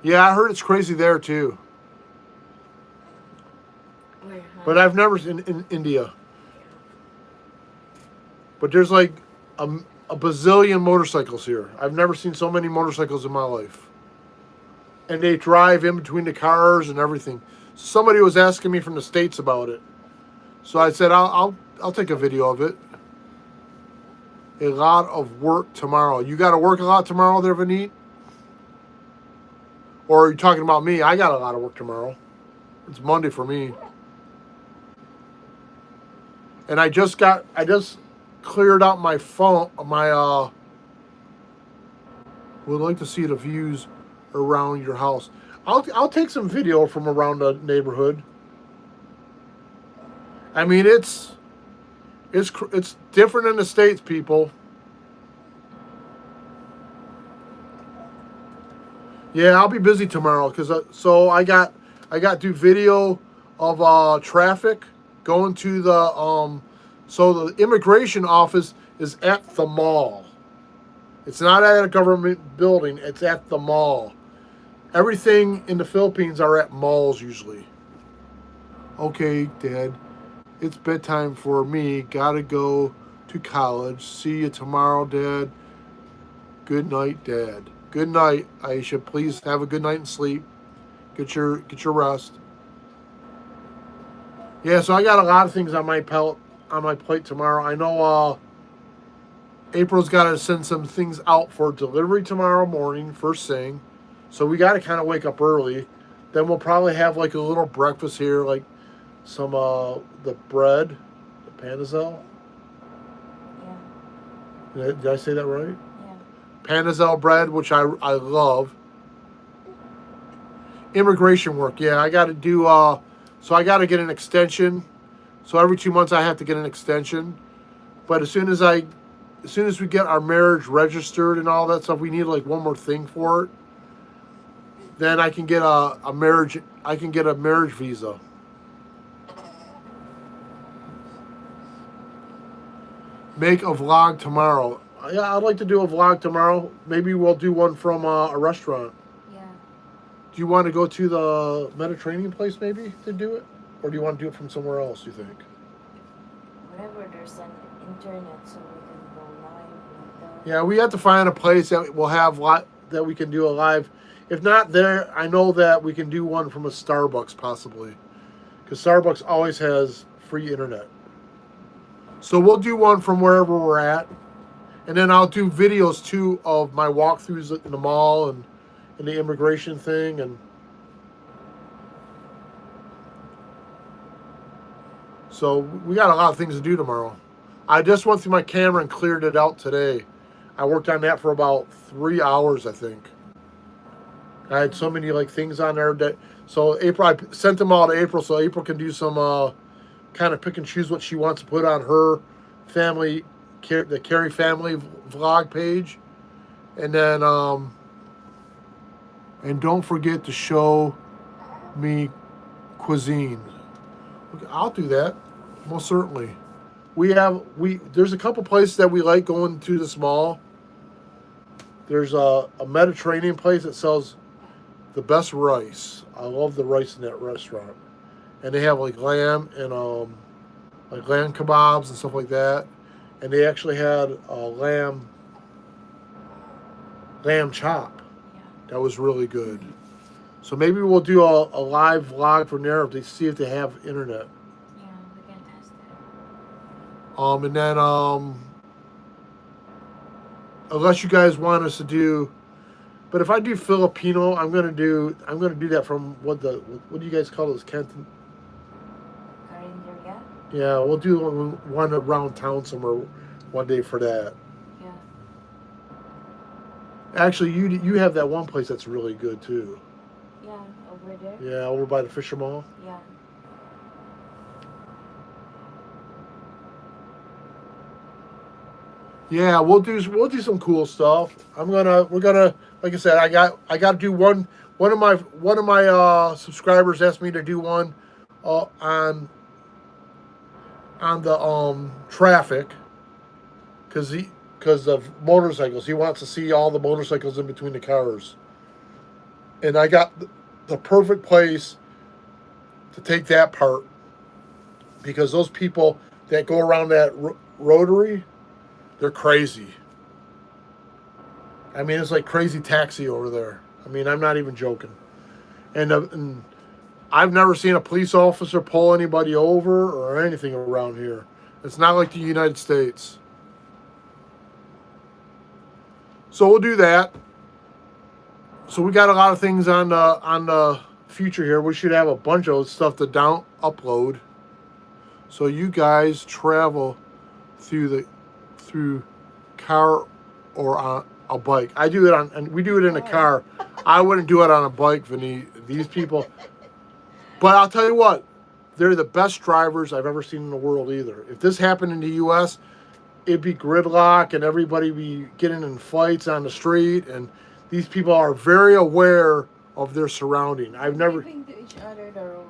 Yeah, I heard it's crazy there too. Where, huh? But I've never in India. But there's like a bazillion motorcycles here. I've never seen so many motorcycles in my life. And they drive in between the cars and everything. Somebody was asking me from the States about it. So I said, I'll take a video of it. a lot of work tomorrow. You got to work a lot tomorrow there, Vineet? Or are you talking about me? I got a lot of work tomorrow. It's Monday for me. And I just cleared out my phone, would like to see the views around your house. I'll take some video from around the neighborhood. I mean, it's different in the States, people. Yeah, I'll be busy tomorrow because so I got to do video of traffic going to the so the immigration office is at the mall. It's not at a government building, it's at the mall. Everything in the Philippines are at malls usually. Okay, Dad. It's bedtime for me. Gotta go to college. See you tomorrow, Dad. Good night, Dad. Good night, Aisha. Please have a good night and sleep. Get your rest. Yeah, so I got a lot of things on my plate tomorrow. I know April's got to send some things out for delivery tomorrow morning, first thing. So we got to kind of wake up early. Then we'll probably have like a little breakfast here, like some the bread, the panazel. Yeah. Did I say that right? Yeah. Panazel bread, which I love. Immigration work, yeah. I got to do. So I got to get an extension. So every 2 months I have to get an extension. But as soon as we get our marriage registered and all that stuff, we need like one more thing for it. Then I can get a marriage. I can get a marriage visa. Make a vlog tomorrow. Yeah, I'd like to do a vlog tomorrow. Maybe we'll do one from a restaurant. Yeah. Do you want to go to the Mediterranean place maybe to do it? Or do you want to do it from somewhere else, you think? Whenever there's an internet, so we can go live like that. Yeah, we have to find a place that will have that we can do a live. If not there, I know that we can do one from a Starbucks possibly. Because Starbucks always has free internet. So we'll do one from wherever we're at. And then I'll do videos too of my walkthroughs in the mall and the immigration thing. And so we got a lot of things to do tomorrow. I just went through my camera and cleared it out today. I worked on that for about 3 hours, I think. I had so many like things on there that so April, I sent them all to April so April can do some kind of pick and choose what she wants to put on her family, the Carrie family vlog page. And then and don't forget to show me cuisine. I'll do that, most certainly. There's a couple places that we like going to this mall. There's a Mediterranean place that sells the best rice. I love the rice in that restaurant. And they have like lamb and like lamb kebabs and stuff like that. And they actually had a lamb chop. Yeah. That was really good. So maybe we'll do a live vlog from there if they see if they have internet. Yeah, we can test that. And then unless you guys want us to do, but if I do Filipino, I'm gonna do that from what do you guys call those, Canton? Carinderia? Yeah, we'll do one around town somewhere one day for that. Yeah. Actually, you have that one place that's really good too. Yeah, over there? Yeah, over by the Fisher Mall. Yeah. Yeah, we'll do some cool stuff. We're gonna like I said, I got to do one of my subscribers asked me to do one on the traffic because of motorcycles. He wants to see all the motorcycles in between the cars. And I got the perfect place to take that part because those people that go around that rotary, they're crazy. I mean, it's like crazy taxi over there. I mean, I'm not even joking. And I've never seen a police officer pull anybody over or anything around here. It's not like the United States. So we'll do that. So we got a lot of things on the future here. We should have a bunch of stuff to upload. So you guys travel through car or on a bike. I do it on, and we do it in a car. I wouldn't do it on a bike, Vinny. These people. But I'll tell you what, they're the best drivers I've ever seen in the world. Either if this happened in the U.S., it'd be gridlock and everybody be getting in fights on the street. And these people are very aware of their surrounding. I've never. Giving to each other the road.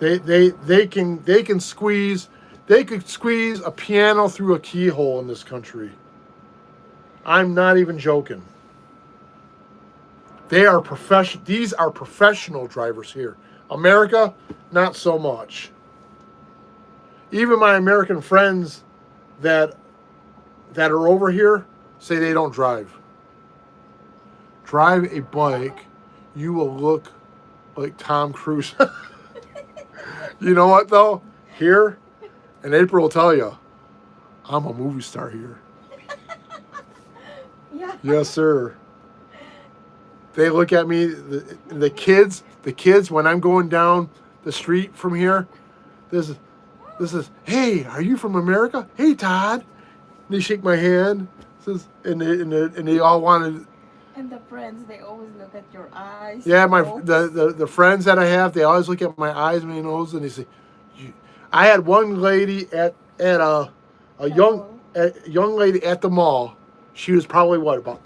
They can squeeze. They could squeeze a piano through a keyhole in this country. I'm not even joking. They are These are professional drivers here. America, not so much. Even my American friends that are over here say they don't drive. Drive a bike, you will look like Tom Cruise. You know what though? Here, and April will tell you, I'm a movie star here. Yeah. Yes, sir. They look at me, the kids, when I'm going down the street from here, this is, hey, are you from America? Hey, Todd. And they shake my hand. And they all wanted. And the friends, they always look at your eyes. Yeah, the friends that I have, they always look at my eyes, my nose, and they say, I had one lady at a young lady at the mall. She was probably about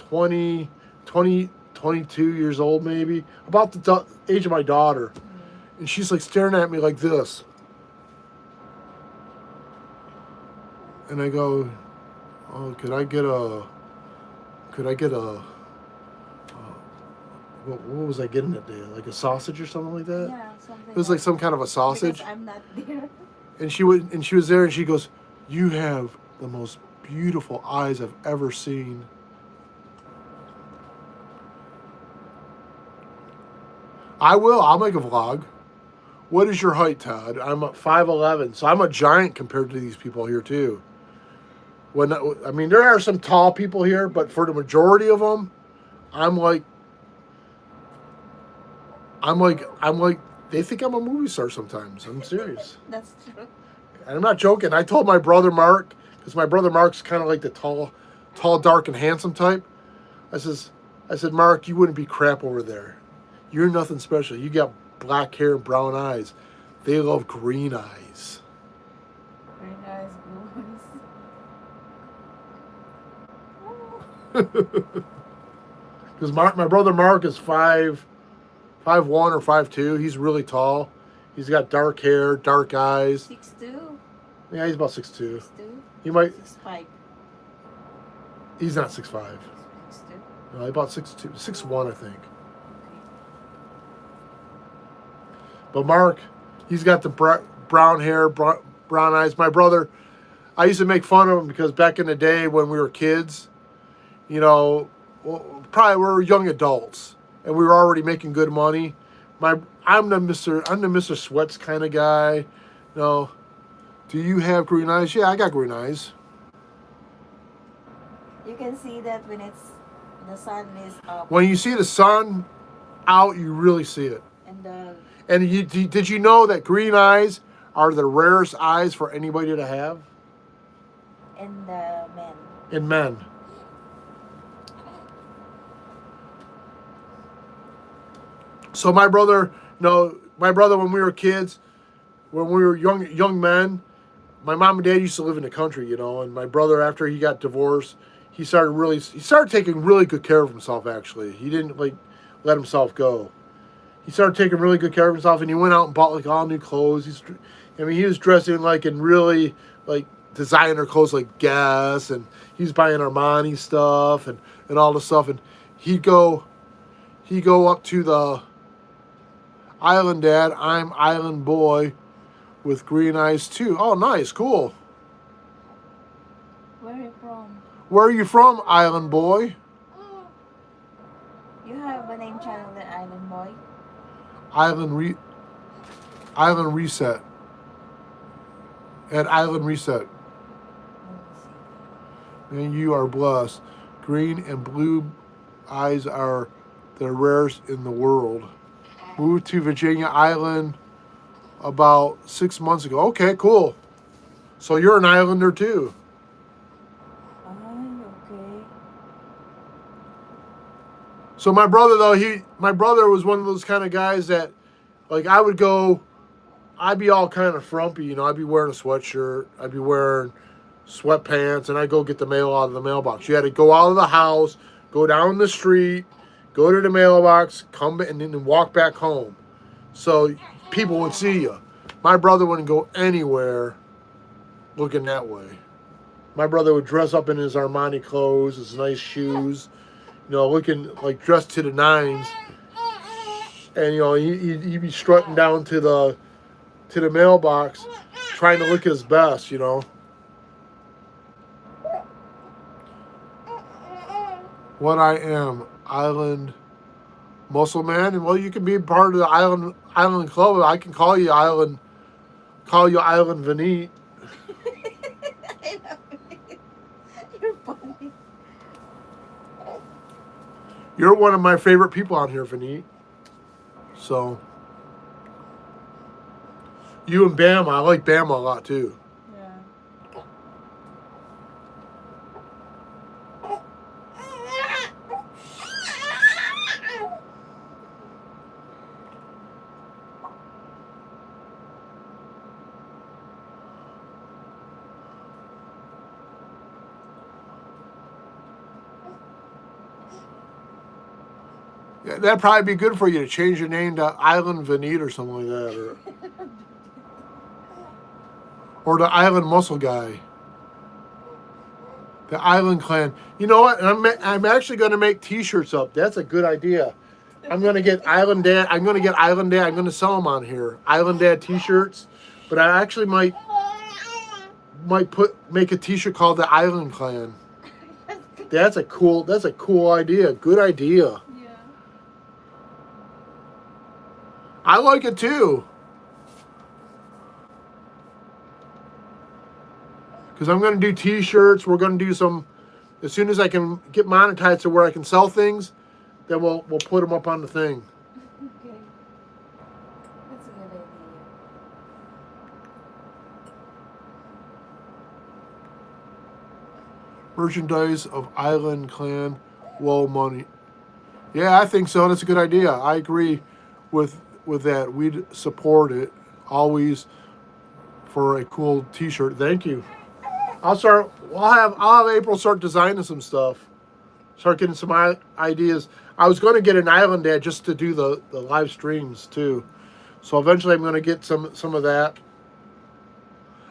22 years old, maybe about the age of my daughter, and she's like staring at me like this, and I go, oh, could I get a what was I getting that day? Like a sausage or something like that? Yeah, something. It was like some kind of a sausage. Because I'm not there. And she was there, and she goes, "You have the most beautiful eyes I've ever seen." I'll make a vlog. What is your height, Todd? I'm 5'11", so I'm a giant compared to these people here too. There are some tall people here, but for the majority of them, I'm like, they think I'm a movie star sometimes. I'm serious. That's true. And I'm not joking. I told my brother Mark, because my brother Mark's kind of like the tall, dark, and handsome type. I said, Mark, you wouldn't be crap over there. You're nothing special. You got black hair and brown eyes. They love green eyes. Green eyes, blue eyes. Because my brother Mark is 5'1" or 5'2". He's really tall. He's got dark hair, dark eyes. 6'2". Yeah, he's about 6'2". 6'2". He might. 6'5". He's not 6'5". 6'2". No, about 6'2", 6'1", I think. But Mark, he's got the brown hair, brown eyes. My brother, I used to make fun of him because back in the day when we were kids, probably we were young adults and we were already making good money. I'm the Mr. Sweats kind of guy. Do you have green eyes? Yeah, I got green eyes. You can see that when the sun is up. When you see the sun out, you really see it. And did you know that green eyes are the rarest eyes for anybody to have? in the men. In men. So my brother, when we were kids, when we were young men, my mom and dad used to live in the country, and my brother, after he got divorced, he started taking really good care of himself, actually. He didn't let himself go. He started taking really good care of himself, and he went out and bought all new clothes. He was dressing in really designer clothes like Guess, and he's buying Armani stuff and all this stuff. And he'd go up to the island, Dad. I'm island boy with green eyes too. Oh, nice, cool. Where are you from? Where are you from, island boy? You have a name channel, the Island Boy? Island Reset. At Island Reset. Let me see. And you are blessed. Green and blue eyes are the rarest in the world. Moved to Virginia Island about 6 months ago. Okay, cool. So you're an islander too. Okay. So my brother though, my brother was one of those kind of guys that like I'd be all kind of frumpy, you know, I'd be wearing a sweatshirt, I'd be wearing sweatpants, and I'd go get the mail out of the mailbox. You had to go out of the house, go down the street, go to the mailbox, come and then walk back home. So people would see you. My brother wouldn't go anywhere looking that way. My brother would dress up in his Armani clothes, his nice shoes, you know, looking like dressed to the nines. And, you know, he'd be strutting down to the mailbox trying to look his best, you know. What I am, island muscle man, and well, you can be part of the island club. I can call you island Vanit. I love it. You're funny. You're one of my favorite people on here, Vanit. So you and Bama, I like Bama a lot too. Yeah, that'd probably be good for you to change your name to Island Vanit or something like that, or the Island Muscle Guy, the Island Clan. You know what? I'm actually going to make T-shirts up. That's a good idea. I'm going to get Island Dad. I'm going to sell them on here. Island Dad T-shirts, but I actually might make a T-shirt called the Island Clan. That's a cool idea. Good idea. I like it too. Because I'm going to do T-shirts. We're going to do some, as soon as I can get monetized to where I can sell things, then we'll put them up on the thing. Okay. That's a good idea. Merchandise of Island Clan, well, money. Yeah, I think so. That's a good idea. I agree with that. We'd support it always for a cool T-shirt. Thank you. I'll have April start designing some stuff. Start getting some ideas. I was going to get an Island Dad just to do the live streams too. So eventually I'm going to get some of that.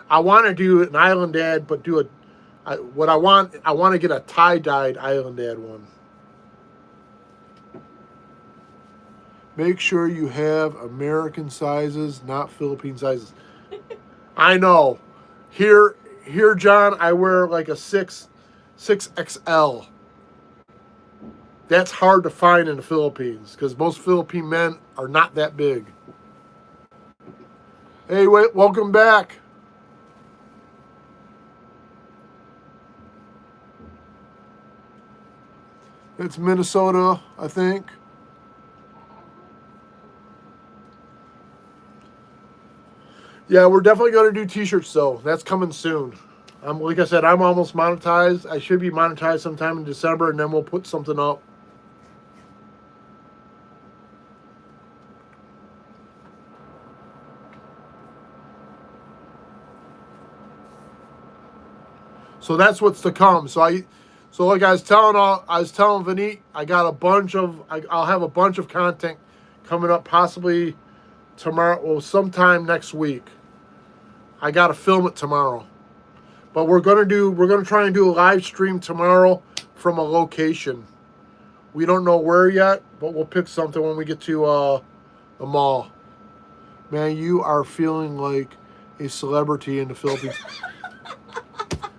I want to do an Island Dad, but I want to get a tie-dyed Island Dad one. Make sure you have American sizes, not Philippine sizes. I know. Here, John, I wear like a 6XL. That's hard to find in the Philippines because most Philippine men are not that big. Hey, wait, welcome back. It's Minnesota, I think. Yeah, we're definitely going to do T-shirts, though. That's coming soon. Like I said, I'm almost monetized. I should be monetized sometime in December, and then we'll put something up. So that's what's to come. So like I was telling Vanit, I'll have a bunch of content coming up, possibly tomorrow or sometime next week. I got to film it tomorrow. But we're going to try and do a live stream tomorrow from a location. We don't know where yet, but we'll pick something when we get to the mall. Man, you are feeling like a celebrity in the Philippines.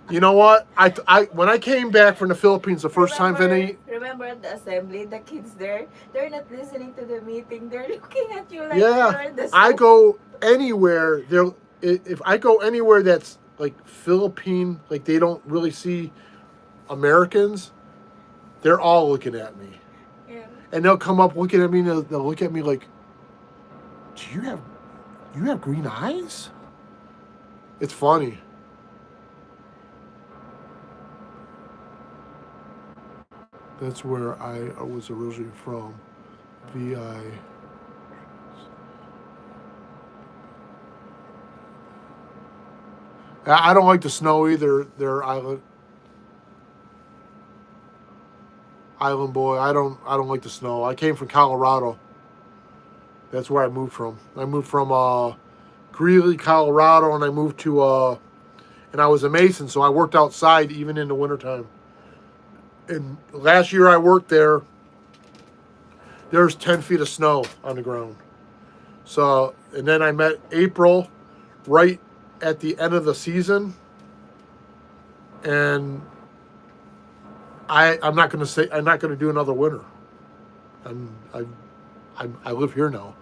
You know what? I when I came back from the Philippines the first time, Vinny. Remember at the assembly, the kids there, they're not listening to the meeting. They're looking at you like Yeah, you're in the I soap. go anywhere. If I go anywhere that's like Philippine, like they don't really see Americans, they're all looking at me. Yeah. And they'll come up looking at me, and they'll look at me like, do you have green eyes? It's funny. That's where I was originally from. VI. I don't like the snow either. They're island boy. I don't like the snow. I came from Colorado. That's where I moved from. I moved from Greeley, Colorado, and I moved to and I was a mason, so I worked outside even in the wintertime. And last year I worked there. There's 10 feet of snow on the ground. So, and then I met April right at the end of the season, and I'm not going to do another winter. I live here now.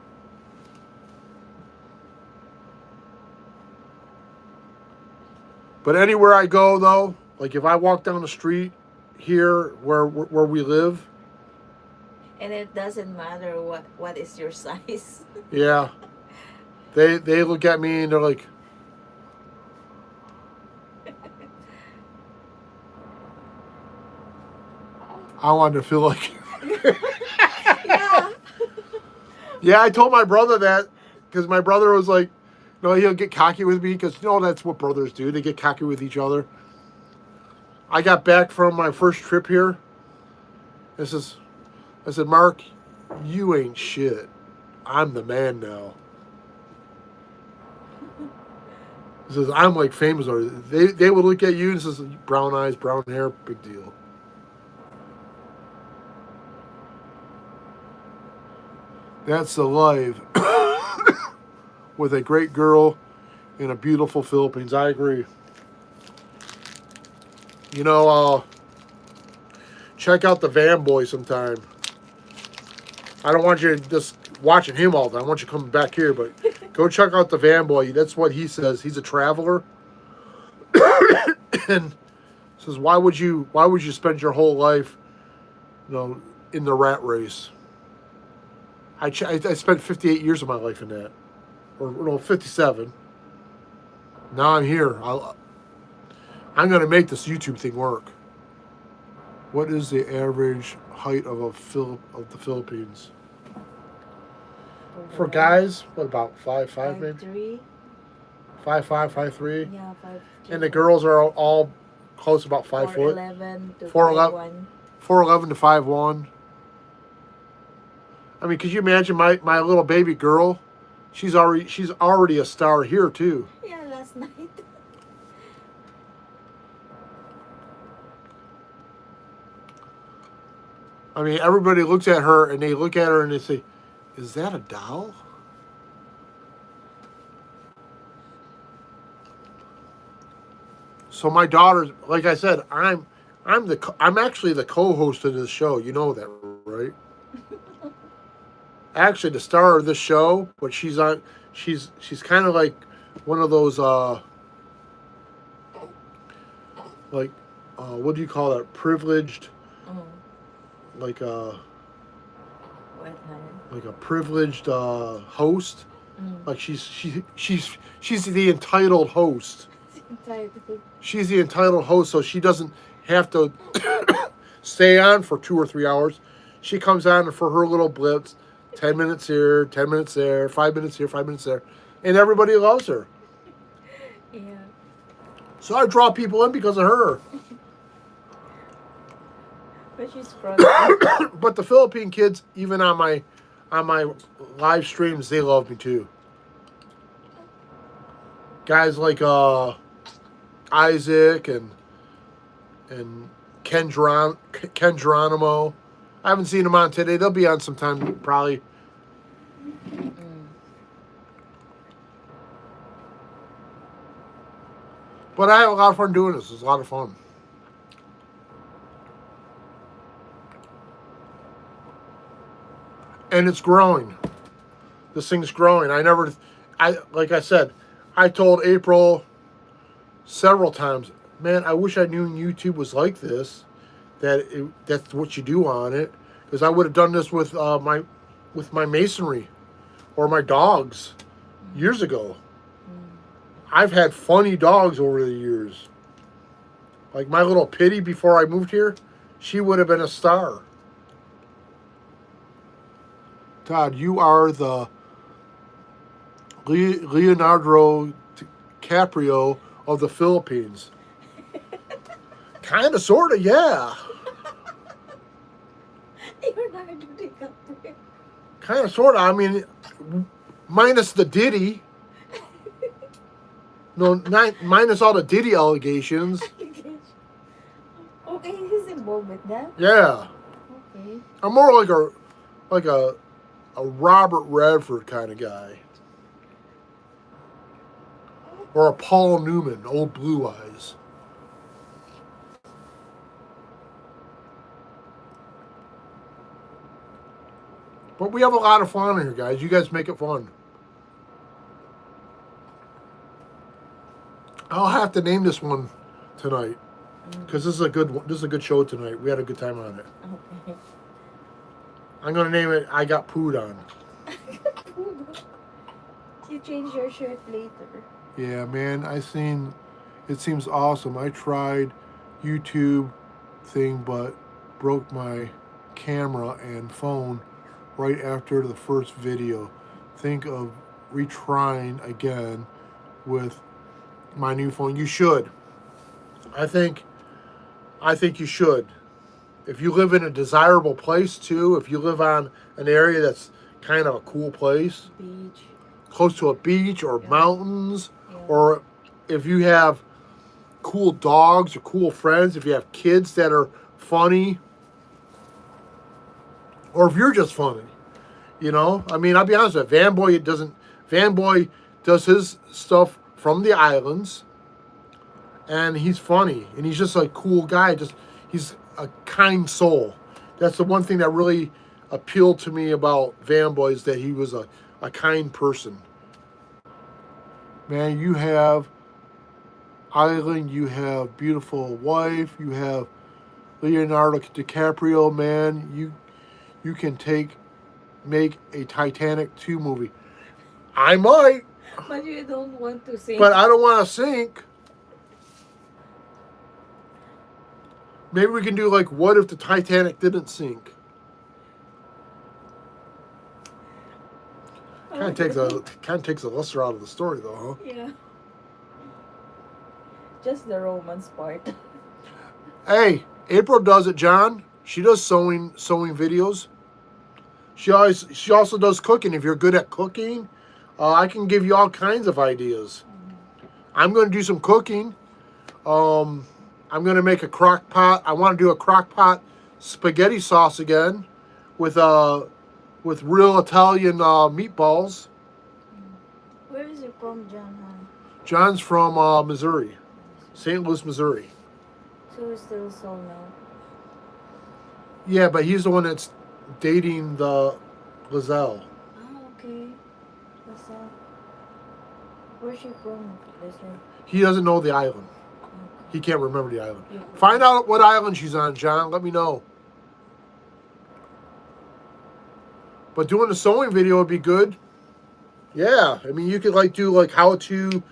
But anywhere I go though, like if I walk down the street here where we live, And it doesn't matter what is your size. yeah, they look at me and they're like, I wanted to feel like. Yeah. Yeah, I told my brother that because my brother was like, no, he'll get cocky with me because that's what brothers do. They get cocky with each other. I got back from my first trip here. I said, Mark, you ain't shit. I'm the man now. He says, I'm like famous. They would look at you and says, brown eyes, brown hair, big deal. That's the life with a great girl in a beautiful Philippines. I agree. Check out the Van Boy sometime. I don't want you just watching him all the time. I want you coming back here, but go check out the Van Boy. That's what he says. He's a traveler. And says, why would you spend your whole life, in the rat race? I spent 58 years of my life in that, or 57. Now I'm here. I'm going to make this YouTube thing work. What is the average height of the Philippines? For guys, what about 5'5" maybe? 5'3". 5'5", 5'3". Yeah, 5'3". And the girls are all close, about 5 foot. 4'11" to 4'11", 4'11" to 5'1". I mean, could you imagine my little baby girl? She's already a star here too. Yeah, last night. I mean, everybody looks at her and they say, "Is that a doll?" So my daughter, like I said, I'm actually the co-host of this show. You know that, right? Actually the star of this show, but she's kind of like one of those what do you call that? Privileged, like a privileged host. Like she's the entitled host. She's the entitled host, so she doesn't have to stay on for 2 or 3 hours. She comes on for her little blips. 10 minutes here, 10 minutes there, 5 minutes here, 5 minutes there. And everybody loves her. Yeah. So I draw people in because of her. But she's from. But the Philippine kids, even on my live streams, they love me too. Guys like Isaac and Ken Geronimo. I haven't seen them on today. They'll be on sometime, probably. But I had a lot of fun doing this. It's a lot of fun. And it's growing. This thing's growing. Like I said, I told April several times, man, I wish I knew YouTube was like this. that's what you do on it. Because I would have done this with my masonry or my dogs years ago. I've had funny dogs over the years. Like my little Pitty before I moved here, she would have been a star. Todd, you are the Leonardo DiCaprio of the Philippines. Kind of, sort of, yeah. Leonardo DiCaprio. Kind of, sort of. I mean, minus the Diddy. No, minus all the Diddy allegations. Okay, he's involved with that. Yeah. Okay. I'm more like a Robert Redford kind of guy. Or a Paul Newman, old Blue Eyes. But we have a lot of fun here, guys. You guys make it fun. I'll have to name this one tonight because this is a good one. This is a good show tonight. We had a good time on it. Okay. I'm gonna name it "I Got Pooed On." You change your shirt later. Yeah, man. It seems awesome. I tried YouTube thing, but broke my camera and phone right after the first video. Think of retrying again with my new phone. You should. I think you should. If you live in a desirable place too, if you live on an area that's kind of a cool place, Beach. close to a beach or mountains, Yeah. or if you have cool dogs or cool friends, if you have kids that are funny, or if you're just funny, I mean, I'll be honest with you, Vanboy does his stuff from the islands, and he's funny, and he's just a cool guy. He's a kind soul. That's the one thing that really appealed to me about Vanboy, is that he was a kind person. Man, you have Island, you have beautiful wife, you have Leonardo DiCaprio. Man, you can make a Titanic 2 movie. I might. But you don't want to sing. But I don't want to sink. Maybe we can do like, what if the Titanic didn't sink? Kind of takes a luster out of the story, though, huh? Yeah. Just the romance part. Hey, April does it, John. She does sewing videos. She also does cooking. If you're good at cooking, I can give you all kinds of ideas. I'm going to do some cooking. I'm going to make a crock pot. I want to do a crock pot spaghetti sauce again with real Italian meatballs. Where is it from, John? John's from Missouri, St. Louis, Missouri. So we're still so now. Yeah, but he's the one that's dating the Lizelle. Ah, okay. What's that? Where's she from? He doesn't know the island. Okay. He can't remember the island. Yeah. Find out what island she's on, John. Let me know. But doing a sewing video would be good. Yeah, I mean, you could do how to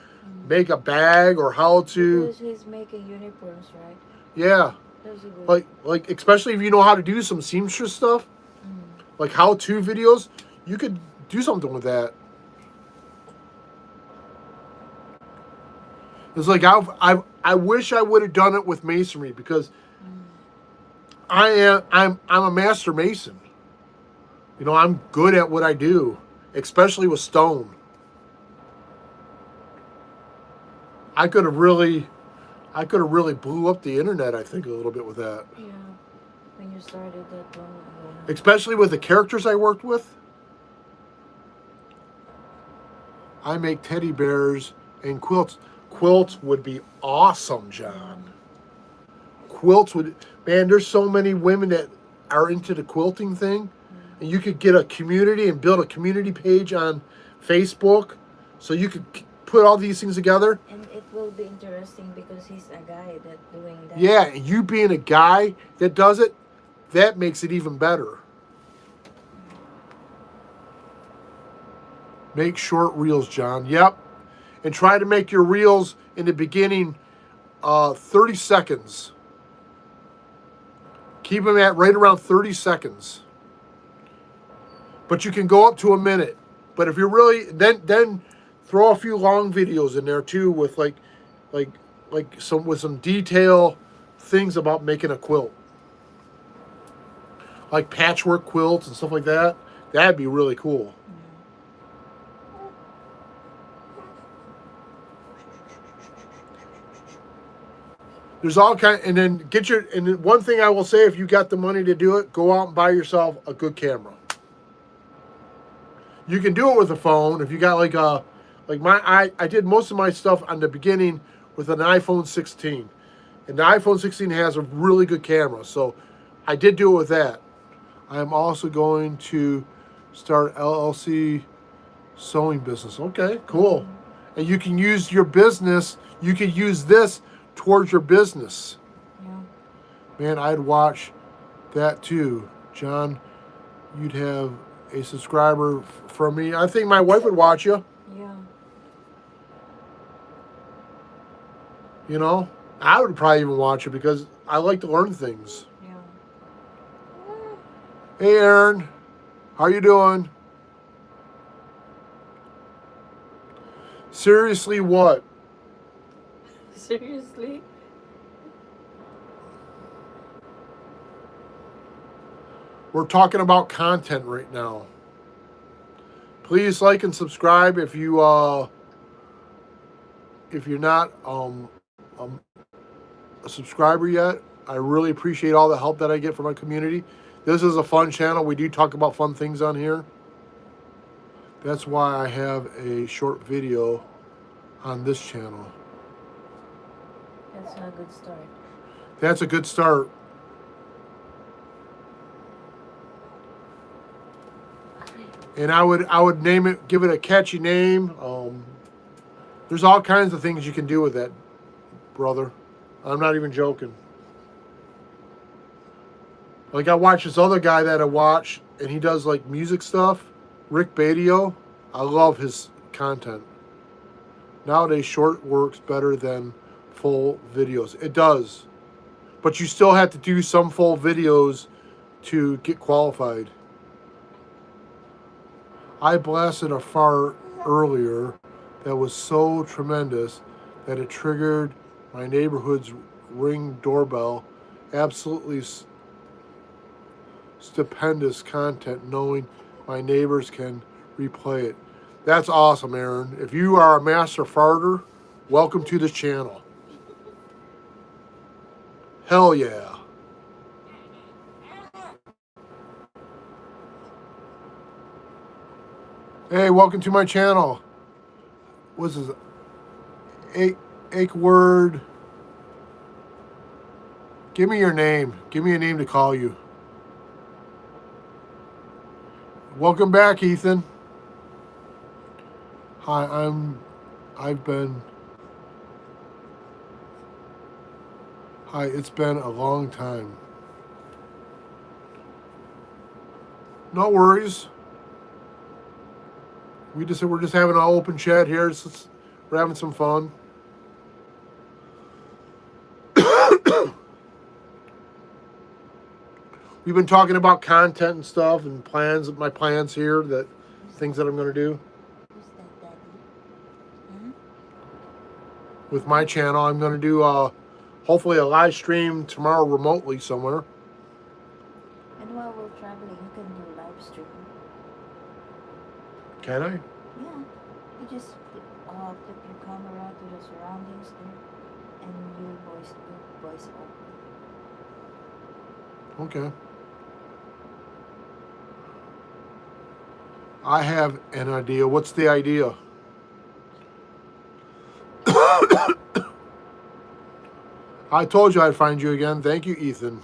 make a bag or how to. Because he's making uniforms, right? Yeah. Those are good. Like especially if you know how to do some seamstress stuff, like how-to videos, you could do something with that. It's like I wish I would have done it with masonry, because I'm a master mason. I'm good at what I do, especially with stone. I could have really blew up the internet, I think, a little bit with that. Yeah. When you started that one. Especially with the characters I worked with. I make teddy bears and quilts. Quilts would be awesome, John. Quilts would... Man, there's so many women that are into the quilting thing. And you could get a community and build a community page on Facebook. So you could put all these things together. And it will be interesting because he's a guy that doing that. Yeah, and you being a guy that does it, that makes it even better. Make short reels, John. Yep. And try to make your reels in the beginning 30 seconds. Keep them at right around 30 seconds. But you can go up to a minute. But if you're really then throw a few long videos in there too with like some detail things about making a quilt. Like patchwork quilts and stuff like that. That'd be really cool. There's all kind, and then and one thing I will say, if you got the money to do it, go out and buy yourself a good camera. You can do it with a phone. If you got I did most of my stuff on the beginning with an iPhone 16. And the iPhone 16 has a really good camera. So I did do it with that. I am also going to start LLC sewing business. Okay, cool. And you can use your business, you could use this towards your business. Yeah. Man, I'd watch that too. John, you'd have a subscriber from me. I think my wife would watch you. Yeah. You know, I would probably even watch it because I like to learn things. Yeah. Hey, Aaron, how you doing? Seriously, what? Seriously? We're talking about content right now. Please like and subscribe if you're not a subscriber yet. I really appreciate all the help that I get from my community. This is a fun channel. We do talk about fun things on here. That's why I have a short video on this channel. That's a good start. That's a good start. And I would name it, give it a catchy name. There's all kinds of things you can do with that, brother. I'm not even joking. Like I watch this other guy that I watch, and he does like music stuff, Rick Badio. I love his content. Nowadays, short works better than full videos. It does. But you still have to do some full videos to get qualified. I blasted a fart earlier that was so tremendous that it triggered my neighborhood's Ring doorbell. Absolutely stupendous content, knowing my neighbors can replay it. That's awesome, Aaron. If you are a master farter, welcome to the channel. Hell yeah. Hey, welcome to my channel. What's this? Ake word. Give me your name. Give me a name to call you. Welcome back, Ethan. Hi, I've been. Hi, it's been a long time. No worries. We're just having an open chat here. We're having some fun. We've been talking about content and stuff and plans. My plans here, things that I'm going to do Who's that, Daddy? Hmm? with my channel. I'm going to do hopefully a live stream tomorrow remotely somewhere. And while we're traveling, you can do live stream. Can I? Yeah. You just flip your camera to the surroundings there, and you voice over. Okay. I have an idea. What's the idea? I told you I'd find you again. Thank you, Ethan.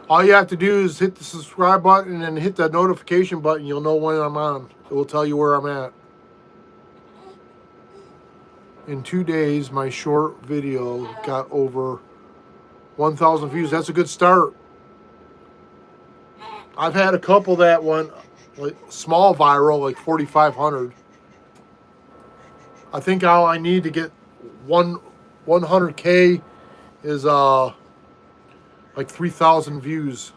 All you have to do is hit the subscribe button and hit that notification button. You'll know when I'm on. It will tell you where I'm at. In 2 days, my short video got over 1,000 views. That's a good start. I've had a couple that went like small viral, like 4,500. I think all I need to get 100K is like 3,000 views.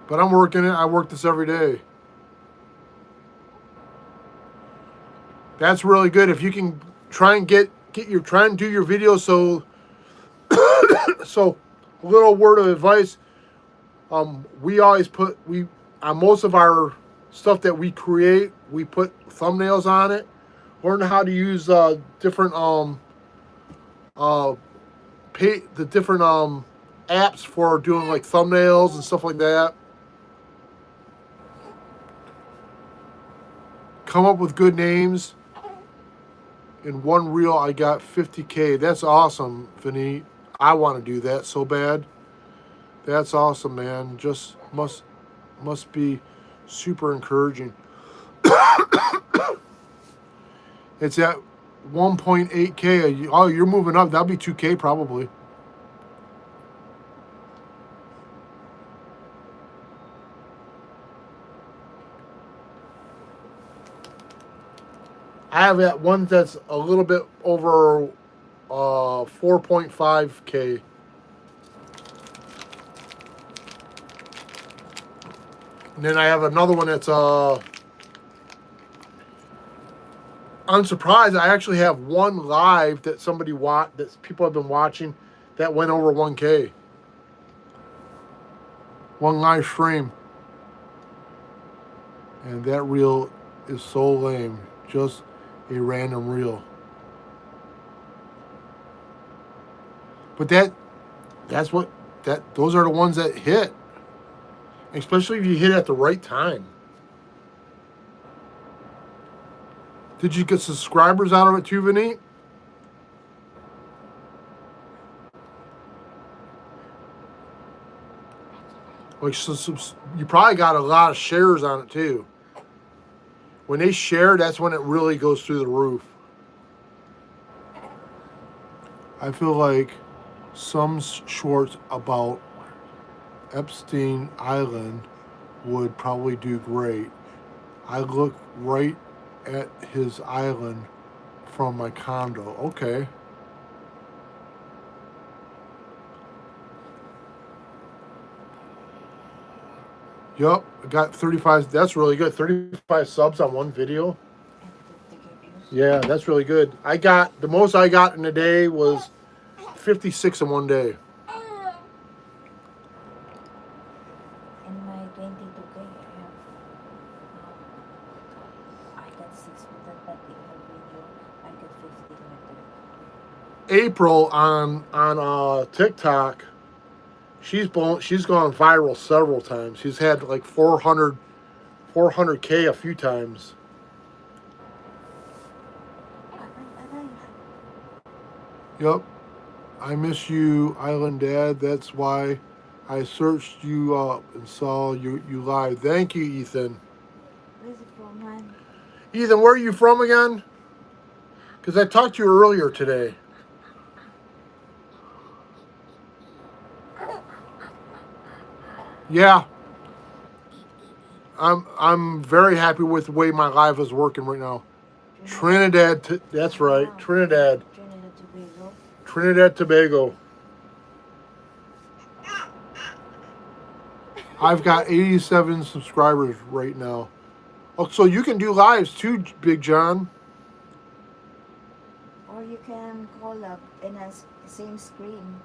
But I'm working it. I work this every day. That's really good. If you can try and get your try and do your videos so so a little word of advice. We always put on most of our stuff that we create, we put thumbnails on it. Learn how to use different the different apps for doing like thumbnails and stuff like that. Come up with good names. In one reel, I got 50K. That's awesome, Vinny. I want to do that so bad. That's awesome, man. Just must be super encouraging. It's at 1.8K. Oh, you're moving up. That'll be 2K probably. I have that one that's a little bit over 4.5K. And then I have another one that's I'm surprised. I actually have one live that somebody watched, that people have been watching, that went over 1K. One live stream. And that reel is so lame. Just a random reel. But those are the ones that hit. Especially if you hit at the right time. Did you get subscribers out of it too, Vinny? Like, you probably got a lot of shares on it too. When they share, that's when it really goes through the roof. I feel like some shorts about Epstein Island would probably do great. I look right at his island from my condo. Okay. Yup, I got 35. That's really good. 35 subs on one video. Yeah, that's really good. The most I got in a day was 56 in one day. In my 22K, I got 6 with that, but in her video, I got 15 with that. April on TikTok, she's gone viral several times. She's had like 400K a few times. Yep. I miss you, Island Dad. That's why I searched you up and saw you live. Thank you, Ethan. Where's it from, man? Ethan, where are you from again? Because I talked to you earlier today. Yeah. I'm very happy with the way my live is working right now. Trinidad, that's right. Wow. Trinidad. Tobago. Trinidad, Tobago. I've got 87 subscribers right now. Oh, so you can do lives too, Big John. Or you can call up in a same screen.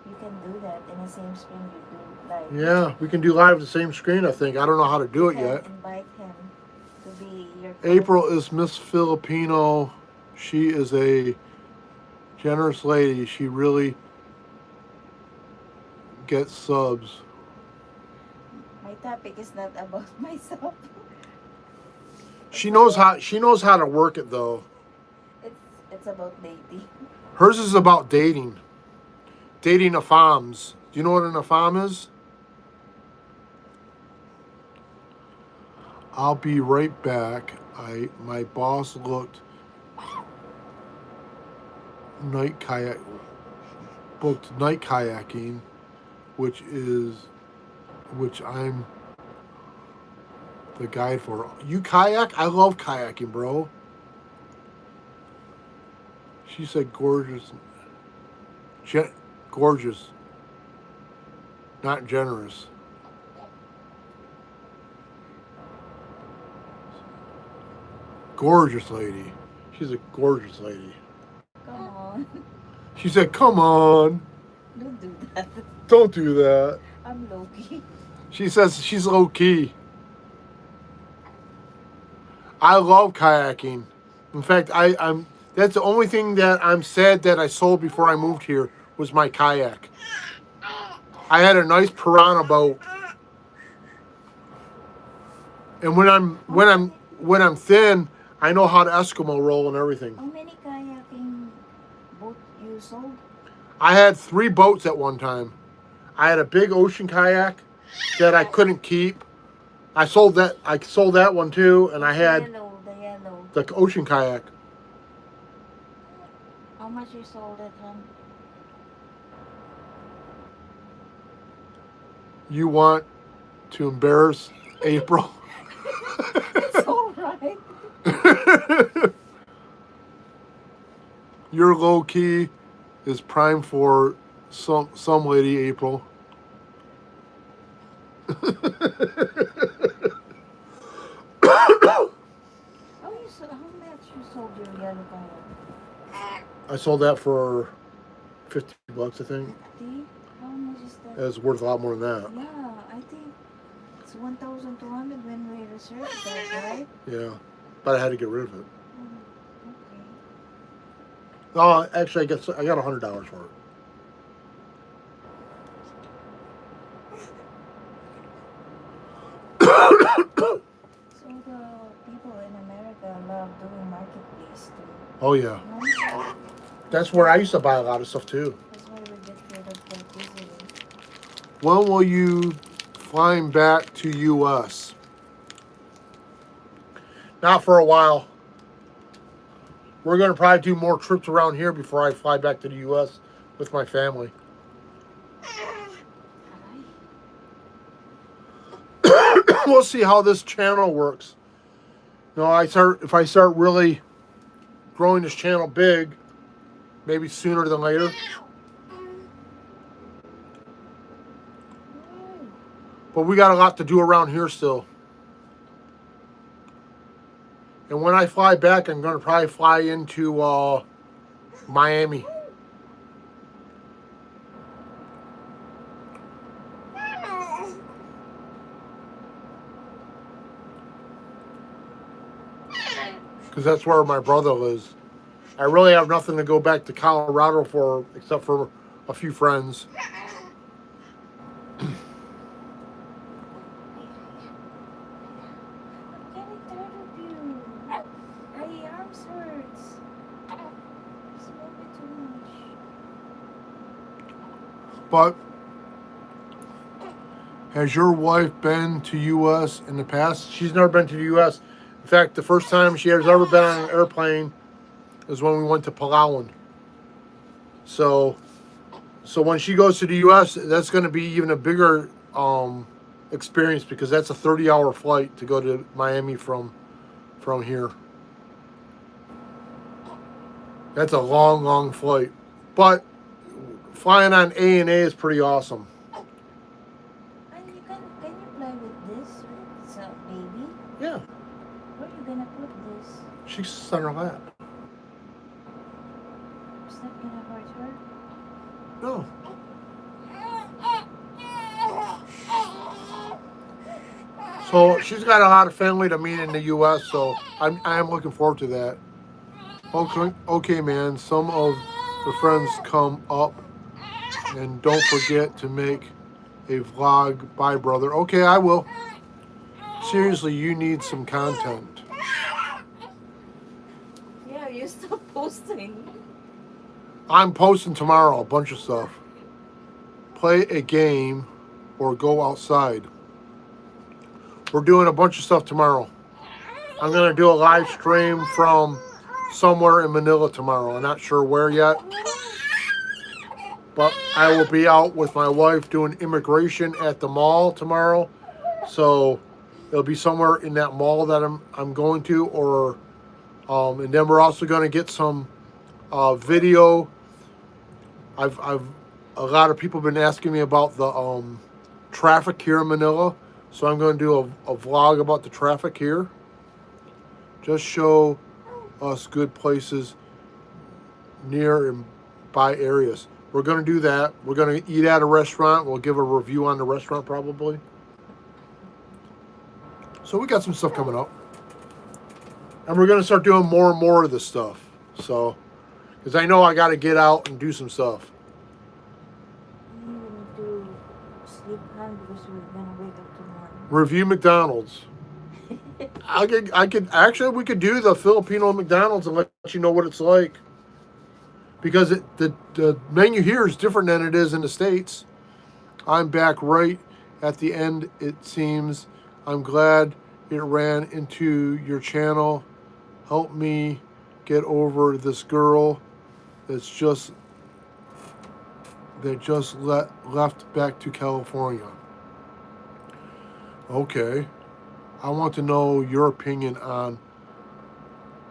You can do that in the same screen you do live. Yeah, we can do live the same screen, I think. I don't know how to do it You can yet. invite him to be your April is Miss Filipino. She is a generous lady. She really gets subs. My topic is not about myself. She knows how to work it though. It's about dating. Hers is about dating. Dating afams. Do you know what an afam is? I'll be right back. My boss looked night kayak booked night kayaking, which is which I'm the guide for. You kayak? I love kayaking, bro. She said gorgeous, gorgeous, not generous. Gorgeous lady. She's a gorgeous lady. Come on. She said, "Come on, Don't do that. don't do that." I'm low key. She says she's low key. I love kayaking. In fact, I'm. That's the only thing that I'm sad that I sold before I moved here was my kayak. I had a nice piranha boat, and when I'm thin, I know how to Eskimo roll and everything. How many kayaking boat you sold? I had 3 boats at one time. I had a big ocean kayak that I couldn't keep. I sold that. I sold that one too, and I had The yellow. the ocean kayak. How much you sold it, hon? You want to embarrass April? It's alright. Your low key is prime for some lady, April. How much you sold your yellow kayak? I sold that for $50, I think. See? How much is that? It's worth a lot more than that. Yeah, I think it's 1,200 when we researched that, right? Yeah, but I had to get rid of it. Okay. Oh, actually, I got $100 for it. So the people in America love doing marketplace too. Oh yeah, No? that's where I used to buy a lot of stuff too. That's why we get rid of that easily. When will you flying back to U.S.? Not for a while. We're going to probably do more trips around here before I fly back to the U.S. with my family. We'll see how this channel works. You know, if I start really growing this channel big, maybe sooner than later. But we got a lot to do around here still. And when I fly back, I'm going to probably fly into Miami. Because that's where my brother lives. I really have nothing to go back to Colorado for except for a few friends. I'm getting tired of you. My arms hurts. It's moving too much. But has your wife been to U.S. in the past? She's never been to the U.S. In fact, the first time she has ever been on an airplane is when we went to Palawan. So when she goes to the U.S., that's going to be even a bigger experience because that's a 30-hour flight to go to Miami from here. That's a long, long flight. But flying on A&A is pretty awesome. And can you play with this? It's a baby. Yeah. Where are you gonna put this? She sits on her lap. Is that gonna hurt her? No. So she's got a lot of family to meet in the U.S., so I'm looking forward to that. Okay, man. Some of the friends come up, and don't forget to make a vlog. Bye, brother. Okay, I will. Seriously, you need some content. Yeah, you stop posting. I'm posting tomorrow a bunch of stuff. Play a game or go outside. We're doing a bunch of stuff tomorrow. I'm going to do a live stream from somewhere in Manila tomorrow. I'm not sure where yet. But I will be out with my wife doing immigration at the mall tomorrow. So it'll be somewhere in that mall that I'm going to, or and then we're also going to get some video. I've a lot of people have been asking me about the traffic here in Manila, so I'm going to do a vlog about the traffic here. Just show us good places near and by areas. We're going to do that. We're going to eat at a restaurant. We'll give a review on the restaurant probably. So we got some stuff coming up. And we're going to start doing more and more of this stuff. So, because I know I got to get out and do some stuff. You need to sleep on because we're gonna wake up tomorrow. Review McDonald's. Actually, we could do the Filipino McDonald's and let you know what it's like. Because the menu here is different than it is in the States. I'm back right at the end, it seems. I'm glad it ran into your channel. Help me get over this girl that just left back to California. Okay. I want to know your opinion on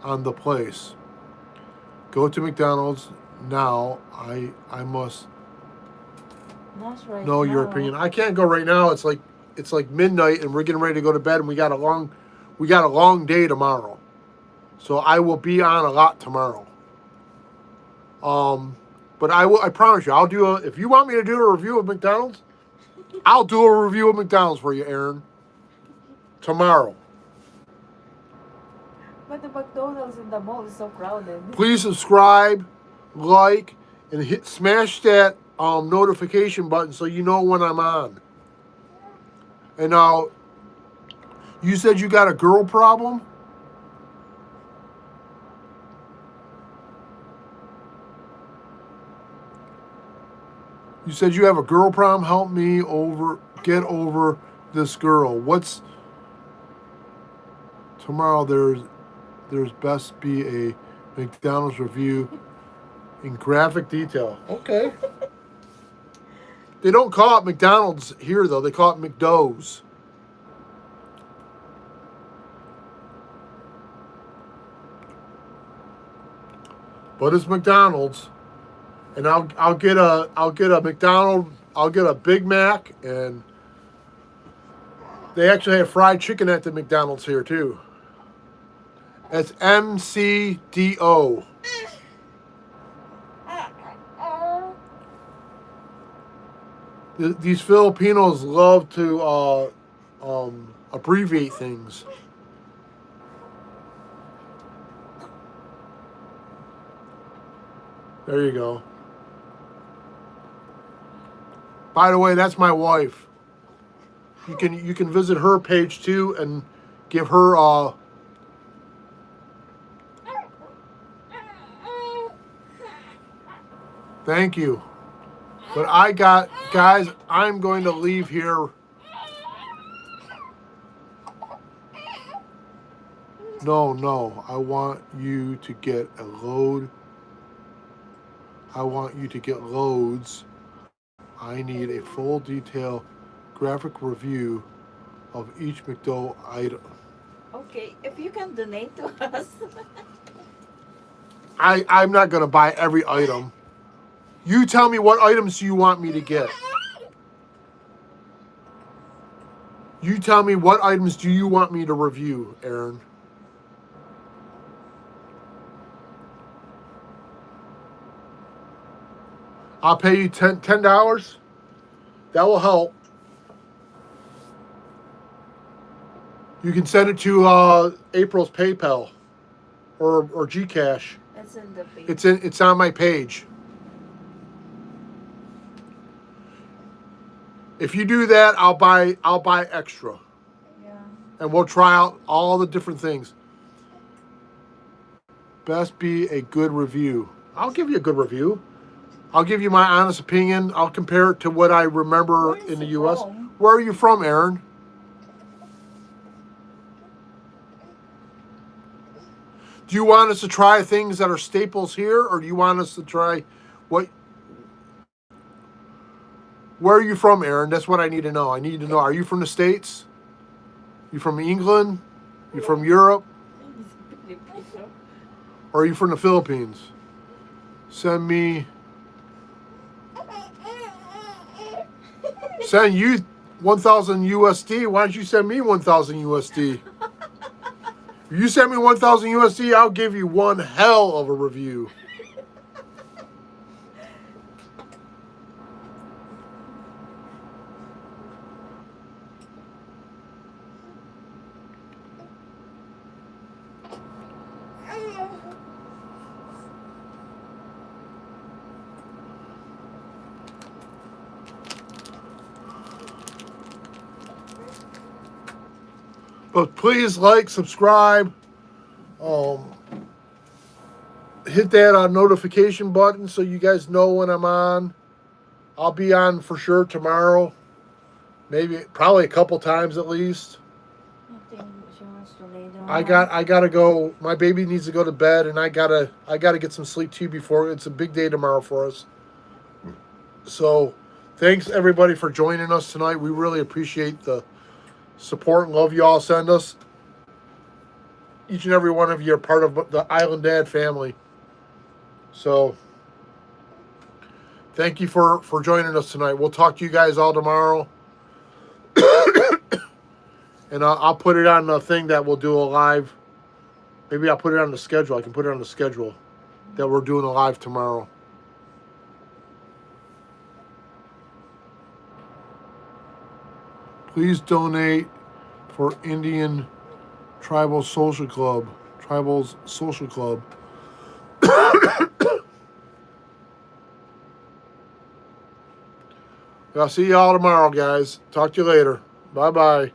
the place. Go to McDonald's now. I must That's right. know your opinion. I can't go right now. It's like midnight and we're getting ready to go to bed and we got a long day tomorrow. So I will be on a lot tomorrow. But I promise you, if you want me to do a review of McDonald's, I'll do a review of McDonald's for you, Aaron. Tomorrow. But the McDonald's in the mall is so crowded. Please subscribe, like, and smash that notification button so you know when I'm on. And now, you said you got a girl problem? You said you have a girl problem? Help me get over this girl. What's tomorrow? There's best be a McDonald's review in graphic detail. Okay. They don't call it McDonald's here though. They call it McDo's. But it's McDonald's, and I'll get a McDonald's. I'll get a Big Mac, and they actually have fried chicken at the McDonald's here too. It's MCDO. These Filipinos love to abbreviate things. There you go. By the way, that's my wife. You can visit her page too and give her thank you. But guys, I'm going to leave here. No, I want you to get a load. I want you to get loads. I need a full detail graphic review of each McDo item. Okay, if you can donate to us. I'm not going to buy every item. You tell me what items you want me to get. You tell me what items do you want me to review, Aaron. I'll pay you $10. That will help. You can send it to April's PayPal or Gcash. It's in the page. It's on my page. If you do that, I'll buy extra. Yeah. And we'll try out all the different things. Best be a good review. I'll give you a good review. I'll give you my honest opinion. I'll compare it to what I remember in the U.S. From? Where are you from, Aaron? Do you want us to try things that are staples here, or do you want us to try what? Where are you from, Aaron? That's what I need to know. I need to know. Are you from the States? You from England? You from Europe? Or are you from the Philippines? Send you 1,000 USD. Why don't you send me 1,000 USD? If you send me 1,000 USD, I'll give you one hell of a review. But please like, subscribe, hit that notification button so you guys know when I'm on. I'll be on for sure tomorrow. Maybe, probably a couple times at least. I think she wants to lay down. I gotta go. My baby needs to go to bed, and I gotta get some sleep too before it's a big day tomorrow for us. So, thanks everybody for joining us tonight. We really appreciate the support and love you all send us. Each and every one of you are part of the Island Dad family. So, thank you for joining us tonight. We'll talk to you guys all tomorrow. And I'll put it on the thing that we'll do a live. Maybe I'll put it on the schedule. I can put it on the schedule that we're doing a live tomorrow. Please donate for Indian Tribal Social Club. Tribals Social Club. I'll see you all tomorrow, guys. Talk to you later. Bye-bye.